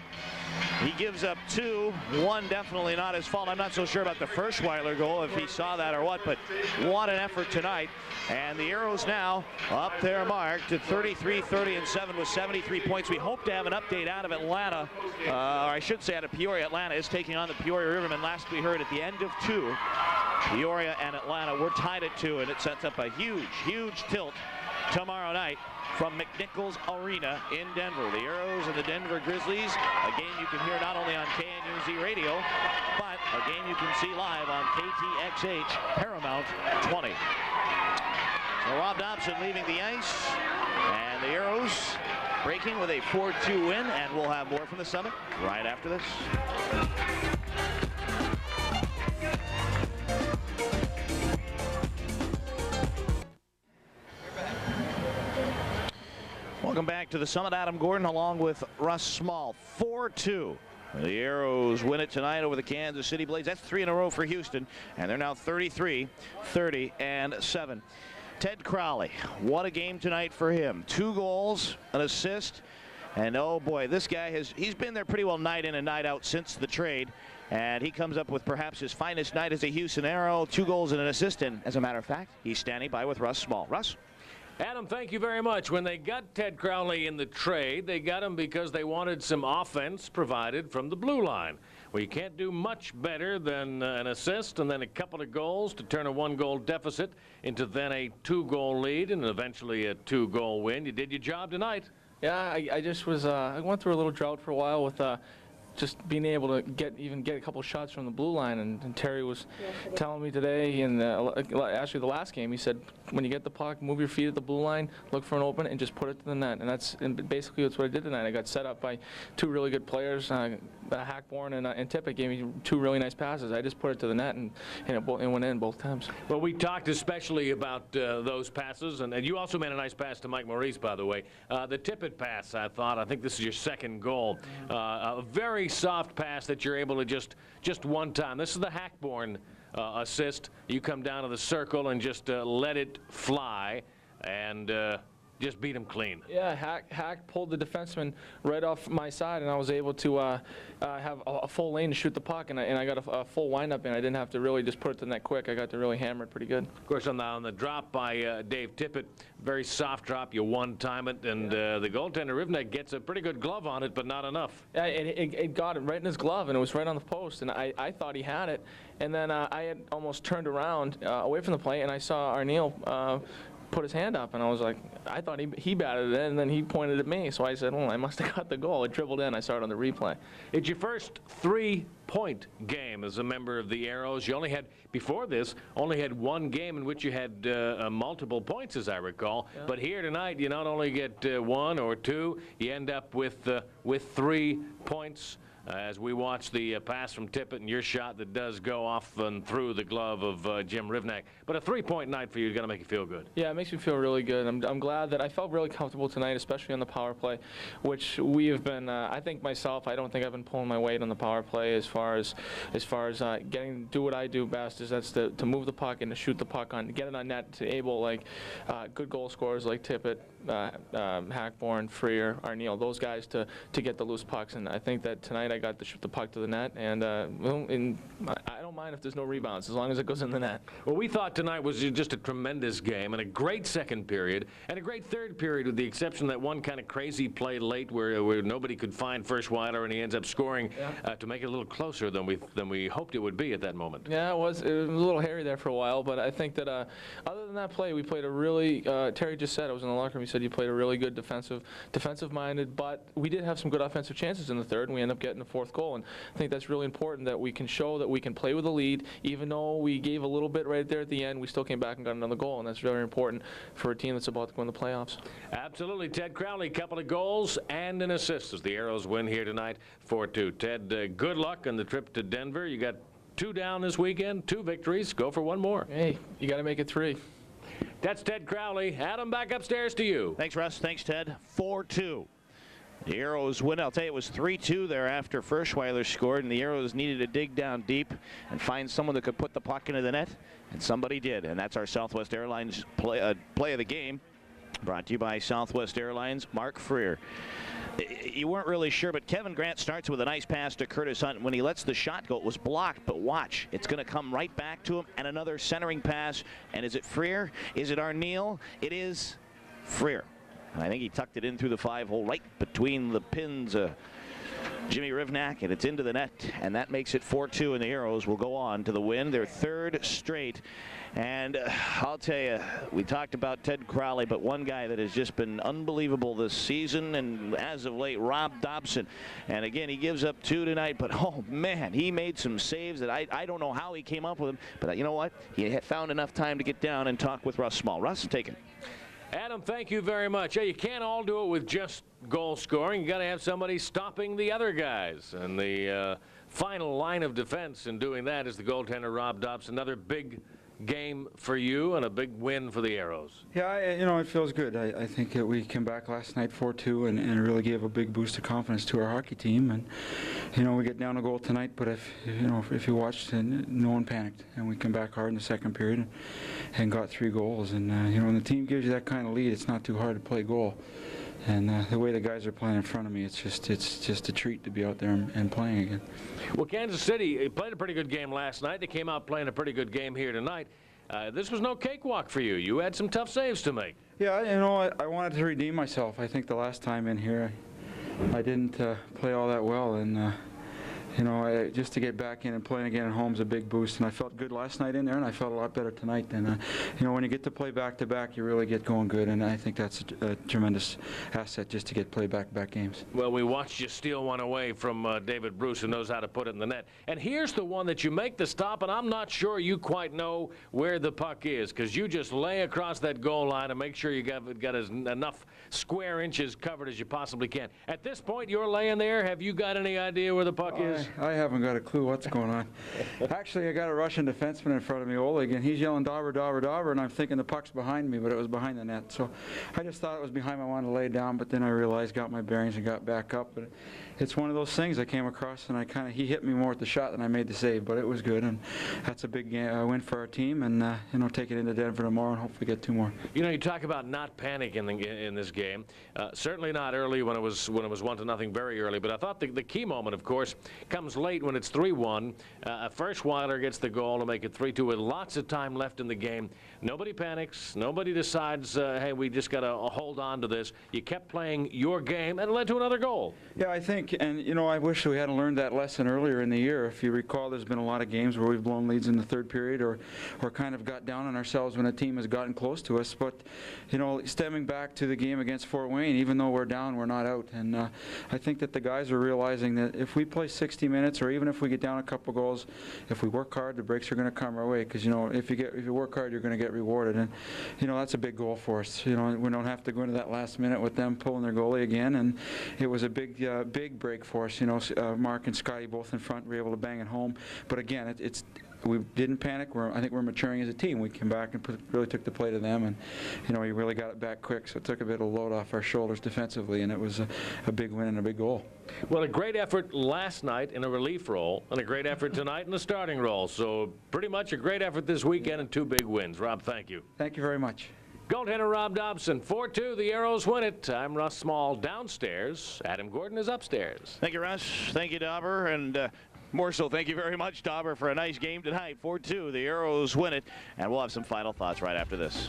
[SPEAKER 3] He gives up 2. 1 definitely not his fault. I'm not so sure about the Ferschweiler goal, if he saw that or what, but what an effort tonight. And the Aeros now up their mark to 33-30-7 with 73 points. We hope to have an update out of Atlanta, or I should say out of Peoria. Atlanta is taking on the Peoria Rivermen. Last we heard at the end of 2, Peoria and Atlanta were tied at 2, and it sets up a huge tilt tomorrow night from McNichols Arena in Denver. The Aeros and the Denver Grizzlies, a game you can hear not only on KNUZ radio, but a game you can see live on KTXH Paramount 20. So Rob Dopson leaving the ice, and the Aeros breaking with a 4-2 win, and we'll have more from the Summit right after this. Welcome back to the Summit. Adam Gordon along with Russ Small. 4-2. The Aeros win it tonight over the Kansas City Blades. That's 3 in a row for Houston, and they're now 33-30-7. Ted Crowley, what a game tonight for him. 2 goals, an assist, and oh boy, this guy he's been there pretty well night in and night out since the trade, and he comes up with perhaps his finest night as a Houston Aero. 2 goals and an assist, and as a matter of fact, he's standing by with Russ Small. Russ?
[SPEAKER 2] Adam, thank you very much. When they got Ted Crowley in the trade, they got him because they wanted some offense provided from the blue line. Well, you can't do much better than an assist and then a couple of goals to turn a 1-goal deficit into then a 2-goal lead and eventually a 2-goal win. You did your job tonight.
[SPEAKER 7] Yeah, I just was, I went through a little drought for a while with just being able to get a couple shots from the blue line, and Terry was telling me today, and actually the last game, he said, when you get the puck, move your feet at the blue line, look for an open, and just put it to the net. And basically that's what I did tonight. I got set up by 2 really good players. Hackborn and Tippett gave me 2 really nice passes. I just put it to the net, and it went in both times.
[SPEAKER 2] Well, we talked especially about those passes, and you also made a nice pass to Mike Maurice, by the way. The Tippett pass, I think this is your 2nd goal. A very soft pass that you're able to just one time. This is the Hackborn assist. You come down to the circle and just let it fly and just beat him clean.
[SPEAKER 7] Yeah, Hack pulled the defenseman right off my side, and I was able to have a full lane to shoot the puck, and I got a full windup, and I didn't have to really just put it to the net quick. I got to really hammer it pretty good.
[SPEAKER 2] Of course, on the drop by Dave Tippett, very soft drop. You one-time it, and the goaltender Rivnek gets a pretty good glove on it, but not enough.
[SPEAKER 7] Yeah, it got it right in his glove, and it was right on the post, and I thought he had it, and then I had almost turned around away from the play, and I saw Arneal put his hand up, and I was like, I thought he batted it in, and then he pointed at me, so I said, well, I must have got the goal. It dribbled in. I saw it on the replay.
[SPEAKER 2] It's your first 3-point game as a member of the Aeros. You only had, before this, only had 1 game in which you had multiple points, as I recall. Yeah. But here tonight, you not only get 1 or 2, you end up with 3 points. As we watch the pass from Tippett and your shot that does go off and through the glove of Jim Rivnek. But a 3-point night for you is going to make you feel good.
[SPEAKER 7] Yeah, it makes me feel really good. I'm glad that I felt really comfortable tonight, especially on the power play, which we have been, I think myself, I don't think I've been pulling my weight on the power play as far as do what I do best, is that's to move the puck and to shoot the puck on, get it on net, to able, like, good goal scorers like Tippett, Hackborn, Freer, Arneal, those guys to get the loose pucks. And I think that tonight I got to shoot the puck to the net, and I don't mind if there's no rebounds as long as it goes in the net.
[SPEAKER 2] Well, we thought tonight was just a tremendous game and a great second period and a great third period, with the exception of that one kind of crazy play late where nobody could find Ferschweiler, and he ends up scoring to make it a little closer than we hoped it would be at that moment. Yeah,
[SPEAKER 7] it was a little hairy there for a while, but I think that other than that play, we played a really Terry just said, I was in the locker room, he said you played a really good defensive-minded, but we did have some good offensive chances in the third, and we ended up getting the 4th goal. And I think that's really important, that we can show that we can play with a lead. Even though we gave a little bit right there at the end, we still came back and got another goal, and that's very important for a team that's about to go in the playoffs.
[SPEAKER 2] Absolutely. Ted Crowley, couple of goals and an assist as the Aeros win here tonight, 4-2. Ted, good luck on the trip to Denver. You got 2 down this weekend, 2 victories. Go for 1 more.
[SPEAKER 7] Hey, you got to make it 3.
[SPEAKER 2] That's Ted Crowley. Adam, back upstairs to you.
[SPEAKER 3] Thanks, Russ. Thanks, Ted. 4-2. The Aeros win. I'll tell you, it was 3-2 there after Ferschweiler scored, and the Aeros needed to dig down deep and find someone that could put the puck into the net, and somebody did. And that's our Southwest Airlines play of the game, brought to you by Southwest Airlines. Mark Freer. You weren't really sure, but Kevin Grant starts with a nice pass to Curtis Hunt. When he lets the shot go, it was blocked, but watch. It's going to come right back to him, and another centering pass. And is it Freer? Is it Arneal? It is Freer. I think he tucked it in through the 5-hole right between the pins Jimmy Rivnak, and it's into the net, and that makes it 4-2, and the Aeros will go on to the win, their third straight. And I'll tell you, we talked about Ted Crowley, but one guy that has just been unbelievable this season, and as of late, Rob Dopson. And again, he gives up 2 tonight, but oh man, he made some saves that I don't know how he came up with them, but you know what? He had found enough time to get down and talk with Russ Small. Russ, take it.
[SPEAKER 2] Adam, thank you very much. Yeah, you can't all do it with just goal scoring. You got to have somebody stopping the other guys. And the final line of defense in doing that is the goaltender, Rob Dopson. Another big game for you and a big win for the Aeros.
[SPEAKER 8] Yeah, you know, it feels good. I think that we came back last night 4-2 and really gave a big boost of confidence to our hockey team. And, you know, we get down a goal tonight, but if you watched, no one panicked. And we come back hard in the second period and got 3 goals. And, you know, when the team gives you that kind of lead, it's not too hard to play goal. And the way the guys are playing in front of me, it's just a treat to be out there and playing again.
[SPEAKER 2] Well, Kansas City played a pretty good game last night. They came out playing a pretty good game here tonight. This was no cakewalk for you. You had some tough saves to make.
[SPEAKER 8] Yeah, you know, I wanted to redeem myself. I think the last time in here, I didn't play all that well, and you know, just to get back in and playing again at home is a big boost. And I felt good last night in there, and I felt a lot better tonight. And you know, when you get to play back-to-back, you really get going good. And I think that's a tremendous asset just to get play back-to-back games.
[SPEAKER 2] Well, we watched you steal one away from David Bruce, who knows how to put it in the net. And here's the one that you make the stop, and I'm not sure you quite know where the puck is, because you just lay across that goal line and make sure you got enough square inches covered as you possibly can. At this point, you're laying there. Have you got any idea where the puck is?
[SPEAKER 8] I haven't got a clue what's going on. Actually, I got a Russian defenseman in front of me, Oleg, and he's yelling "Dauber, Dauber, Dauber," and I'm thinking the puck's behind me, but it was behind the net. So I just thought it was behind me. I wanted to lay down, but then I realized, got my bearings and got back up. But it's one of those things I came across, and he hit me more with the shot than I made the save, but it was good, and that's a big win for our team, and you know, take it into Denver tomorrow and hopefully get 2 more.
[SPEAKER 2] You know, you talk about not panicking in this game. Certainly not early when it was 1-0 very early, but I thought the key moment, of course, comes late when it's 3-1. Ferschweiler gets the goal to make it 3-2 with lots of time left in the game. Nobody panics. Nobody decides, hey, we just got to hold on to this. You kept playing your game, and it led to another goal.
[SPEAKER 8] Yeah, I think, and you know, I wish we hadn't learned that lesson earlier in the year. If you recall, there's been a lot of games where we've blown leads in the third period or kind of got down on ourselves when a team has gotten close to us. But, you know, stemming back to the game against Fort Wayne, even though we're down, we're not out. And I think that the guys are realizing that if we play 60 minutes or even if we get down a couple goals, if we work hard, the breaks are going to come our way. Because, you know, if you work hard, you're going to get rewarded. And, you know, that's a big goal for us. You know, we don't have to go into that last minute with them pulling their goalie again. And it was a big break for us. You know, Mark and Scotty both in front were able to bang it home. But again, we didn't panic. I think we're maturing as a team. We came back and really took the play to them, and you know, we really got it back quick. So it took a bit of load off our shoulders defensively, and it was a big win and a big goal.
[SPEAKER 2] Well, a great effort last night in a relief role, and a great effort tonight in the starting role. So pretty much a great effort this weekend and 2 big wins. Rob, thank you.
[SPEAKER 8] Thank you very much.
[SPEAKER 2] Goaltender Rob Dopson, 4-2. The Aeros win it. I'm Russ Small downstairs. Adam Gordon is upstairs.
[SPEAKER 3] Thank you, Russ. Thank you, Dauber. And more so, thank you very much, Dauber, for a nice game tonight. 4-2. The Aeros win it. And we'll have some final thoughts right after this.